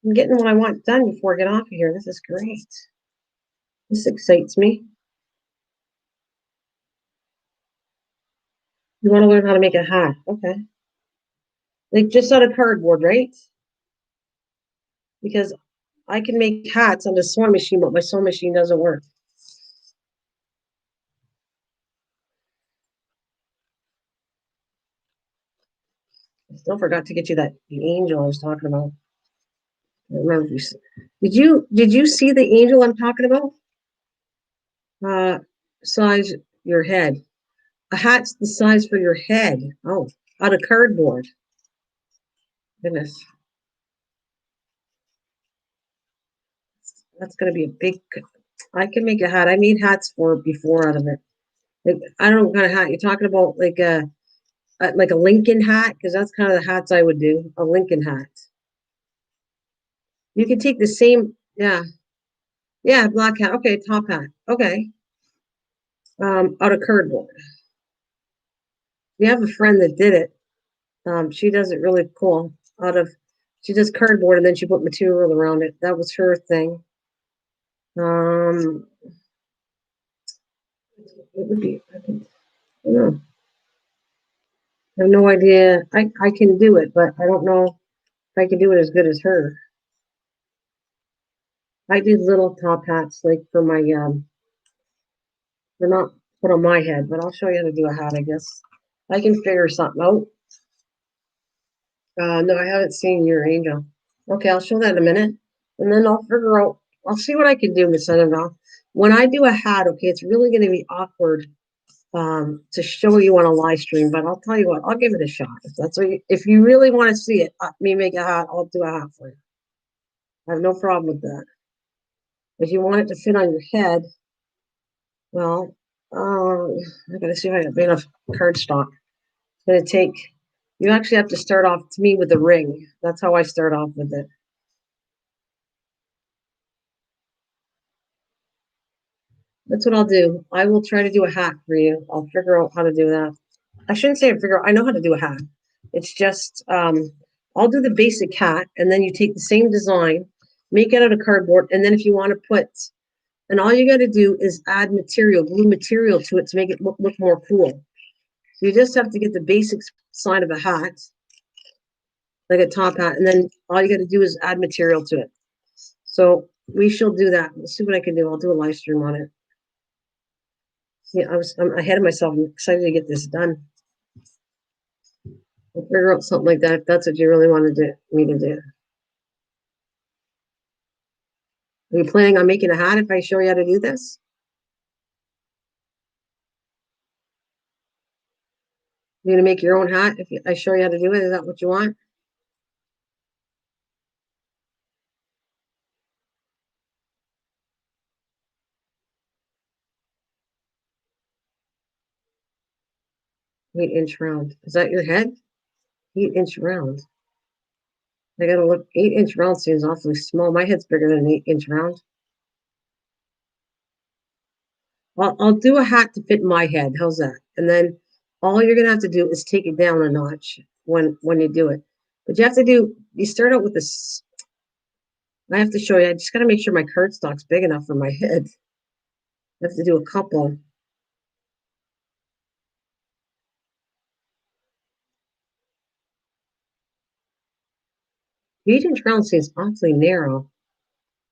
I'm getting what I want done before I get off of here. This is great. This excites me. You want to learn how to make a hat? Okay. Like just out of cardboard, right? Because I can make hats on the sewing machine, but my sewing machine doesn't work. I still forgot to get you that the angel I was talking about. I remember did you see the angel I'm talking about? Uh, size your head. A hat's the size for your head. Oh, out of cardboard. Goodness, that's gonna be a big. I can make a hat. I made hats for before out of it. Like, I don't know what kind of hat you're talking about. Like a Lincoln hat, because that's kind of the hats I would do. A Lincoln hat. You can take the same. Yeah, yeah, black hat. Okay, top hat. Okay, out of cardboard. We have a friend that did it. She does it really cool. Out of she does cardboard and then she put material around it. That was her thing. Um, it would be. I don't know. I have no idea. I can do it, but I don't know if I can do it as good as her. I did little top hats like for my they're not put on my head, but I'll show you how to do a hat, I guess. I can figure something out. No, I haven't seen your angel. Okay, I'll show that in a minute. And then I'll figure out, I'll see what I can do, Miss Annabelle. When I do a hat, okay, it's really going to be awkward to show you on a live stream, but I'll tell you what, I'll give it a shot. If that's what if you really want to see it, me make a hat, I'll do a hat for you. I have no problem with that. If you want it to fit on your head, well, I gotta see if I got enough cardstock. It's gonna take. You actually have to start off to me with a ring. That's how I start off with it. That's what I'll do. I will try to do a hat for you. I'll figure out how to do that. I shouldn't say I figure out. I know how to do a hat. It's just I'll do the basic hat, and then you take the same design, make it out of cardboard, and then if you want to put, and all you got to do is add material, glue material to it to make it look more cool. So you just have to get the basic side of a hat, like a top hat, and then all you got to do is add material to it. So we shall do that. Let's see what I can do. I'll do a live stream on it. Yeah, I'm ahead of myself. I'm excited to get this done. I'll figure out something like that if that's what you really want to do me to do. Are you planning on making a hat if I show you how to do this? You're gonna make your own hat if I show you how to do it? Is that what you want? 8 inch round. Is that your head? 8 inch round. I gotta look. 8 inch round seems awfully small. My head's bigger than an 8 inch round. I'll do a hat to fit my head. How's that? And then all you're gonna have to do is take it down a notch when you do it. But you have to do. You start out with this. I have to show you. I just gotta make sure my cardstock's big enough for my head. I have to do a couple. 8 inch round seems awfully narrow. I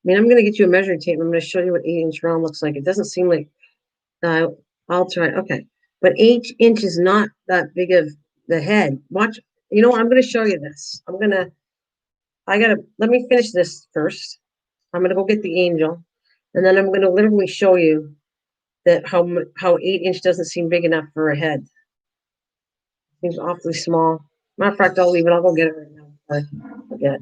mean, I'm gonna get you a measuring tape. I'm gonna show you what 8 inch round looks like. It doesn't seem like uh, I'll try. Okay, but 8 inch is not that big of the head. Watch. You know what? I'm gonna show you this. I gotta. Let me finish this first. I'm gonna go get the angel, and then I'm gonna literally show you that how 8 inch doesn't seem big enough for a head. Seems awfully small. Matter of fact, I'll leave it. I'll go get it right now. I forget.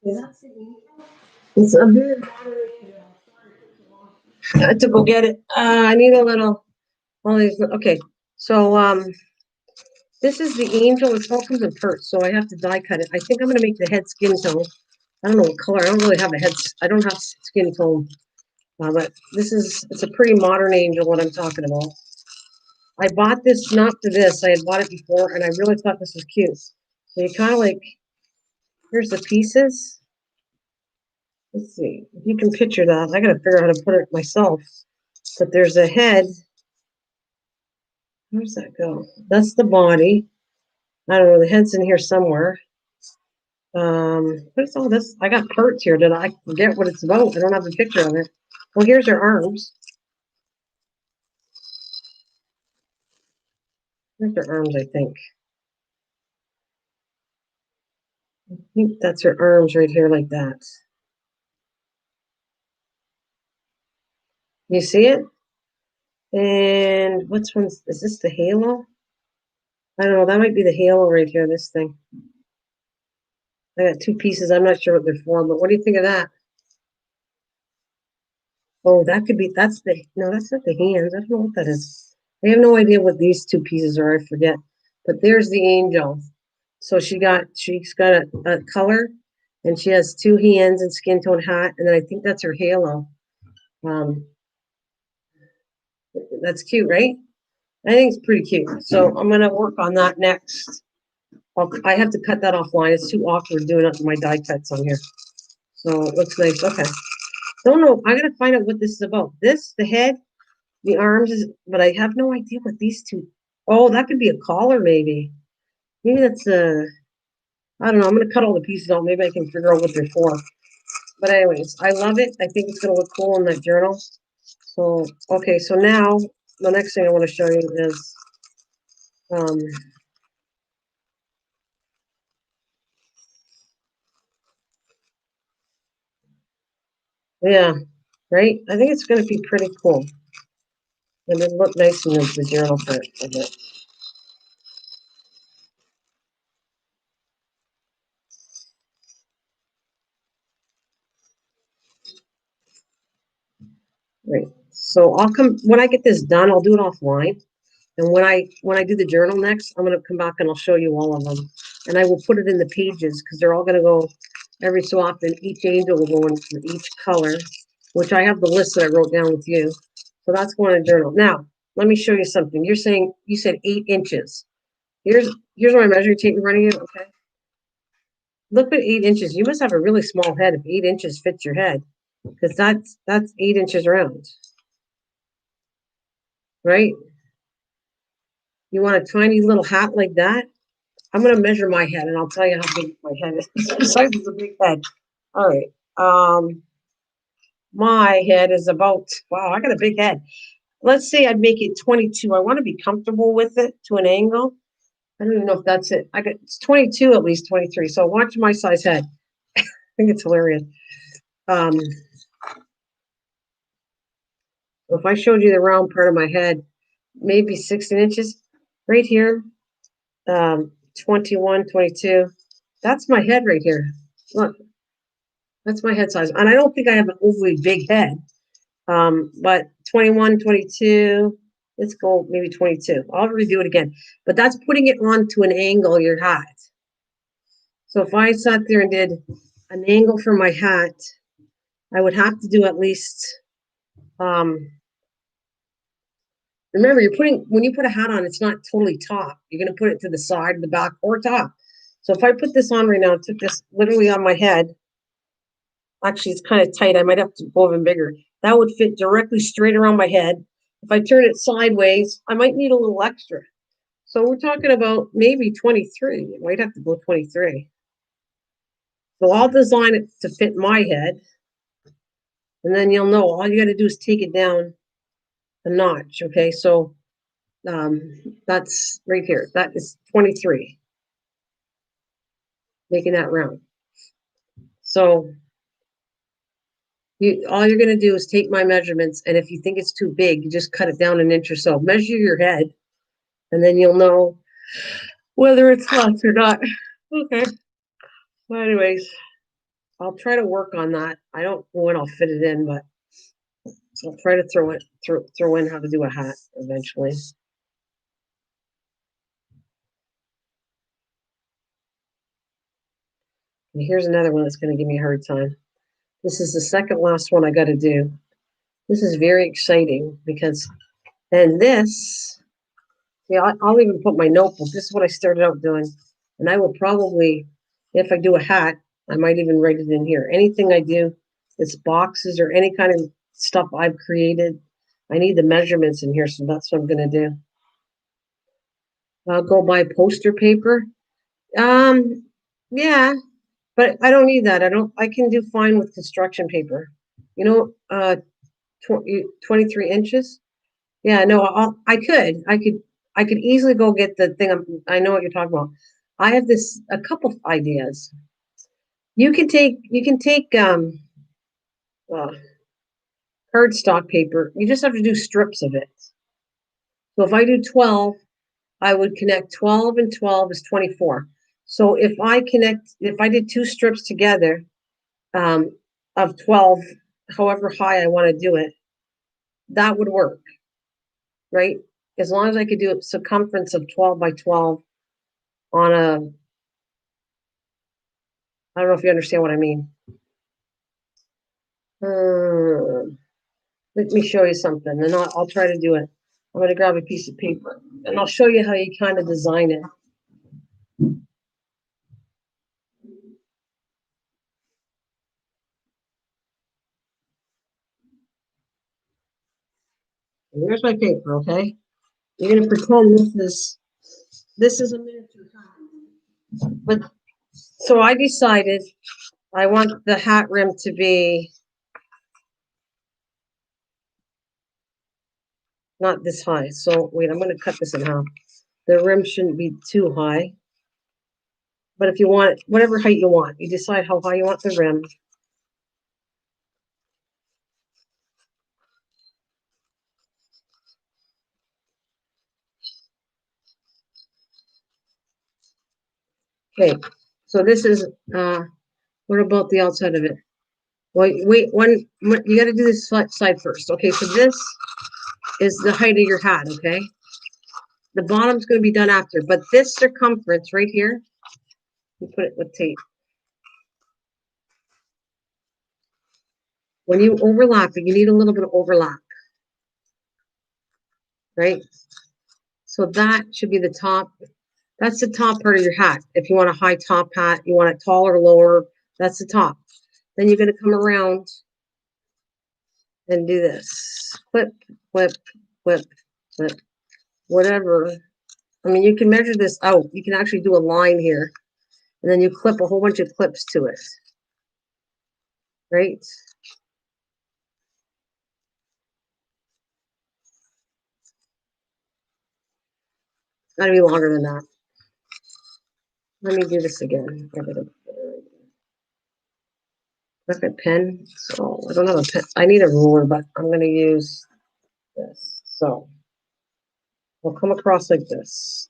It's a very modern angel. I had to go get it. I need a little. All these. Okay, so this is the angel. It's all comes in parts, so I have to die cut it. I think I'm gonna make the head skin tone. I don't know what color. I don't really have a head. I don't have skin tone, but it's a pretty modern angel. What I'm talking about. I bought this not for this. I had bought it before, and I really thought this was cute. So you kind of like here's the pieces. Let's see if you can picture that. I gotta figure out how to put it myself. But there's a head. Where's that go? That's the body. I don't know. The head's in here somewhere. What is all this? I got parts here. Did I forget what it's about? I don't have a picture of it. Well, here's her arms. Here's her arms, I think. I think that's her arms right here, like that. You see it? And what's one? Is this the halo? I don't know. That might be the halo right here, this thing. I got two pieces. I'm not sure what they're for, but what do you think of that? Oh, that could be, no, that's not the hands. I don't know what that is. I have no idea what these two pieces are. I forget. But there's the angel. So she's got a color and she has two hands and skin tone hat. And then I think that's her halo. Um, that's cute, right? I think it's pretty cute. So I'm going to work on that next. I have to cut that offline. It's too awkward doing it with my die cuts on here. So it looks nice. Okay. Don't know. I gotta find out what this is about. This, the head, the arms is, but I have no idea what these two. Oh, that could be a collar, maybe. Maybe that's a. I don't know. I'm gonna cut all the pieces out. Maybe I can figure out what they're for. But anyways, I love it. I think it's gonna look cool in that journal. So okay, so now the next thing I want to show you is um yeah, right? I think it's gonna be pretty cool. And it look nice in the journal part of it. Right. So I'll come when I get this done, I'll do it offline. And when I do the journal next, I'm gonna come back and I'll show you all of them. And I will put it in the pages because they're all gonna go every so often. Each angel will go in for each color, which I have the list that I wrote down with you. So that's going in journal. Now, let me show you something. You're saying you said 8 inches. Here's my measuring tape in front of you. Okay. Look at 8 inches. You must have a really small head if 8 inches fits your head. Because that's 8 inches around, right? You want a tiny little hat like that? I'm gonna measure my head and I'll tell you how big my head is. Besides, it's a big head. All right. My head is about, wow, I got a big head. Let's say I'd make it 22. I want to be comfortable with it to an angle. I don't even know if that's it. It's 22 at least 23. So watch my size head. I think it's hilarious. Um, if I showed you the round part of my head, maybe 16 inches right here, 21, 22. That's my head right here. Look, that's my head size. And I don't think I have an overly big head. But 21, 22, let's go maybe 22. I'll redo it again. But that's putting it onto an angle, your hat. So if I sat there and did an angle for my hat, I would have to do at least, remember, when you put a hat on, it's not totally top. You're going to put it to the side, the back, or top. So if I put this on right now, took this literally on my head, actually, it's kind of tight. I might have to go even bigger. That would fit directly straight around my head. If I turn it sideways, I might need a little extra. So we're talking about maybe 23. You might have to go 23. So I'll design it to fit my head. And then you'll know all you got to do is take it down a notch. Okay. So that's right here. That is 23. Making that round. So all you're going to do is take my measurements. And if you think it's too big, you just cut it down an inch or so. Measure your head. And then you'll know whether it's less or not. Okay. So anyways, I'll try to work on that. I don't know when I'll fit it in, but I'll try to throw in how to do a hat eventually. And here's another one that's going to give me a hard time. This is the second last one I got to do. This is very exciting because then this, yeah, I'll even put my notebook. This is what I started out doing. And I will probably, if I do a hat, I might even write it in here. Anything I do, it's boxes or any kind of stuff I've created. I need the measurements in here, so that's what I'm going to do. I'll go buy poster paper. Um, yeah, but I don't need that. I can do fine with construction paper. You know, 23 inches. Yeah, no, I could easily go get the thing. I know what you're talking about. I have a couple of ideas. You can take uh, cardstock paper. You just have to do strips of it. So if I do 12, I would connect 12 and 12 is 24. So if I did two strips together um, of 12, however high I want to do it, that would work, right? As long as I could do a circumference of 12 by 12 on I don't know if you understand what I mean. Let me show you something, and I'll try to do it. I'm going to grab a piece of paper, and I'll show you how you kind of design it. Here's my paper, okay? You're going to pretend this is a miniature hat. But so I decided I want the hat rim to be not this high. So wait, I'm going to cut this in half. The rim shouldn't be too high. But if you want it, whatever height you want, you decide how high you want the rim. Okay, so this is what about the outside of it? Wait, you got to do this side first. Okay, so this is the height of your hat, okay? The bottom's going to be done after, but this circumference right here, you put it with tape. When you overlap it, you need a little bit of overlap, right? So that should be the top. That's the top part of your hat. If you want a high top hat, you want it taller, lower, that's the top. Then you're going to come around and do this. Clip, clip, clip, clip, whatever. I mean, you can measure this out. You can actually do a line here, and then you clip a whole bunch of clips to it, right? It's got to be longer than that. Let me do this again. Grab a pen. So I don't have a pen. I need a ruler, but I'm going to use this. So we'll come across like this.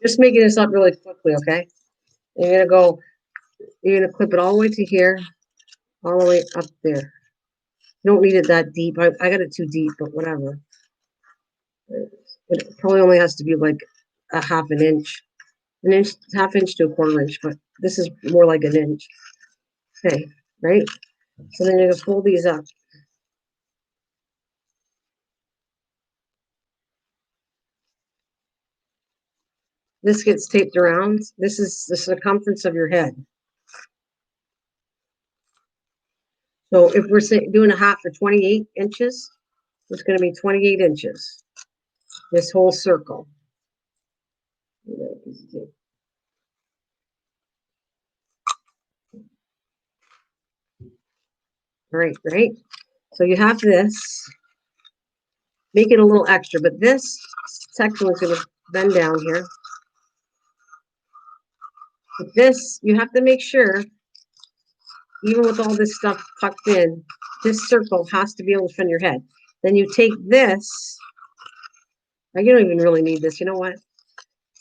Just making this up really quickly, okay? You're gonna clip it all the way to here, all the way up there. You don't need it that deep. I got it too deep, but whatever. It probably only has to be like a an inch, half inch to a quarter inch, but this is more like an inch. Okay, right? So then you're gonna fold these up. This gets taped around. This is the circumference of your head. So if we're doing a hat for 28 inches, it's going to be 28 inches. This whole circle. Right, right. So you have this. Make it a little extra, but this section is going to bend down here. But this, you have to make sure, even with all this stuff tucked in, this circle has to be able to fit in your head. Then you take this. You don't even really need this. You know what?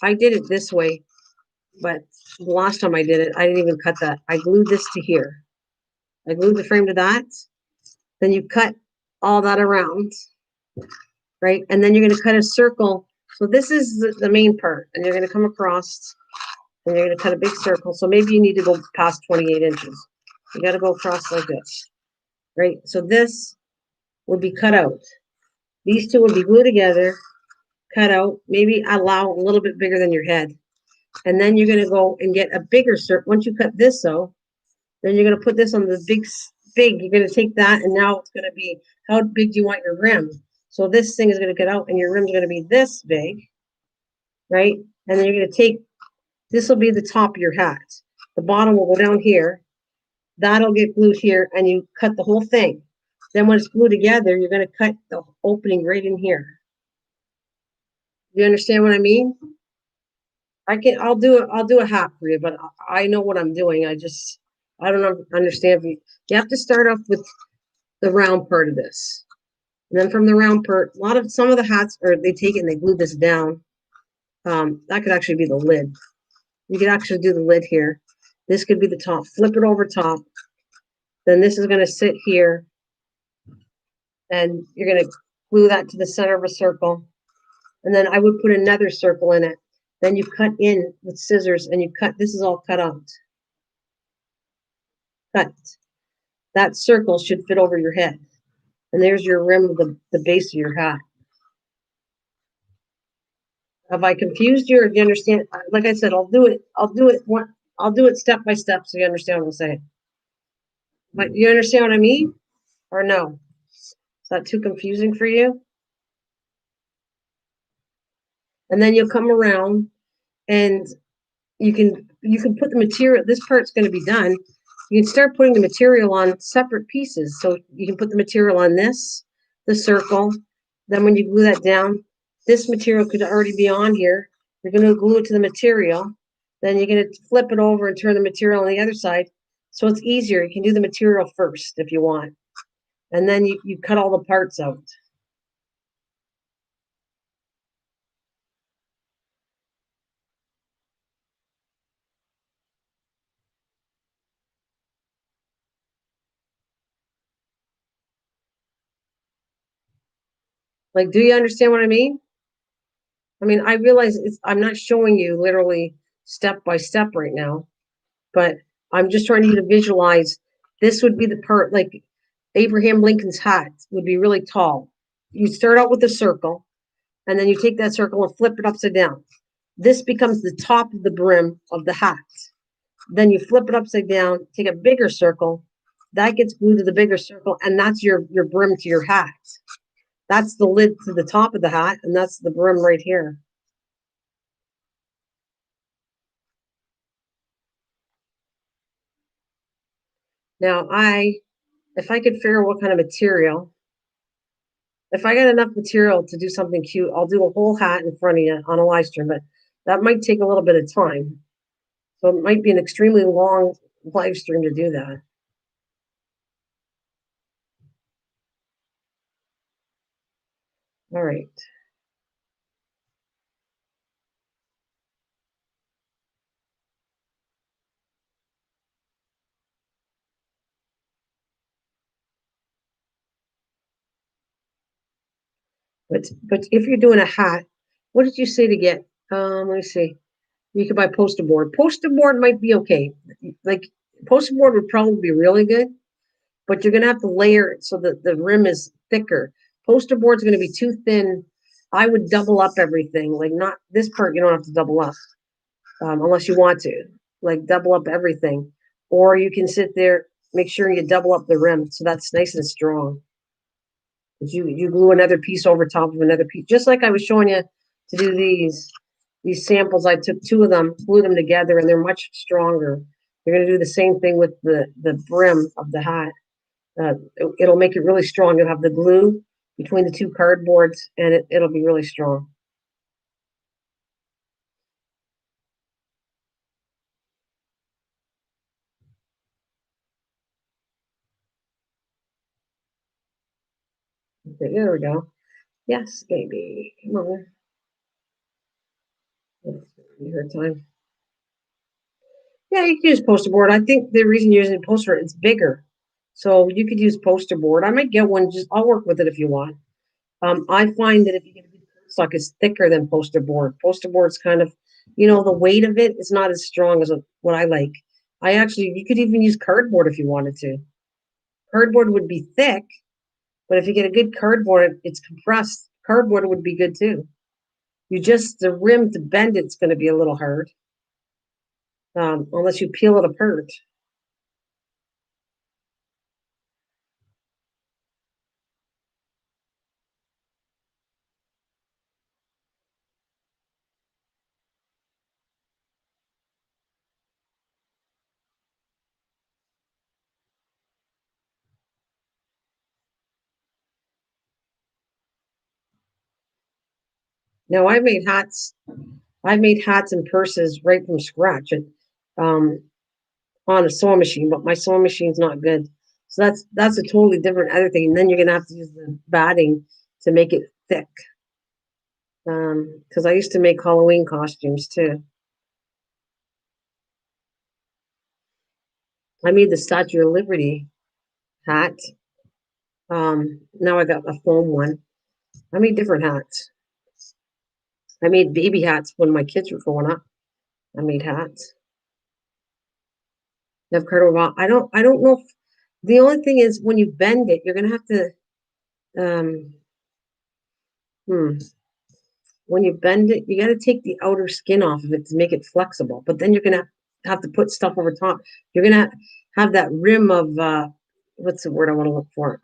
I did it this way, but the last time I did it, I didn't even cut that. I glued this to here. I glued the frame to that. Then you cut all that around, right? And then you're going to cut a circle. So this is the main part, and you're going to come across, and you're going to cut a big circle. So maybe you need to go past 28 inches. You got to go across like this, right? So this would be cut out. These two would be glued together, cut out, maybe allow a little bit bigger than your head. And then you're going to go and get a bigger circle. Once you cut this out, then you're going to put this on the big. You're going to take that, and now it's going to be, how big do you want your rim? So this thing is going to get out, and your rim's going to be this big, right? And then you're going to take, this will be the top of your hat. The bottom will go down here. That'll get glued here, and you cut the whole thing. Then when it's glued together, you're going to cut the opening right in here. You understand what I mean? I'll do a hat for you, but I know what I'm doing. I don't understand. You have to start off with the round part of this. And then from the round part, some of the hats are, they take it and they glue this down. That could actually be the lid. You could actually do the lid here. This could be the top. Flip it over top. Then this is going to sit here, and you're going to glue that to the center of a circle. And then I would put another circle in it. Then you cut in with scissors, and you cut. This is all cut out. Cut. That circle should fit over your head. And there's your rim of the base of your hat. Have I confused you, or do you understand? Like I said, I'll do it step by step so you understand what I'm saying. But you understand what I mean? Or no? Is that too confusing for you? And then you'll come around, and you can put the material. This part's going to be done. You can start putting the material on separate pieces. So you can put the material on this, the circle. Then when you glue that down, this material could already be on here. You're going to glue it to the material. Then you're going to flip it over and turn the material on the other side. So it's easier. You can do the material first if you want. And then you cut all the parts out. Like, do you understand what I mean? I mean, I realize I'm not showing you literally step by step right now, but I'm just trying to get you to visualize. This would be the part, like Abraham Lincoln's hat would be really tall. You start out with a circle, and then you take that circle and flip it upside down. This becomes the top of the brim of the hat. Then you flip it upside down, take a bigger circle, that gets glued to the bigger circle, and that's your brim to your hat. That's the lid to the top of the hat, and that's the brim right here. Now, if I could figure out what kind of material, if I got enough material to do something cute, I'll do a whole hat in front of you on a live stream, but that might take a little bit of time. So it might be an extremely long live stream to do that. All right. But if you're doing a hat, what did you say to get? Let me see. You could buy poster board. Poster board might be okay. Like poster board would probably be really good, but you're gonna have to layer it so that the rim is thicker. Poster board's gonna be too thin. I would double up everything. Like not this part, you don't have to double up unless you want to. Like double up everything, or you can sit there. Make sure you double up the rim so that's nice and strong. You glue another piece over top of another piece, just like I was showing you to do these samples. I took two of them, glued them together, and they're much stronger. You're going to do the same thing with the brim of the hat. It'll make it really strong. You'll have the glue between the two cardboards, and it'll be really strong. Okay, there we go. Yes, baby. Come on. Your time. Yeah, you can use poster board. I think the reason you're using poster, it's bigger. So you could use poster board. I might get one, just I'll work with it if you want. I find that if you get a good cardstock, it's thicker than poster board. Poster board's kind of, the weight of it is not as strong as what I like. You could even use cardboard if you wanted to. Cardboard would be thick, but if you get a good cardboard, it's compressed. Cardboard would be good too. The rim to bend it's going to be a little hard, unless you peel it apart. Now I made hats and purses right from scratch um, on a sewing machine, but my sewing machine's not good. So that's a totally different other thing. And then you're gonna have to use the batting to make it thick. Because I used to make Halloween costumes too. I made the Statue of Liberty hat. Now I got a foam one. I made different hats. I made baby hats when my kids were growing up. I made hats. I've heard about. I don't know if the only thing is when you bend it, you're gonna have to um hmm, when you bend it, you got to take the outer skin off of it to make it flexible. But then you're gonna have to put stuff over top. You're gonna have that rim of what's the word I want to look for?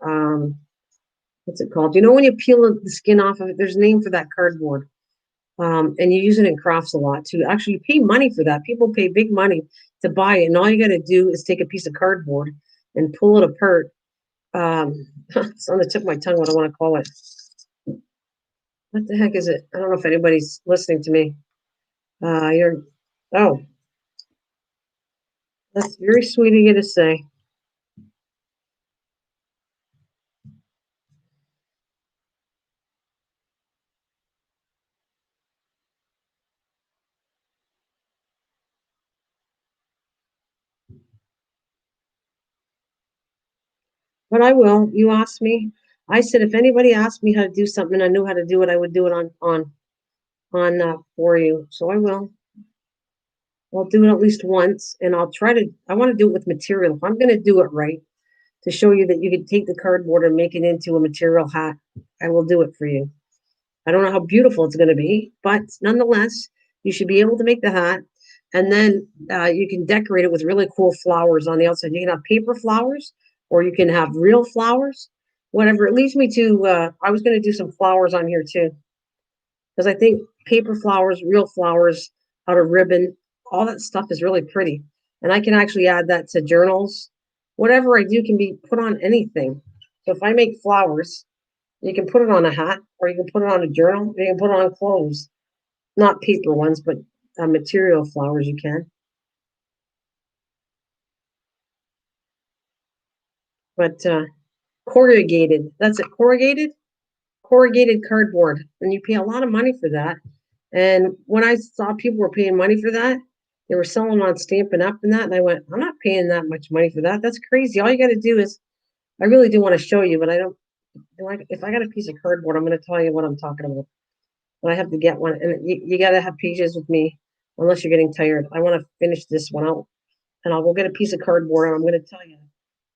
What's it called? When you peel the skin off of it, there's a name for that cardboard. And you use it in crafts a lot too. Actually, you pay money for that. People pay big money to buy it, and all you got to do is take a piece of cardboard and pull it apart. It's on the tip of my tongue what I want to call it. What the heck is it? I don't know if anybody's listening to me. You're Oh, that's very sweet of you to say. But I will. You asked me. I said if anybody asked me how to do something and I knew how to do it, I would do it on for you. So I will. I'll do it at least once, and I'll try to. I want to do it with material. If I'm going to do it right to show you that you can take the cardboard and make it into a material hat, I will do it for you. I don't know how beautiful it's going to be, but nonetheless, you should be able to make the hat, and then you can decorate it with really cool flowers on the outside. You can have paper flowers, or you can have real flowers. Whatever. It leads me to. I was going to do some flowers on here too, because I think paper flowers, real flowers out of ribbon, all that stuff is really pretty, and I can actually add that to journals. Whatever I do can be put on anything. So if I make flowers, you can put it on a hat, or you can put it on a journal, or you can put it on clothes. Not paper ones, but material flowers you can. But corrugated, that's it, corrugated cardboard. And you pay a lot of money for that. And when I saw people were paying money for that, they were selling on Stampin' Up and that. And I went, I'm not paying that much money for that. That's crazy. All you got to do is, I really do want to show you, but I don't, like, if I got a piece of cardboard, I'm going to tell you what I'm talking about. But I have to get one. And you got to have patience with me unless you're getting tired. I want to finish this one out. And I'll go get a piece of cardboard and I'm going to tell you.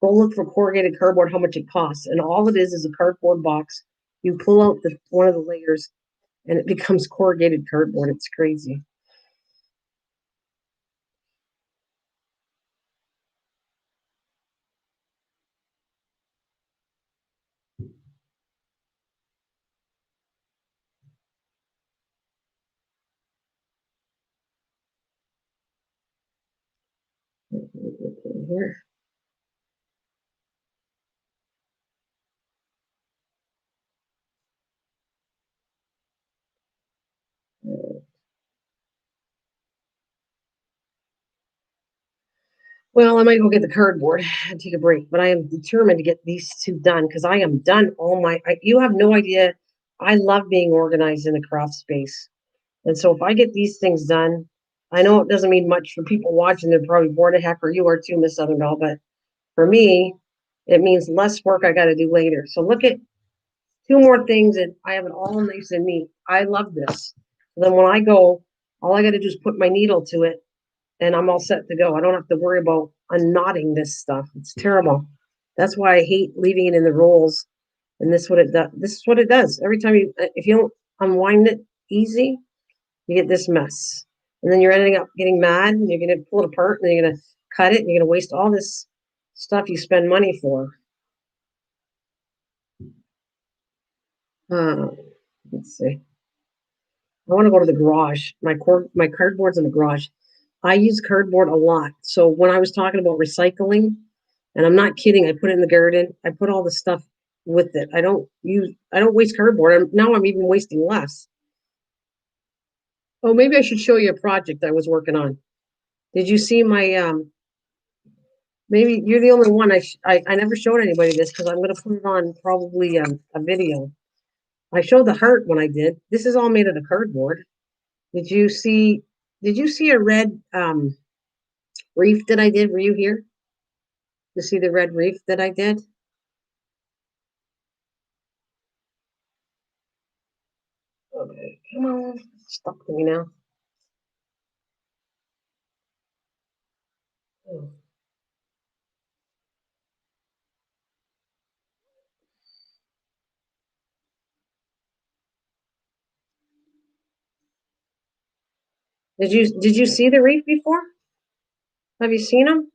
Go look for corrugated cardboard, how much it costs. And all it is a cardboard box. You pull out one of the layers and it becomes corrugated cardboard. It's crazy. Here. Well, I might go get the cardboard and take a break, but I am determined to get these two done because I am done all you have no idea. I love being organized in the craft space. And so if I get these things done, I know it doesn't mean much for people watching. They're probably bored of heck, or you are too, Miss Southern Belle. But for me, it means less work I got to do later. So look at two more things, and I have it all nice and neat. I love this. So then when I go, all I got to do is put my needle to it, and I'm all set to go. I don't have to worry about unknotting this stuff. It's terrible. That's why I hate leaving it in the rolls. And this what it does. This is what it does. Every time if you don't unwind it easy, you get this mess. And then you're ending up getting mad, and you're going to pull it apart, and you're going to cut it, and you're going to waste all this stuff you spend money for. Uh, let's see. I want to go to the garage. My cardboard's in the garage. I use cardboard a lot. So when I was talking about recycling, and I'm not kidding, I put it in the garden. I put all the stuff with it. I don't waste cardboard. Now I'm even wasting less. Oh, maybe I should show you a project I was working on. Did you see my maybe you're the only one I never showed anybody this because I'm gonna put it on probably a video. I showed the heart when I did. This is all made out of cardboard. Did you see did you see a red reef that I did? Were you here to see the red reef that I did? Okay, come on. Stuck to me now. Oh. Did you see the reef before? Have you seen them?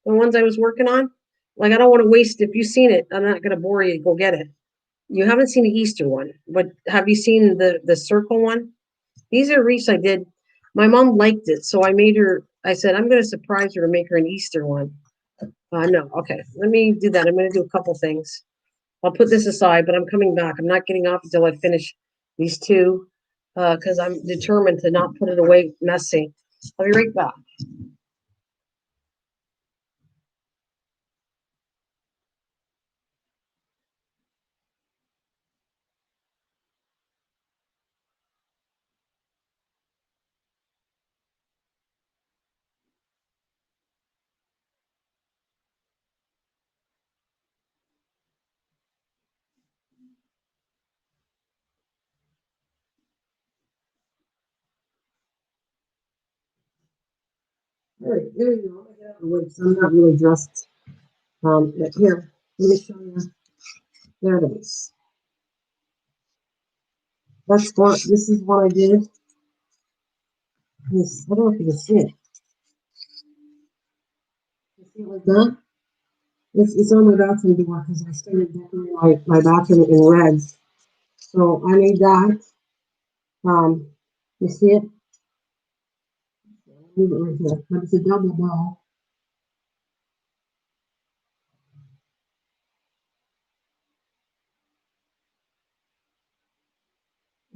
The ones I was working on? Like I don't want to waste if you've seen it, I'm not gonna bore you. Go get it. You haven't seen the Easter one, but have you seen the circle one? These are wreaths I did. My mom liked it, so I made her. I said I'm going to surprise her and make her an Easter one. No, okay. Let me do that. I'm going to do a couple things. I'll put this aside, but I'm coming back. I'm not getting off until I finish these two, because I'm determined to not put it away messy. I'll be right back. All right, there you go. I got the so I'm not really dressed. But here, let me show you. There it is. That's what. This is what I did. This. I don't know if you can see it. You see it like that? It's on my bathroom door because I started decorating my bathroom in red. So I made that. You see it? Move it right here. But it's a double wall.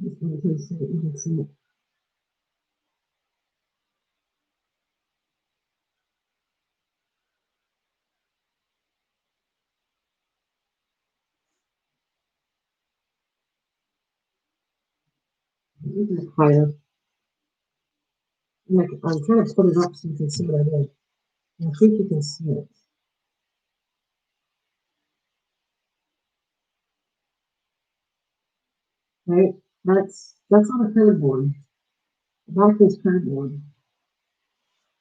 Just want to see it. You can see it. Higher. Like, I'm trying to put it up so you can see what I did. I think you can see it. Right? That's on a cardboard. The back is cardboard.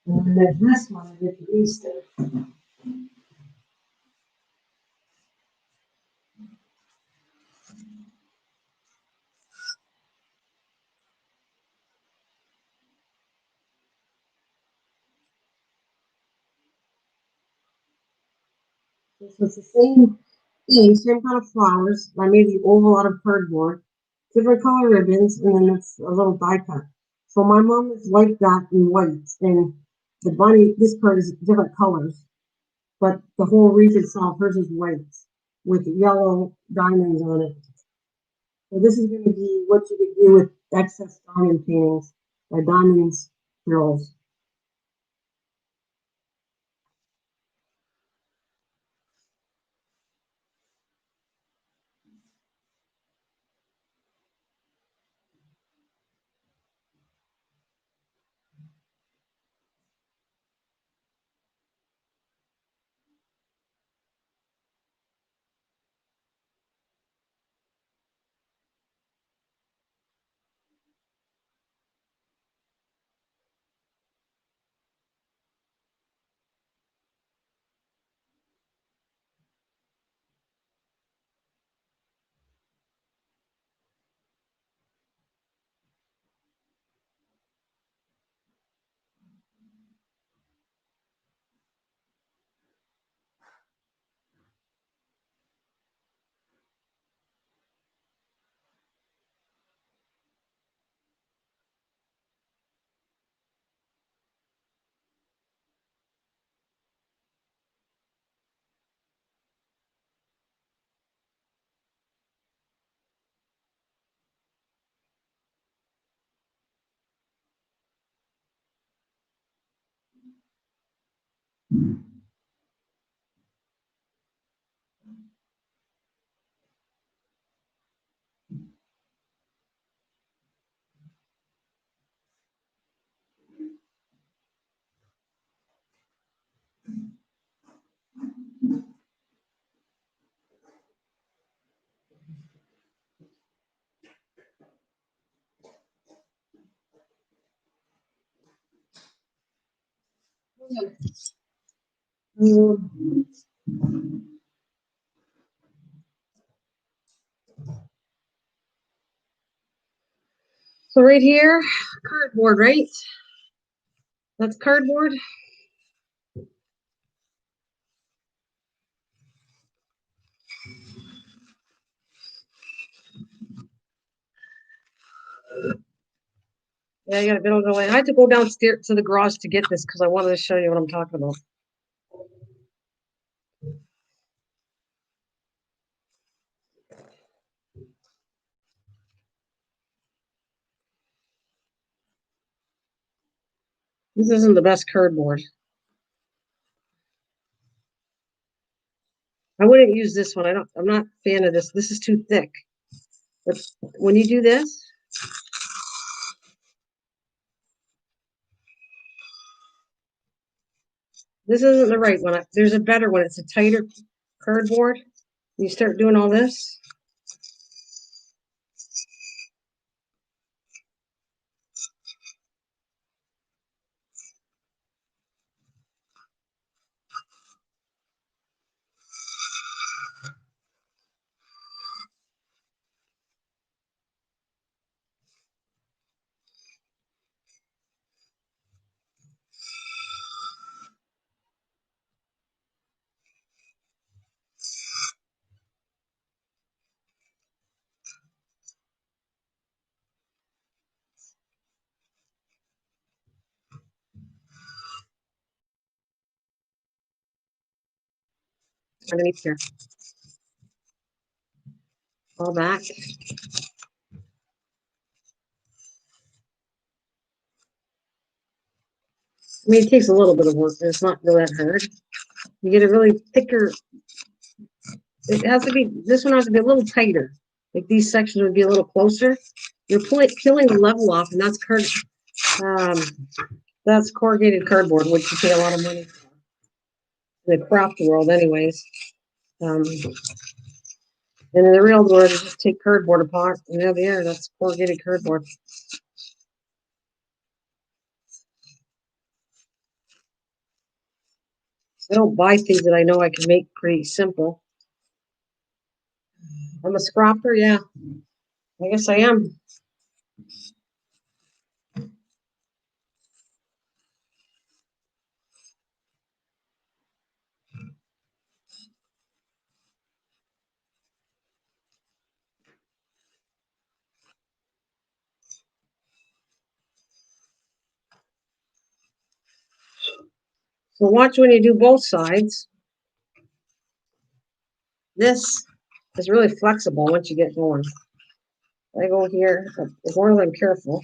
And then there's this one I did for Easter. This was the same thing, same kind of flowers. I made the oval out of cardboard, different color ribbons, and then it's a little die cut. So my mom is like that in white, and the bunny, this part is different colors, but the whole wreath itself, hers is white with yellow diamonds on it. So this is going to be what you could do with excess diamond paintings, or diamonds frills. So right here, cardboard, right? That's cardboard. Yeah, I got a bit of go. I had to go downstairs to the garage to get this because I wanted to show you what I'm talking about. This isn't the best cardboard. I wouldn't use this one. I'm not a fan of this. This is too thick. But when you do this, this isn't the right one. There's a better one. It's a tighter cardboard. You start doing all this. Underneath here. All back. I mean, it takes a little bit of work, but it's not really that hard. You get a really thicker. It has to be. This one has to be a little tighter. Like these sections would be a little closer. You're peeling the level off, and um, that's corrugated cardboard, which you pay a lot of money for in the craft world, anyways. And in the real world, you just take cardboard apart, and there they are. That's corrugated cardboard. I don't buy things that I know I can make pretty simple. I'm a scrapper, yeah. I guess I am. So watch when you do both sides. This is really flexible once you get going. I go here, as long as I'm careful.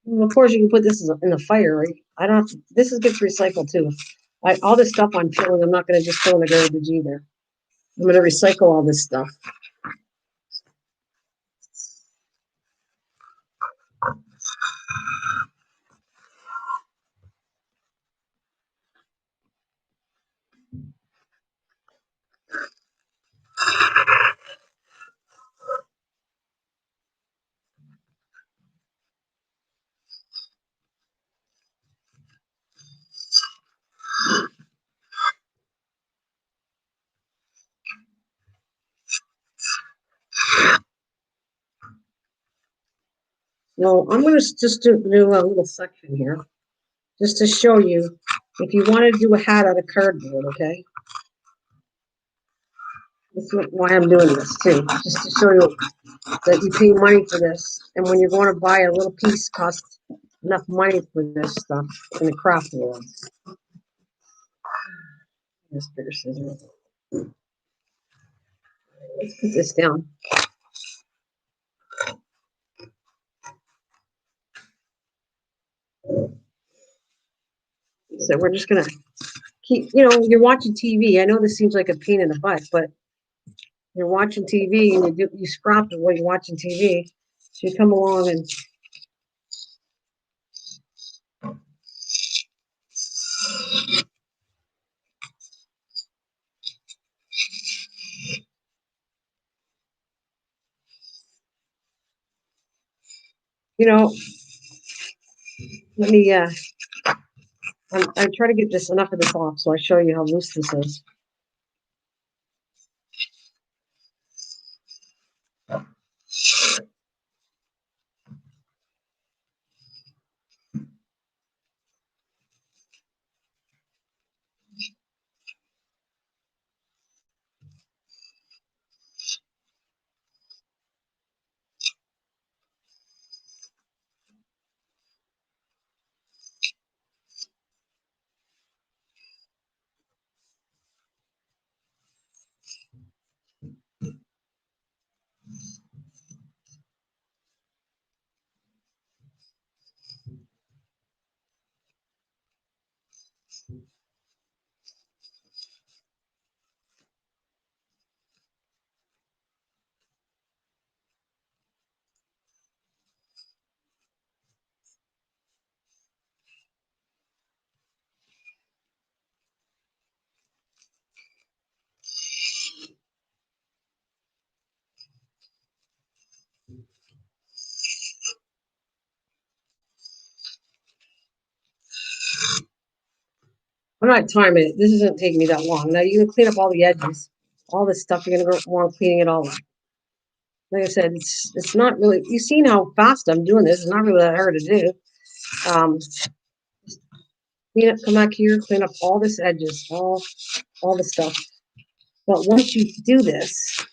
And of course, you can put this in the fire, right? I don't have to, gets recycled too. All this stuff I'm filling, I'm not going to just throw in the garbage either. I'm going to recycle all this stuff. No, I'm going to just do a little section here, just to show you if you want to do a hat out of cardboard, okay? That's why I'm doing this too, just to show you that you pay money for this, and when you're going to buy a little piece, costs enough money for this stuff in the craft world. This bigger scissors. Let's put this down. So we're just gonna keep, you're watching TV. I know this seems like a pain in the butt, but you're watching TV and you scrap it while you're watching TV. So you come along and let me I try to get this enough of this off so I show you how loose this is. I'm not timing it. This isn't taking me that long. Now you're gonna clean up all the edges, all this stuff. You're gonna go want cleaning it all up. Like I said, it's not really. You've seen how fast I'm doing this. It's not really that hard to do. Um, come back here, clean up all this edges, all the stuff. But once you do this,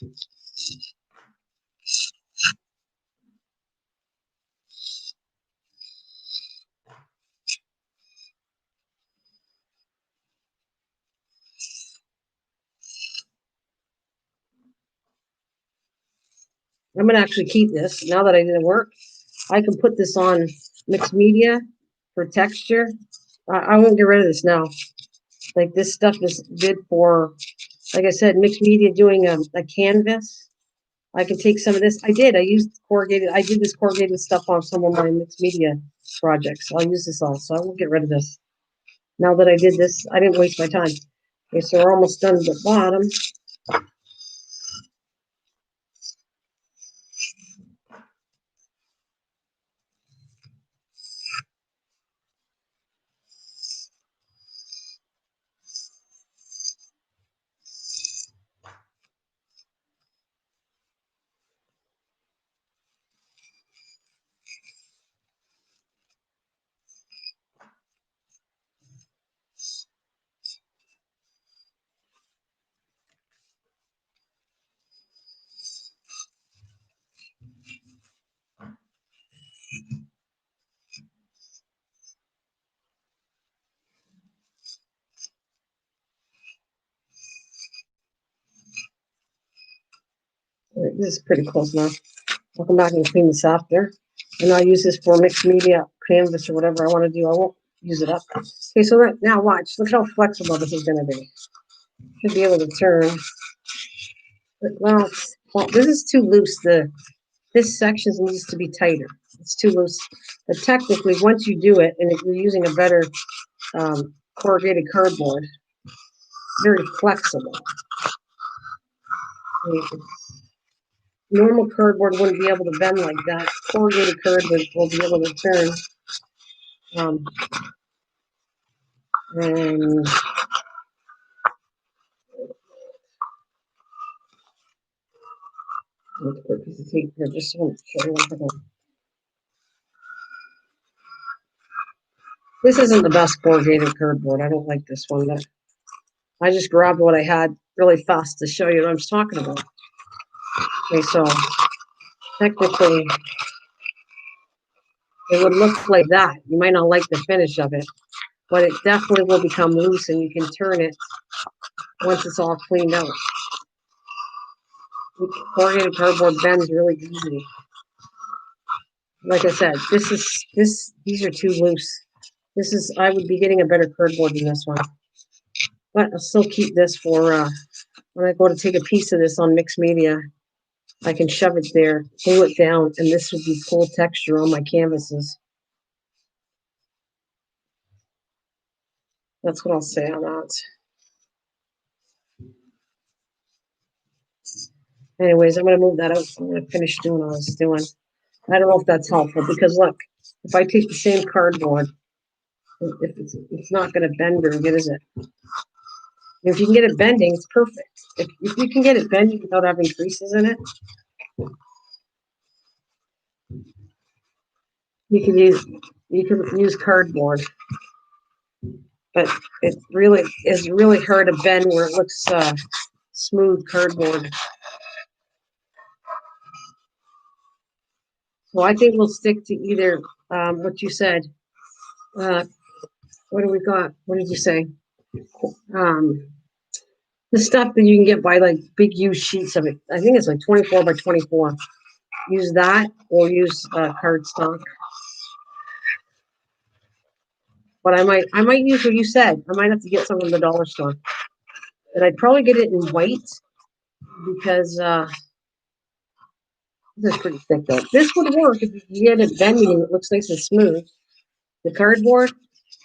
I'm gonna actually keep this. Now that I did the work, I can put this on mixed media for texture. I won't get rid of this now. Like this stuff is good for, like I said, mixed media doing a canvas. I can take some of this. I did. I used corrugated. I did this corrugated stuff on some of my mixed media projects. I'll use this all. So I won't get rid of this. Now that I did this, I didn't waste my time. Okay, so we're almost done at the bottom. This is pretty close now. I'll come back and clean this after. And I'll use this for mixed media, canvas, or whatever I want to do. I won't use it up. Okay, so now watch. Look how flexible this is going to be. Should be able to turn. Well, this is too loose. This section needs to be tighter. It's too loose. But technically, once you do it, and if you're using a better corrugated cardboard, very flexible. Normal cardboard wouldn't be able to bend like that. Corrugated cardboard will be able to turn. And let's put a piece of tape here just so show you one thing. This isn't the best corrugated cardboard. I don't like this one. I just grabbed what I had really fast to show you what I'm talking about. Okay, so technically it would look like that. You might not like the finish of it, but it definitely will become loose and you can turn it once it's all cleaned out. Corrugated cardboard bends really easy. Like I said, these are too loose. I would be getting a better cardboard than this one. But I'll still keep this for when I go to take a piece of this on mixed media. I can shove it there, glue it down, and this would be full texture on my canvases. That's what I'll say on that. Anyways, I'm going to move that out. I'm going to finish doing what I was doing. I don't know if that's helpful because look, if I take the same cardboard, if it's not going to bend very good, is it? If you can get it bending, it's perfect. If you can get it bending without having creases in it, you can use cardboard. But it really is really hard to bend where it looks smooth cardboard. So I think we'll stick to either what you said. Uh, what do we got? What did you say? Um, the stuff that you can get by like big used sheets of it. I think it's like 24 by 24. Use that or use cardstock. But I might use what you said. I might have to get some from the dollar store. And I'd probably get it in white because this is pretty thick though. This would work if you get it bending and it looks nice and smooth. The cardboard,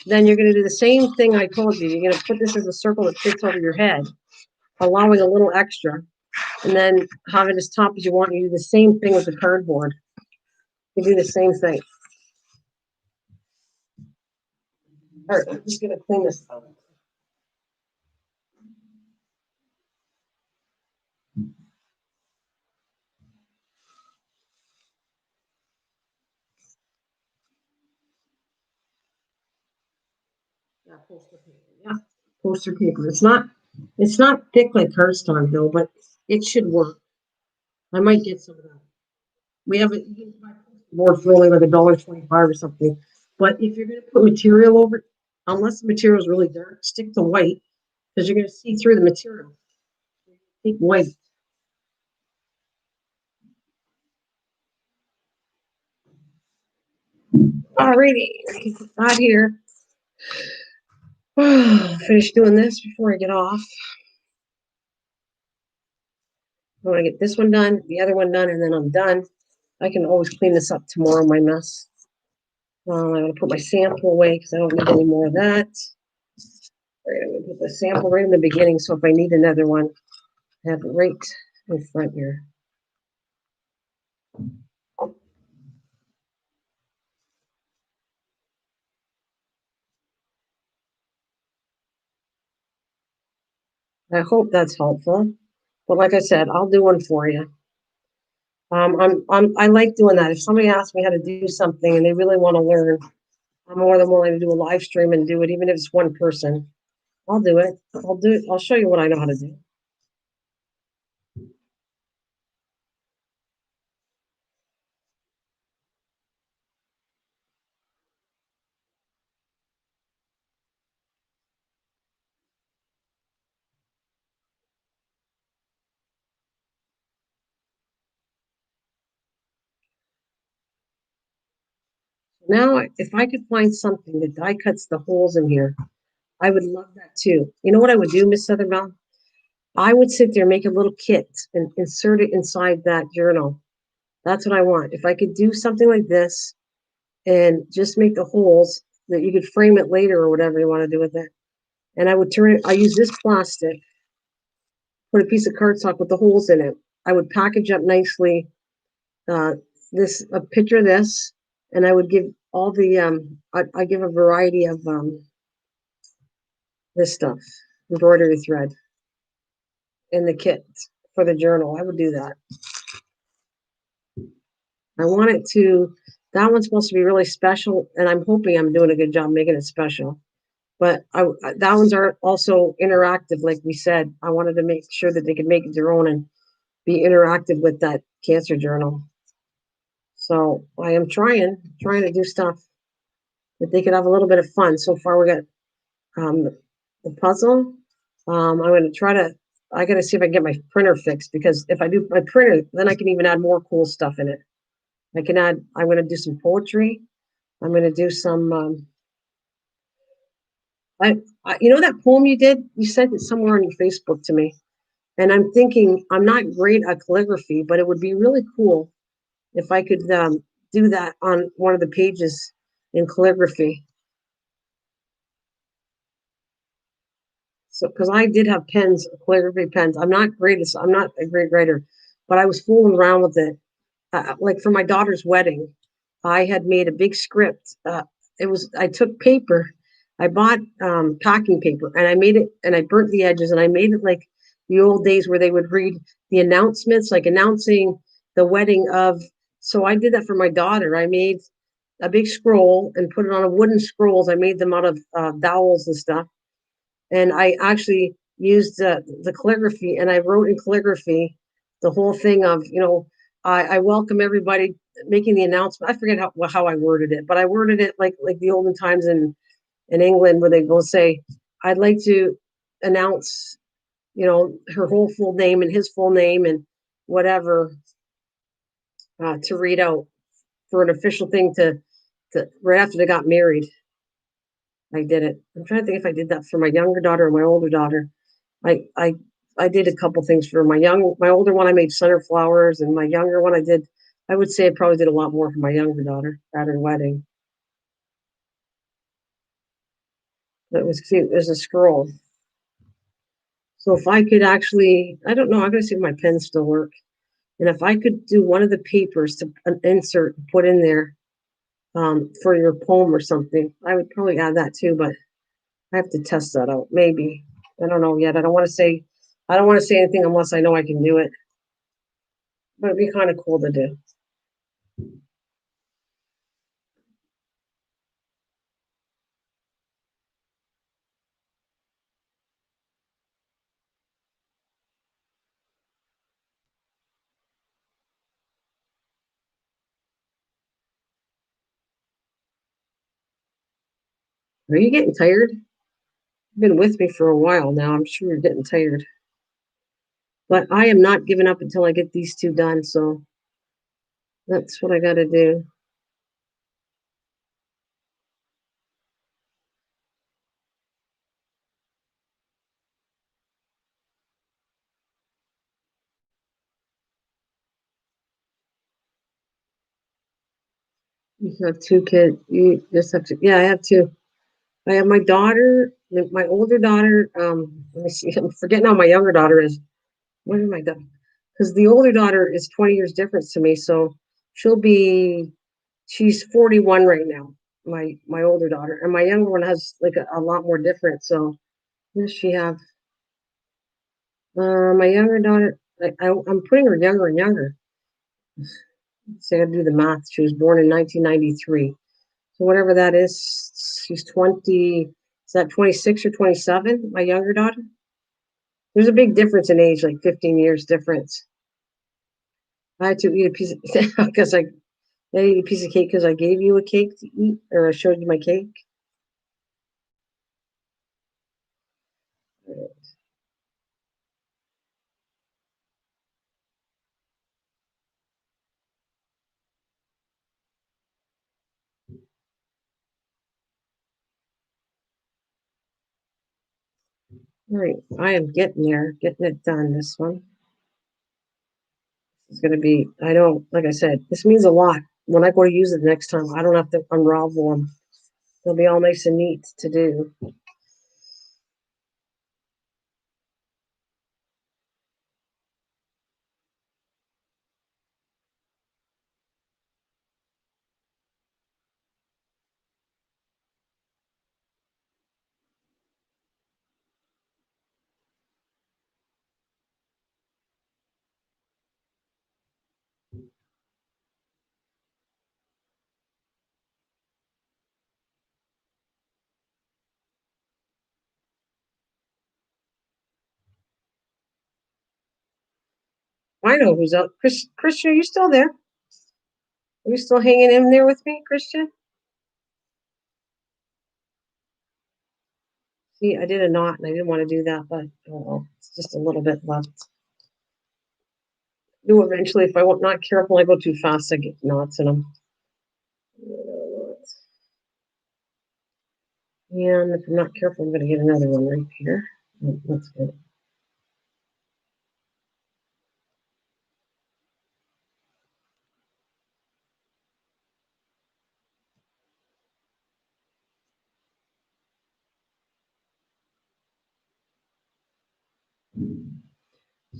then you're going to do the same thing I told you. You're going to put this as a circle that fits over your head, allowing a little extra, and then have it as top as you want. You do the same thing with the cardboard. You do the same thing. All right, I'm just going to clean this out. Yeah, poster paper. Yeah, poster paper. It's not thick like cardstock though, but it should work. I might get some of that. We have it. You can buy board for only like $1.25 or something. But if you're going to put material over it, unless the material is really dark, stick to white because you're going to see through the material. Take white. Alrighty, put that here. Finish doing this before I get off. I want to get this one done, the other one done, and then I'm done. I can always clean this up tomorrow, my mess. I'm going to put my sample away because I don't need any more of that. All right, I'm going to put the sample right in the beginning, so if I need another one, I have it right in front here. I hope that's helpful. But like I said, I'll do one for you. I like doing that. If somebody asks me how to do something and they really want to learn, I'm more than willing to do a live stream and do it, even if it's one person. I'll do it. I'll do it. I'll show you what I know how to do. Now, if I could find something that die cuts the holes in here, I would love that too. You know what I would do, Miss Southernbell? I would sit there, make a little kit, and insert it inside that journal. That's what I want. If I could do something like this and just make the holes that you could frame it later or whatever you want to do with it. And I would turn it, I use this plastic, put a piece of cardstock with the holes in it. I would package up nicely uh, a picture of this, and I would give all the I give a variety of this stuff, embroidery thread in the kit for the journal. I would do that. I want it to. That one's supposed to be really special, and I'm hoping I'm doing a good job making it special. But that ones are also interactive, like we said. I wanted to make sure that they could make it their own and be interactive with that cancer journal. So I am trying to do stuff that they could have a little bit of fun. So far, we got um, the puzzle. I'm going to try to. I got to see if I can get my printer fixed because if I do my printer, then I can even add more cool stuff in it. I can add. I'm going to do some poetry. I'm going to do some. You know that poem you did? You sent it somewhere on your Facebook to me, and I'm thinking I'm not great at calligraphy, but it would be really cool if I could do that on one of the pages in calligraphy. So, because I did have pens, calligraphy pens. I'm not a great writer, but I was fooling around with it. Like for my daughter's wedding, I had made a big script. I took paper, I bought packing paper, and I made it, and I burnt the edges, and I made it like the old days where they would read the announcements, like announcing the wedding of. So I did that for my daughter. I made a big scroll and put it on a wooden scrolls. I made them out of dowels and stuff, and I actually used the calligraphy, and I wrote in calligraphy the whole thing of, I welcome everybody, making the announcement. I forget how I worded it, but I worded it like the olden times in England where they go say, I'd like to announce, her whole full name and his full name and whatever, to read out for an official thing to right after they got married. I did it. I'm trying to think if I did that for my younger daughter or my older daughter. I I I did a couple things for my older one. I made sunflowers, and my younger one, I did. I would say I probably did a lot more for my younger daughter at her wedding. That was cute. There's a scroll. So if I could actually, I don't know. I'm gonna see if my pens still work. And if I could do one of the papers to insert, put in there for your poem or something, I would probably add that too. But I have to test that out. Maybe I don't know yet. I don't want to say anything unless I know I can do it. But it'd be kind of cool to do. Are you getting tired? You've been with me for a while now. I'm sure you're getting tired. But I am not giving up until I get these two done. So that's what I got to do. You have two kids. You just have to. Yeah, I have two. I have my daughter, my older daughter. Let me see. I'm forgetting how my younger daughter is. What am I done? Because the older daughter is 20 years difference to me. So she'll be. She's 41 right now. My older daughter, and my younger one has like a lot more difference. So what does she have? My younger daughter, I'm putting her younger and younger. So I got to do the math. She was born in 1993. So whatever that is, she's 20. Is that 26 or 27? My younger daughter. There's a big difference in age, like 15 years difference. I had to eat a piece of because I ate a piece of cake because I gave you a cake to eat, or I showed you my cake. All right, I am getting there, getting it done. This one is going to be. I don't, like I said, this means a lot. When I go to use it next time, I don't have to unravel them. They'll be all nice and neat to do. I know who's out. Christian, are you still there? Are you still hanging in there with me, Christian? See, I did a knot and I didn't want to do that, but oh well, it's just a little bit left. Do eventually, if I'm not careful, I go too fast, I get knots in them. And if I'm not careful, I'm going to get another one right here. Oh, that's good.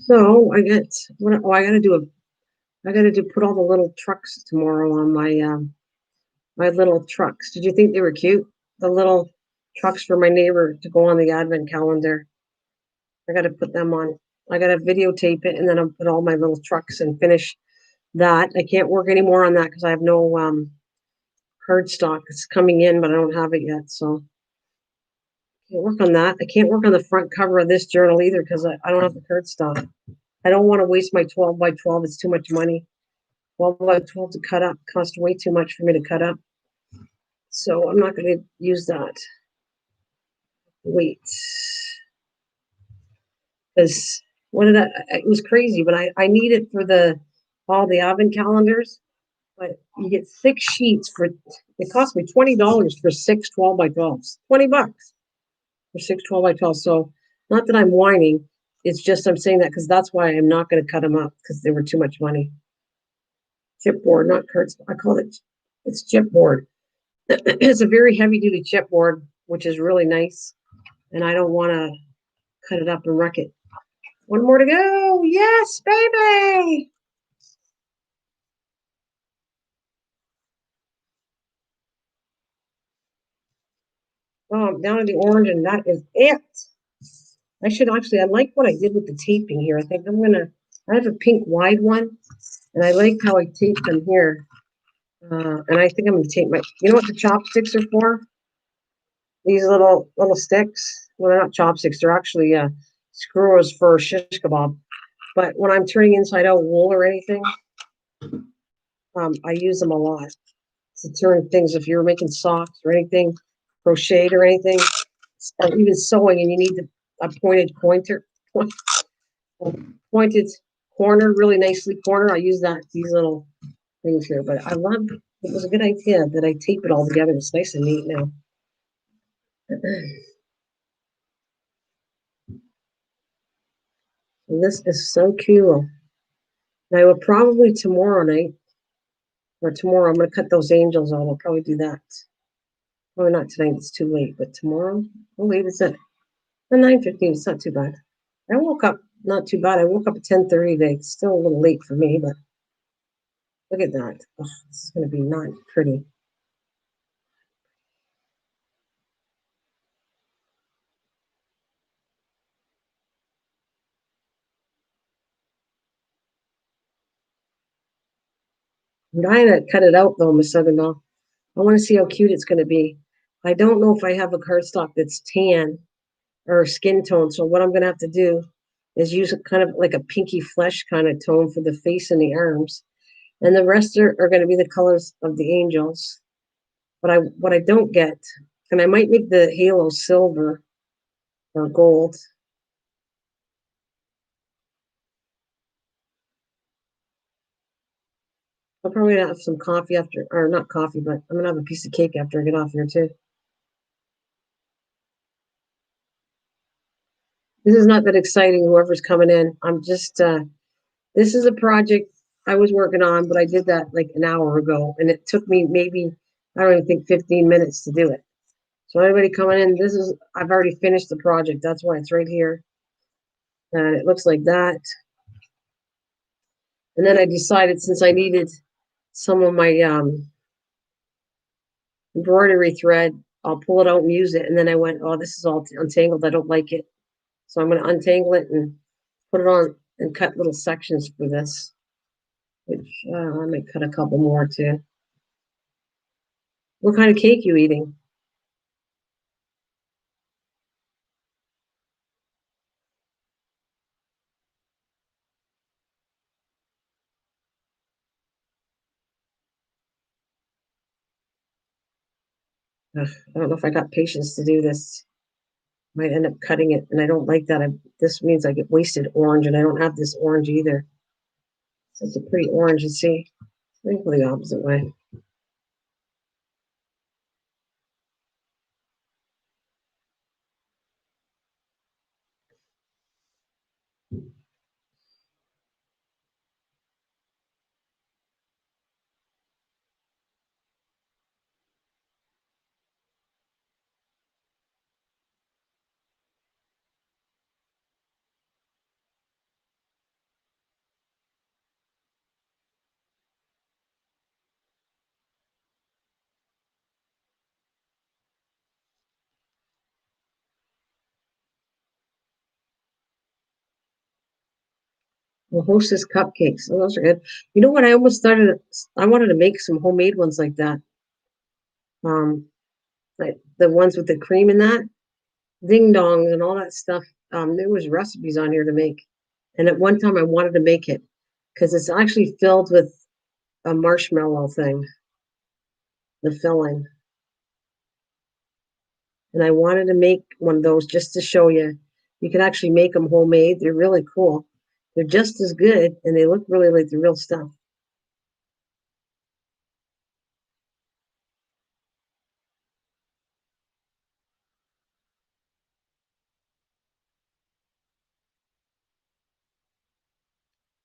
So I get what? Oh, I got to do a. I got to do put all the little trucks tomorrow on my little trucks. Did you think they were cute? The little trucks for my neighbor to go on the advent calendar. I got to put them on. I got to videotape it and then I'll put all my little trucks and finish that. I can't work anymore on that because I have no cardstock. It's coming in, but I don't have it yet. So I can't work on that. I can't work on the front cover of this journal either because I don't have the cardstock. I don't want to waste my 12 by 12. It's too much money. 12 by 12 to cut up cost way too much for me to cut up. So I'm not going to use that. Wait. Because what did it was crazy, but I need it for the all the advent calendars. But you get 6 sheets for it cost me $20 for 6 12 by 12s. $20 for 6 12 by 12. So not that I'm whining, it's just I'm saying that because that's why I'm not going to cut them up because they were too much money. Chipboard, not cards. I call it it's chipboard. It's a very heavy duty chipboard, which is really nice. And I don't want to cut it up and wreck it. One more to go. Yes, baby. Oh, I'm down to the orange, and that is it. I should actually, I like what I did with the taping here. I think I have a pink wide one, and I like how I taped them here. And I think I'm going to tape you know what the chopsticks are for? These little sticks. Well, they're not chopsticks. They're actually screws for shish kebab. But when I'm turning inside out wool or anything, I use them a lot to turn things. If you're making socks or anything, crocheted or anything, or even sewing, and you need a pointed pointed corner, really nicely corner. I use these little things here. But I love. It was a good idea that I tape it all together. It's nice and neat now. And this is so cool. And I will probably tomorrow night or tomorrow I'm going to cut those angels out. I'll probably do that. Probably not tonight. It's too late. But tomorrow. Oh wait, it's at 9:15. It's not too bad. I woke up not too bad. I woke up at 10:30 today. It's still a little late for me, but look at that. Oh, this is going to be not pretty. I'm trying to cut it out though, Miss Southernall. I want to see how cute it's going to be. I don't know if I have a cardstock that's tan or skin tone. So what I'm going to have to do is use a kind of like a pinky flesh kind of tone for the face and the arms. And the rest are going to be the colors of the angels. But what I don't get, and I might make the halo silver or gold. I'll probably have some coffee after, or not coffee, but I'm gonna have a piece of cake after I get off here too. This is not that exciting, whoever's coming in. I'm just, this is a project I was working on, but I did that like an hour ago, and it took me maybe, I don't even think 15 minutes to do it. So anybody coming in, I've already finished the project. That's why it's right here. And it looks like that. And then I decided since I needed some of my embroidery thread, I'll pull it out and use it. And then I went, oh, this is all untangled. I don't like it. So I'm going to untangle it and put it on and cut little sections for this, which I might cut a couple more too. What kind of cake you eating? Ugh, I don't know if I got patience to do this. Might end up cutting it, and I don't like that. This means I get wasted orange, and I don't have this orange either. So it's a pretty orange. You see, let me go the opposite way. Well, Hostess cupcakes. Oh, those are good. You know what? I almost started. I wanted to make some homemade ones like that. Um, like the ones with the cream in that, ding dongs and all that stuff. There was recipes on here to make, and at one time I wanted to make it because it's actually filled with a marshmallow thing, the filling, and I wanted to make one of those just to show you. You can actually make them homemade. They're really cool. They're just as good, and they look really like the real stuff.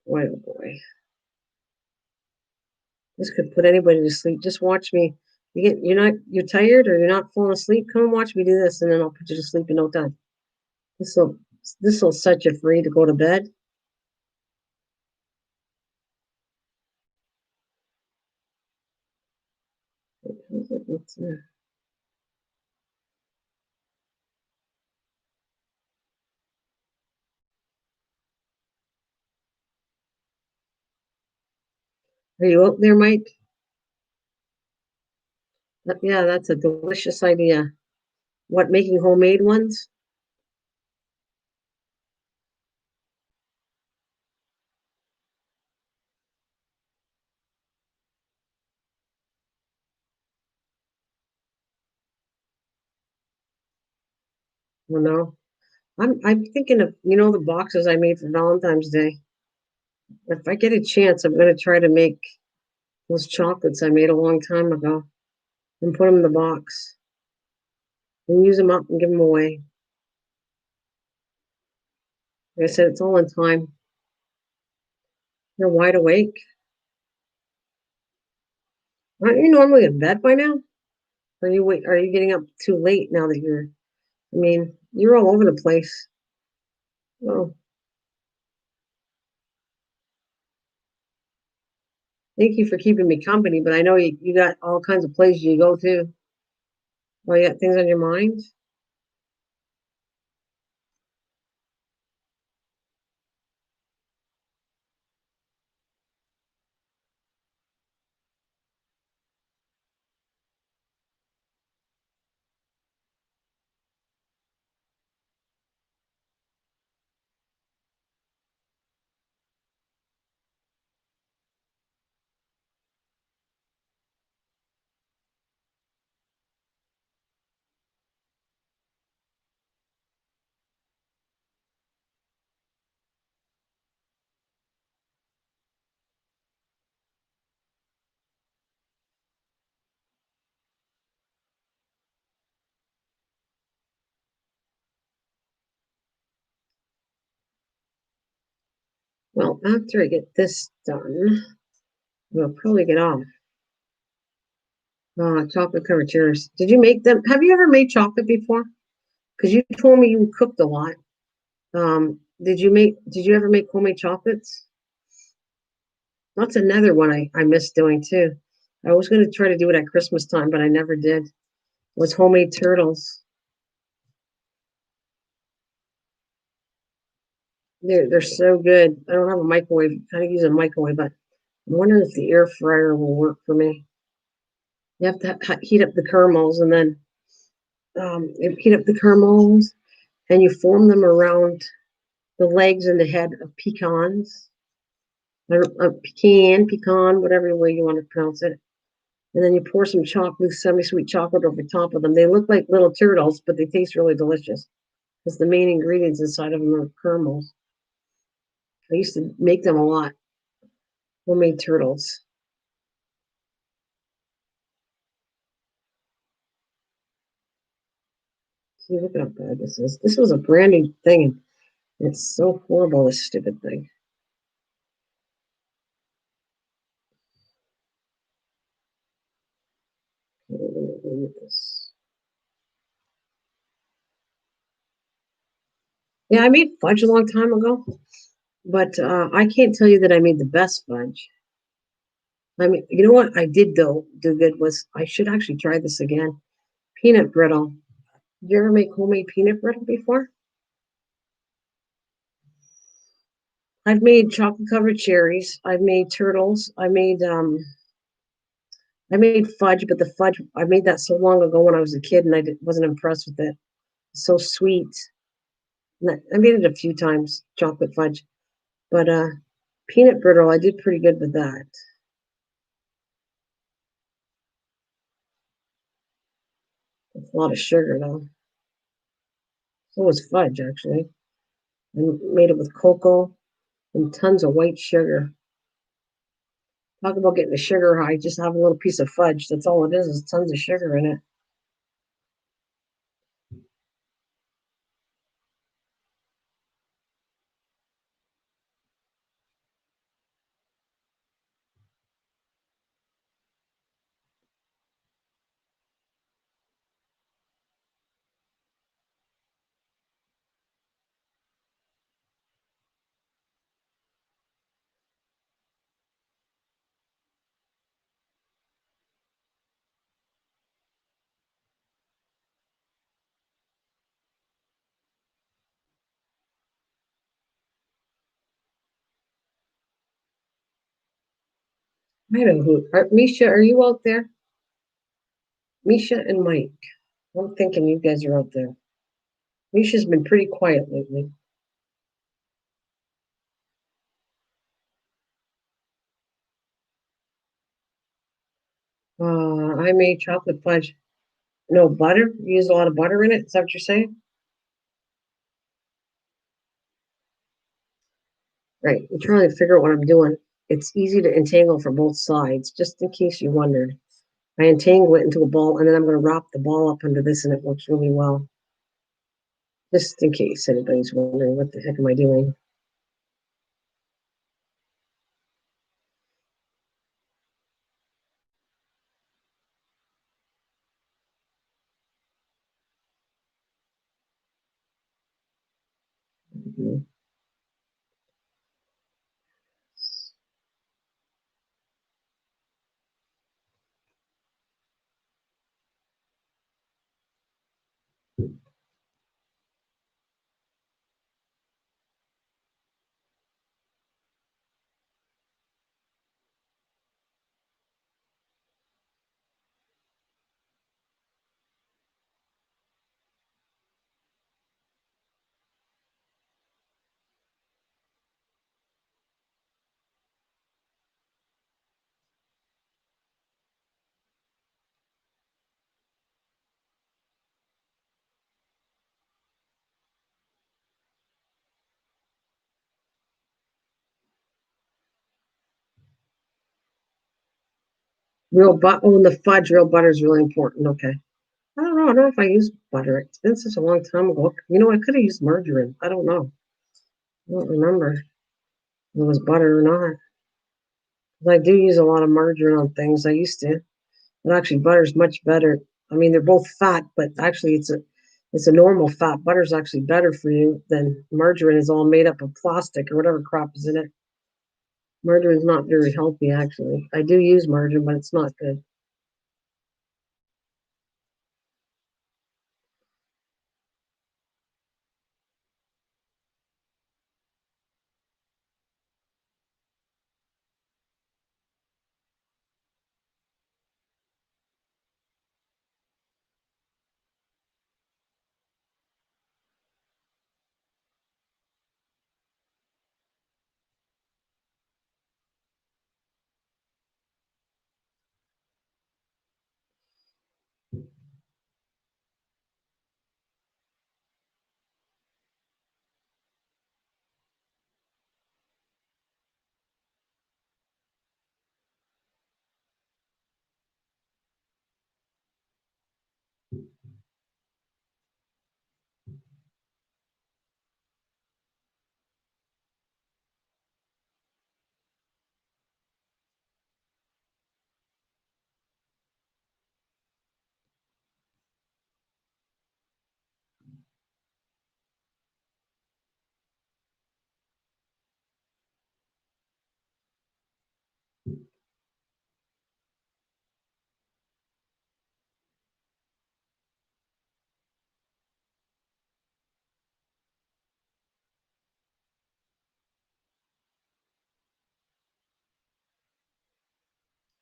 Boy, oh boy. This could put anybody to sleep. Just watch me. You're tired or you're not falling asleep. Come and watch me do this, and then I'll put you to sleep in no time. This will this will set you free to go to bed. Are you up there, Mike? Yeah, that's a delicious idea. What, making homemade ones? Well, no. I'm thinking of the boxes I made for Valentine's Day. If I get a chance, I'm gonna try to make those chocolates I made a long time ago and put them in the box and use them up and give them away. Like I said, it's all in time. You're wide awake. Aren't you normally in bed by now? Are you getting up too late now that I mean, you're all over the place. Well, thank you for keeping me company, but I know you got all kinds of places you go to. Well, you got things on your mind. Well, after I get this done, we'll probably get off. Chocolate covered chairs. Did you make them? Have you ever made chocolate before? Because you told me you cooked a lot. Did you ever make homemade chocolates? That's another one I miss doing too. I was going to try to do it at Christmas time, but I never did. Was homemade turtles. They're so good. I don't have a microwave. I use a microwave, but I'm wondering if the air fryer will work for me. You have to heat up the caramels and then you heat up the caramels and you form them around the legs and the head of pecans, pecan, whatever way you want to pronounce it. And then you pour some chocolate, semi-sweet chocolate over top of them. They look like little turtles, but they taste really delicious because the main ingredients inside of them are caramels. I used to make them a lot. Homemade turtles. See, look how bad this is. This was a brand new thing. And it's so horrible, this stupid thing. Yeah, I made fudge a long time ago, but I can't tell you that I made the best fudge. I mean, you know what I did though do good was I should actually try this again. Peanut brittle. Did you ever make homemade peanut brittle before? I've made chocolate covered cherries. I've made turtles. I made fudge, but the fudge I made that so long ago when I was a kid, and wasn't impressed with it. It's so sweet. I made it a few times, chocolate fudge, but peanut brittle I did pretty good with that. It's a lot of sugar though. So was fudge actually. I made it with cocoa and tons of white sugar. Talk about getting a sugar high. Just have a little piece of fudge. That's all it is tons of sugar in it. I don't know who. Misha, are you out there? Misha and Mike. I'm thinking you guys are out there. Misha's been pretty quiet lately. I made chocolate fudge. No butter. You use a lot of butter in it. Is that what you're saying? Right. I'm trying to figure out what I'm doing. It's easy to entangle from both sides, just in case you wondered. I entangle it into a ball, and then I'm going to wrap the ball up under this, and it works really well. Just in case anybody's wondering, what the heck am I doing? Real butter. Oh, and the fudge, real butter is really important. Okay. I don't know. I don't know if I use butter. It's been such a long time ago. You know, I could have used margarine. I don't know. I don't remember if it was butter or not. 'Cause I do use a lot of margarine on things. I used to. And actually, butter's much better. I mean, they're both fat, but actually, it's a normal fat. Butter's actually better for you than margarine. Is all made up of plastic or whatever crap is in it. Margarine's not very healthy, actually. I do use margarine, but it's not good.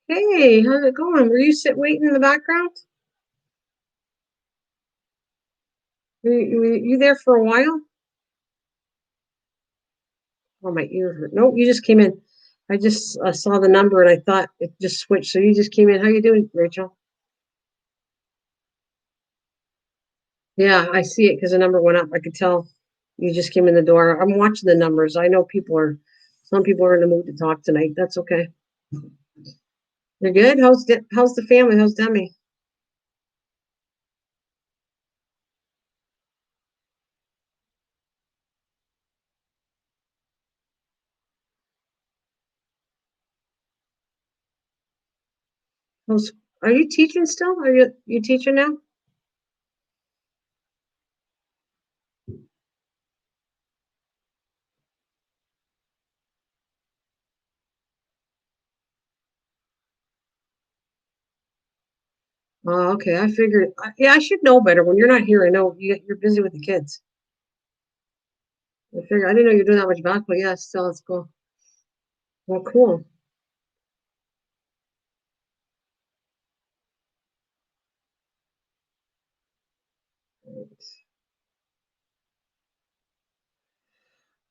Hey, how's it going? Were you sit waiting in the background? Were you there for a while? Oh, my ear hurt. No, you just came in. I just saw the number and I thought it just switched. So you just came in. How you doing, Rachel? Yeah, I see it because the number went up. I could tell you just came in the door. I'm watching the numbers. I know some people are in the mood to talk tonight. That's okay. You're good? How's the family? How's Demi? How's, are you teaching still? Are you teaching now? Oh, okay. I figured. Yeah, I should know better. When you're not here, I know you're busy with the kids. I figured. I didn't know you were doing that much basketball. Yeah, still, it's cool. Well, cool.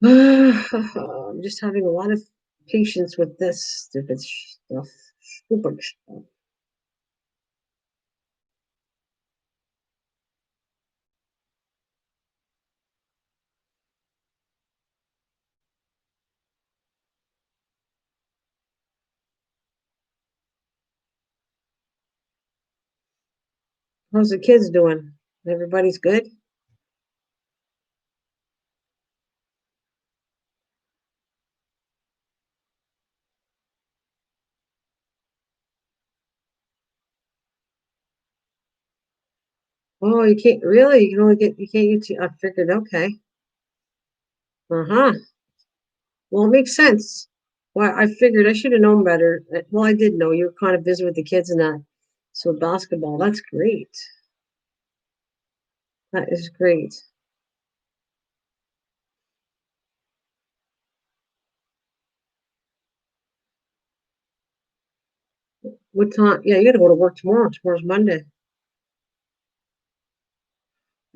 I'm just having a lot of patience with this stupid stuff. Stupid stuff. How's the kids doing? Everybody's good? Oh, you can't really. You can only get. You can't use. I figured. Okay. Uh-huh. Well, it makes sense. Well, I figured I should have known better. Well, I did know you were kind of busy with the kids and that. So basketball, that's great. That is great. What time? Yeah, you got to go to work tomorrow. Tomorrow's Monday.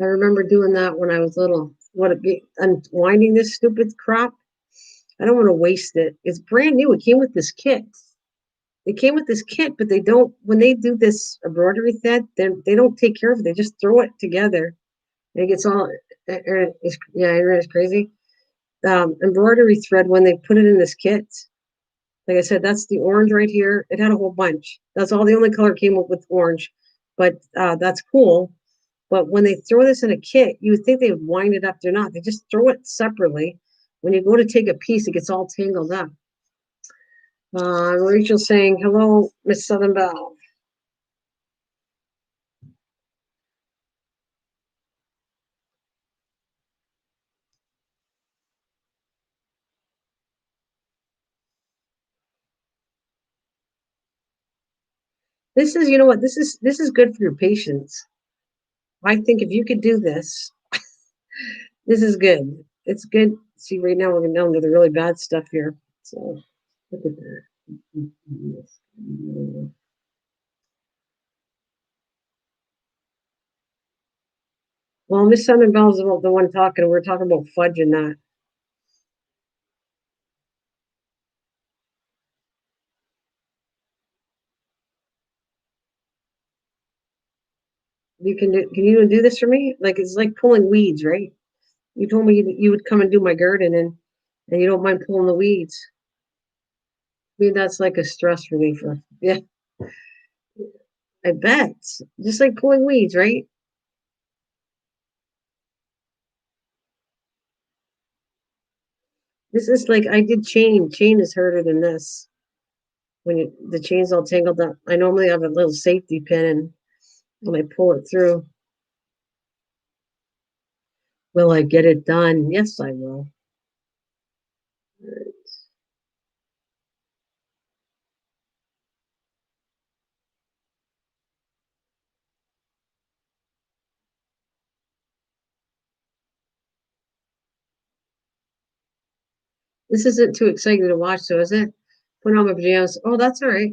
I remember doing that when I was little. What it be unwinding this stupid crap? I don't want to waste it. It's brand new. It came with this kit. It came with this kit, but they don't. When they do this embroidery thread, they don't take care of it. They just throw it together, and it gets all. Yeah, it's crazy. Embroidery thread when they put it in this kit. Like I said, that's the orange right here. It had a whole bunch. That's all the only color came up with orange, but that's cool. But when they throw this in a kit, you would think they would wind it up. They're not. They just throw it separately. When you go to take a piece, it gets all tangled up. Rachel saying, "Hello, Miss Southern Belle." This is, you know what? This is good for your patients. I think if you could do this, this is good. It's good. See, right now we're going down to the really bad stuff here. So look at that. Well, Miss Southern Belle's the one talking. We're talking about fudge and that. You can do. Can you do this for me? Like it's like pulling weeds, right? You told me you would come and do my garden, and you don't mind pulling the weeds. I mean, that's like a stress reliever. Yeah, I bet. Just like pulling weeds, right? This is like I did chain. Chain is harder than this. When the chain's all tangled up, I normally have a little safety pin, and when I pull it through, will I get it done? Yes, I will. This isn't too exciting to watch, so is it? Put on my pajamas. Oh, that's all right.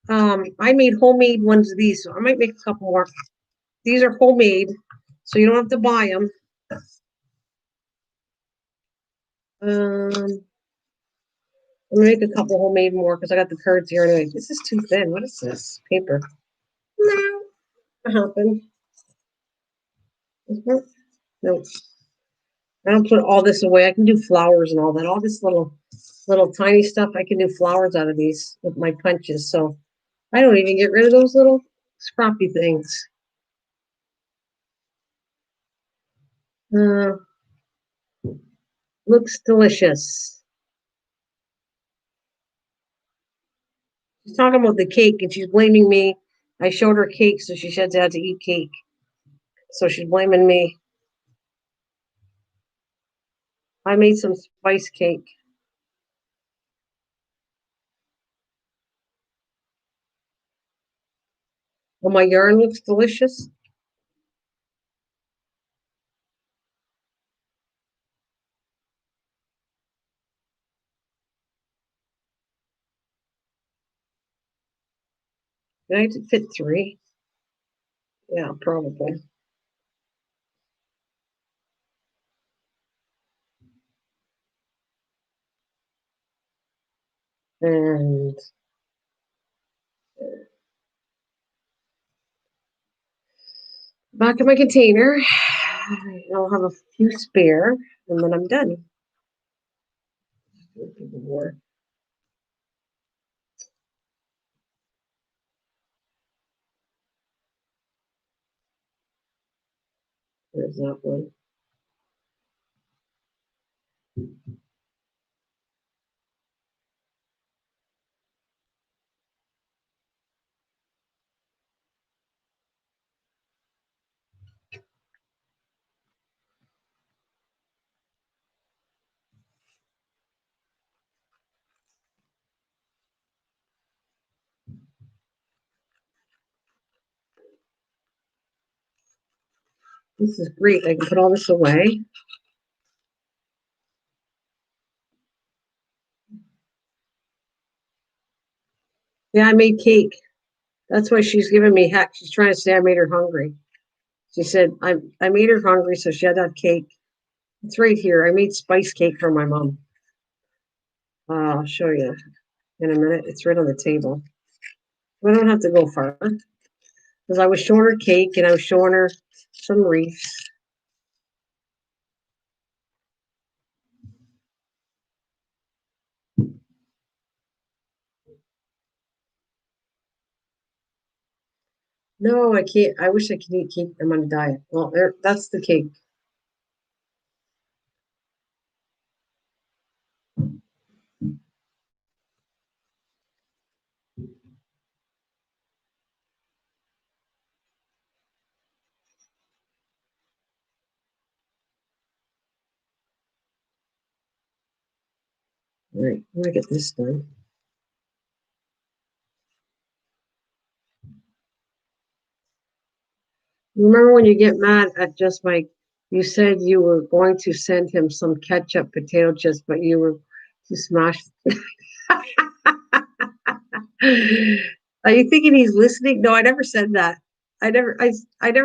I made homemade ones of these, so I might make a couple more. These are homemade, so you don't have to buy them. I'm gonna make a couple homemade more because I got the cards here anyway. This is too thin. What is this? Paper. No, what happened? No, I don't put all this away. I can do flowers and all that. All this little tiny stuff. I can do flowers out of these with my punches. So I don't even get rid of those little scrappy things. Uh, looks delicious. She's talking about the cake and she's blaming me. I showed her cake, so she said she had to eat cake. So she's blaming me. I made some spice cake. Well, my yarn looks delicious. Did I have to fit three? Yeah, probably. And back in my container. I'll have a few spare, and then I'm done. There's that one. This is great. I can put all this away. Yeah, I made cake. That's why she's giving me heck. She's trying to say I made her hungry. She said I made her hungry, so she had that cake. It's right here. I made spice cake for my mom. I'll show you in a minute. It's right on the table. I don't have to go far because I was showing her cake and I was showing her some wreaths. No, I can't. I wish I could eat cake. I'm on a diet. Well, there. That's the cake. All right, I'm gonna get this done. Remember when you get mad at just Mike, you said you were going to send him some ketchup potato chips, but you were to smash. Are you thinking he's listening? No, I never said that. I never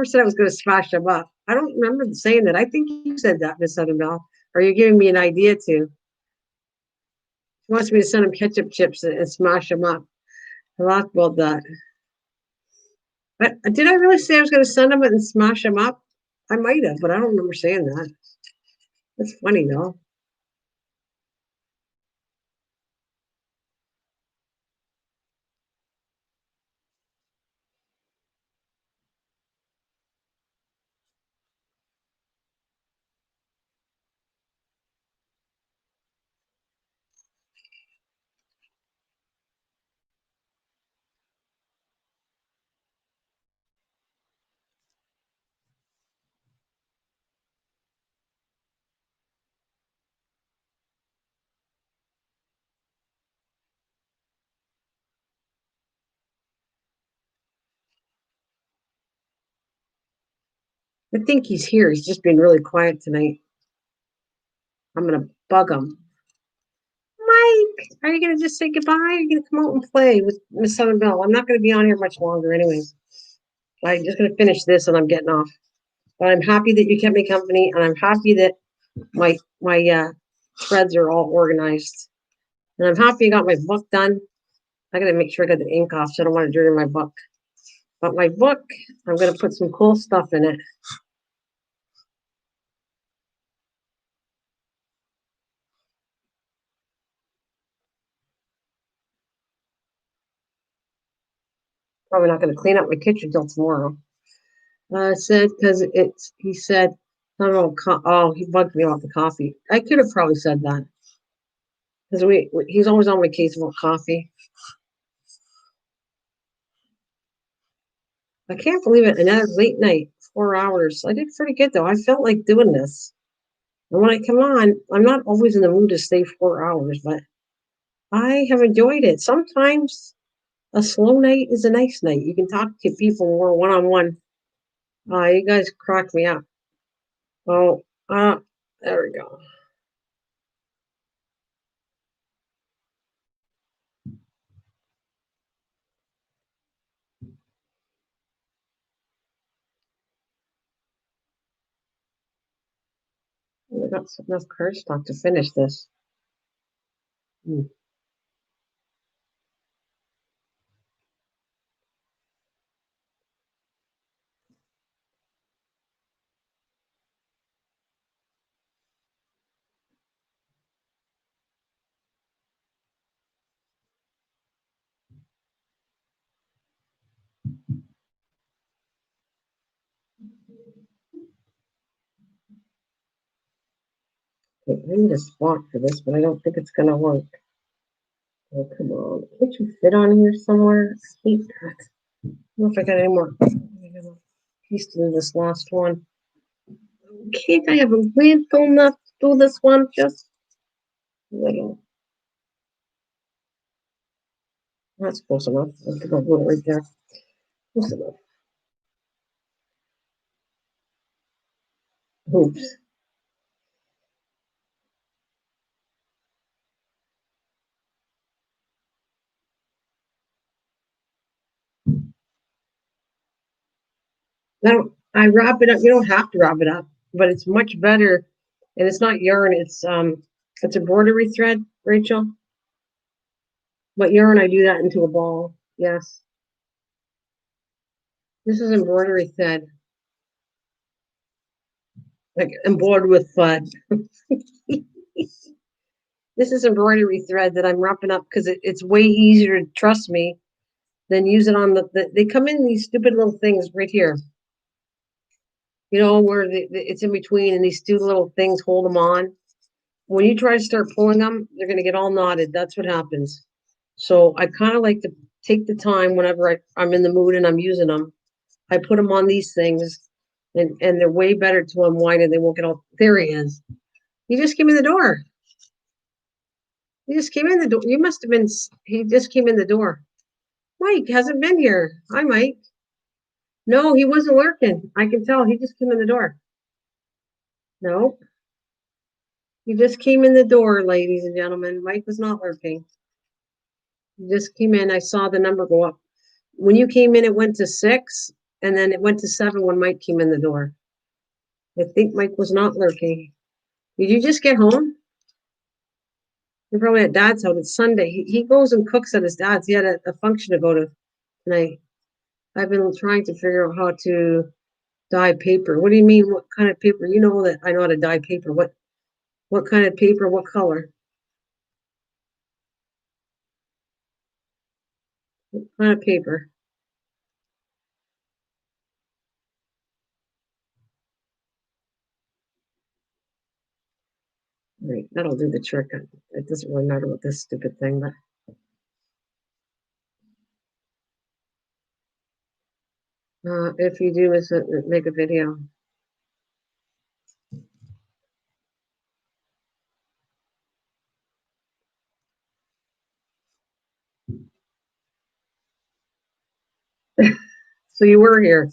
said I was going to smash him up. I don't remember saying that. I think you said that, Miss Annabelle. Or you're giving me an idea to. He wants me to send him ketchup chips and smash him up. I laughed about that. But did I really say I was going to send him and smash him up? I might have, but I don't remember saying that. That's funny though. I think he's here. He's just been really quiet tonight. I'm gonna bug him. Mike. Are you gonna just say goodbye? Are you gonna come out and play with Miss Southern Belle? I'm not gonna be on here much longer, anyways. I'm just gonna finish this and I'm getting off. But I'm happy that you kept me company, and I'm happy that my threads are all organized. And I'm happy I got my book done. I gotta make sure I got the ink off, so I don't want to dirty my book. But my book, I'm gonna put some cool stuff in it. Probably not gonna clean up my kitchen till tomorrow. Said because he said, I don't know, oh, he bugged me about the coffee. I could have probably said that because he's always on my case about coffee. I can't believe it. Another late night, 4 hours. I did pretty good though. I felt like doing this. And when I come on, I'm not always in the mood to stay 4 hours, but I have enjoyed it. Sometimes a slow night is a nice night. You can talk to people more one on one. You guys crack me up. Oh, there we go. I got enough cardstock to finish this. Mm. Okay, I need a spot for this, but I don't think it's gonna work. Oh, come on. Can't you fit on here somewhere? I hate that. I don't know if I got any more. I got a piece to do this last one. Can't I have a little enough to do this one? Just a little. That's close enough. I think I'll do it right there. Close enough. Oops. Now I wrap it up. You don't have to wrap it up, but it's much better. And it's not yarn. It's embroidery thread, Rachel. But yarn, I do that into a ball. Yes, this is embroidery thread, like embroidered with fud. This is embroidery thread that I'm wrapping up because it's way easier to trust me than use it on they come in these stupid little things right here. You know, where it's in between and these two little things hold them on. When you try to start pulling them, they're going to get all knotted. That's what happens. So I kind of like to take the time whenever I'm in the mood and I'm using them. I put them on these things and they're way better to unwind and they won't get all. There he is. He just came in the door. He just came in the door. You must have been, he just came in the door. Mike hasn't been here. Hi, Mike. No, he wasn't lurking. I can tell. He just came in the door. No, he just came in the door, ladies and gentlemen. Mike was not lurking. He just came in. I saw the number go up. When you came in, it went to 6, and then it went to 7 when Mike came in the door. I think Mike was not lurking. Did you just get home? You're probably at Dad's house. It's Sunday. He goes and cooks at his dad's. He had a function to go to tonight. I've been trying to figure out how to dye paper. What do you mean? What kind of paper? You know that I know how to dye paper. What kind of paper? What color? What kind of paper? Right, that'll do the trick. It doesn't really matter with this stupid thing, but if you do miss it, make a video. So you were here.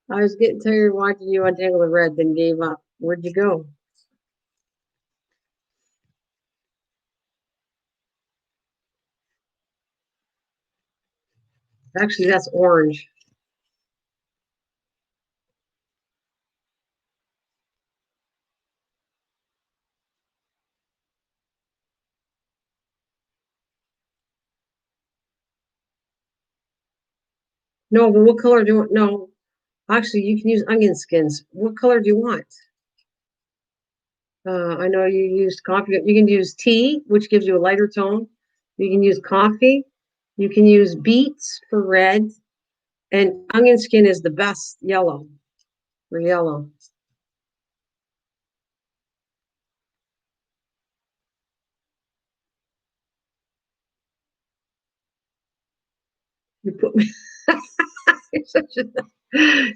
I was getting tired watching you untangle the red, then gave up. Where'd you go? Actually, that's orange. No, but what color do you want? No, actually, you can use onion skins. What color do you want? I know you used coffee. You can use tea, which gives you a lighter tone. You can use coffee. You can use beets for red, and onion skin is the best yellow for yellow. You put me. You're such a,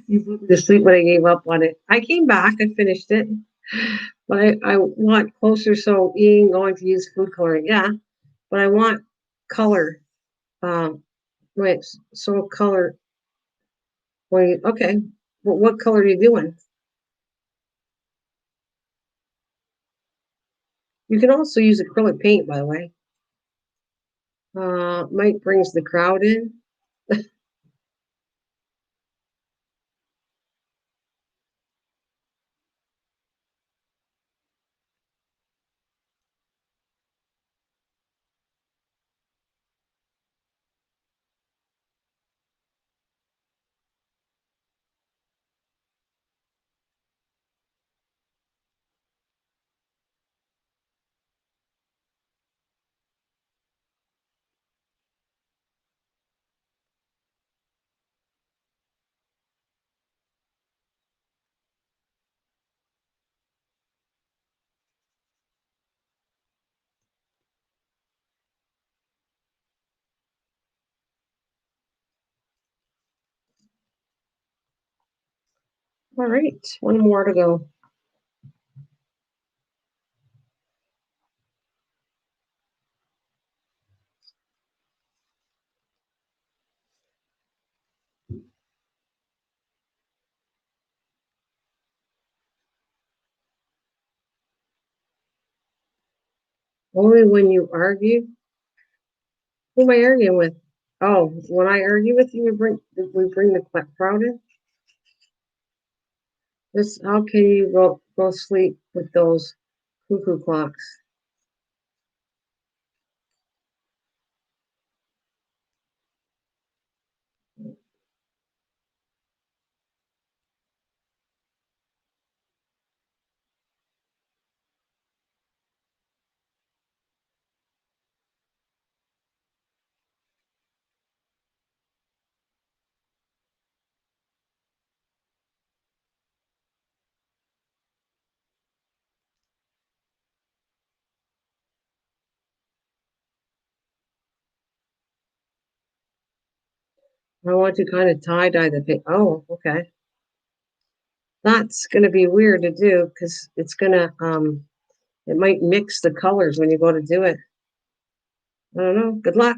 you put me to sleep when I gave up on it. I came back. I finished it, but I want closer. So Ian going to use food coloring. Yeah, but I want color. Um, wait, so color. Wait, okay. Well, what color are you doing? You can also use acrylic paint, by the way. Mike brings the crowd in. All right, one more to go. Only when you argue. Who am I arguing with? Oh, when I argue with you, we bring the crowd in. This how can you go sleep with those cuckoo clocks? I want to kind of tie dye the paper. Oh, okay. That's gonna be weird to do because it's gonna it might mix the colors when you go to do it. I don't know. Good luck.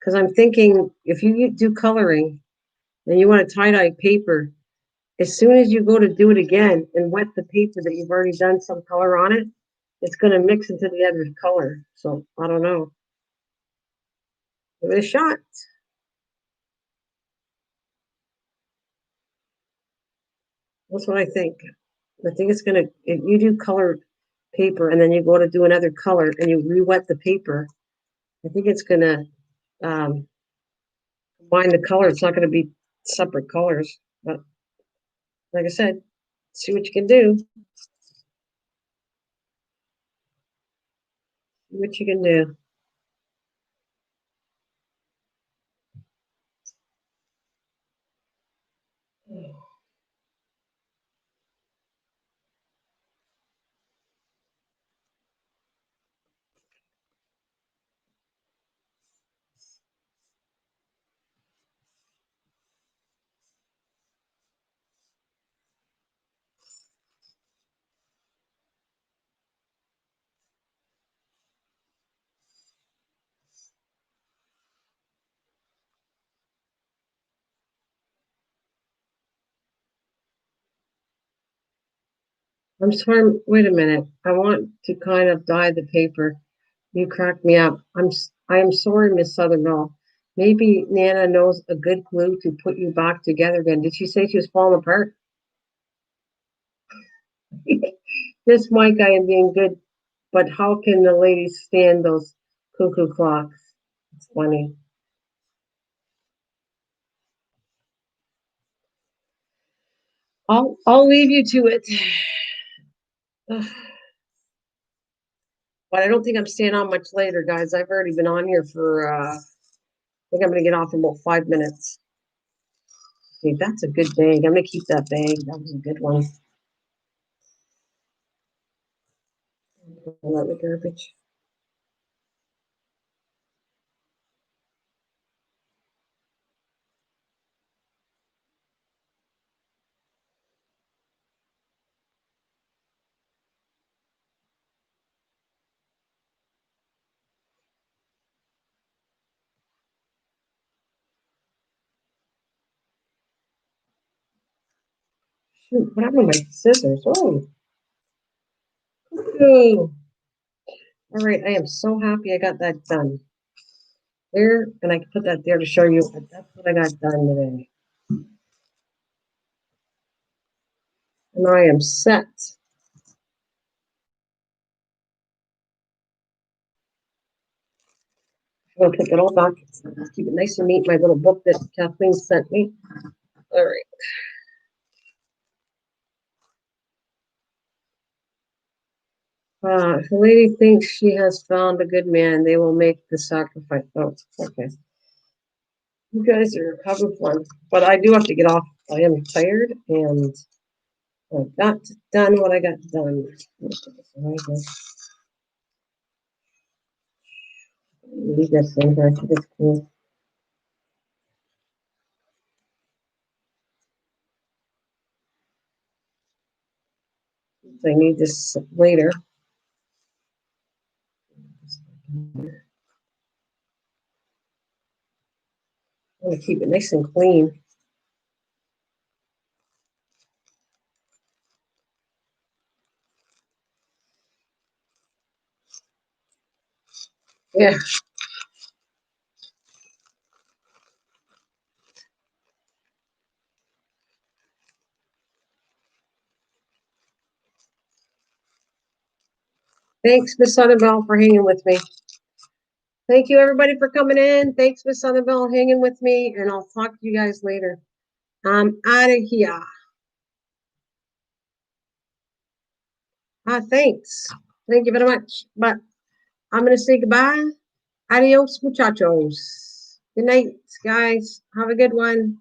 Because I'm thinking if you do coloring and you want to tie dye paper, as soon as you go to do it again and wet the paper that you've already done some color on it, it's going to mix into the other color. So I don't know. Give it a shot. That's what I think. I think it's going to, if you do colored paper and then you go to do another color and you re-wet the paper, I think it's going to um, combine the color. It's not going to be separate colors. But like I said, see what you can do. See what you can do. I'm sorry. Wait a minute. I want to kind of dye the paper. You cracked me up. I am sorry, Miss Southernall. Maybe Nana knows a good glue to put you back together again. Did she say she was falling apart? This Mike guy am being good, but how can the ladies stand those cuckoo clocks? It's funny. I'll leave you to it. But I don't think I'm staying on much later, guys. I've already been on here for I think I'm gonna get off in about 5 minutes. See, that's a good bag. I'm gonna keep that bag. That was a good one. Let me garbage. Shoot, what happened to my scissors? Oh, ooh. All right, I am so happy I got that done. There, and I can put that there to show you that's what I got done today. And I am set. I'm gonna pick it all back. Keep it nice and neat. My little book that Kathleen sent me. All right. If a lady thinks she has found a good man, they will make the sacrifice. Oh, okay. You guys are having fun, but I do have to get off. I am tired, and I got done what I got done. Leave this in here. I think it's cool. I need this later. I'm gonna keep it nice and clean. Yeah. Thanks, Miss Sonnenbell, for hanging with me. Thank you, everybody, for coming in. Thanks, Miss Sonnenbell, hanging with me, and I'll talk to you guys later. I'm out of here. Thanks. Thank you very much. But I'm going to say goodbye. Adios, muchachos. Good night, guys. Have a good one.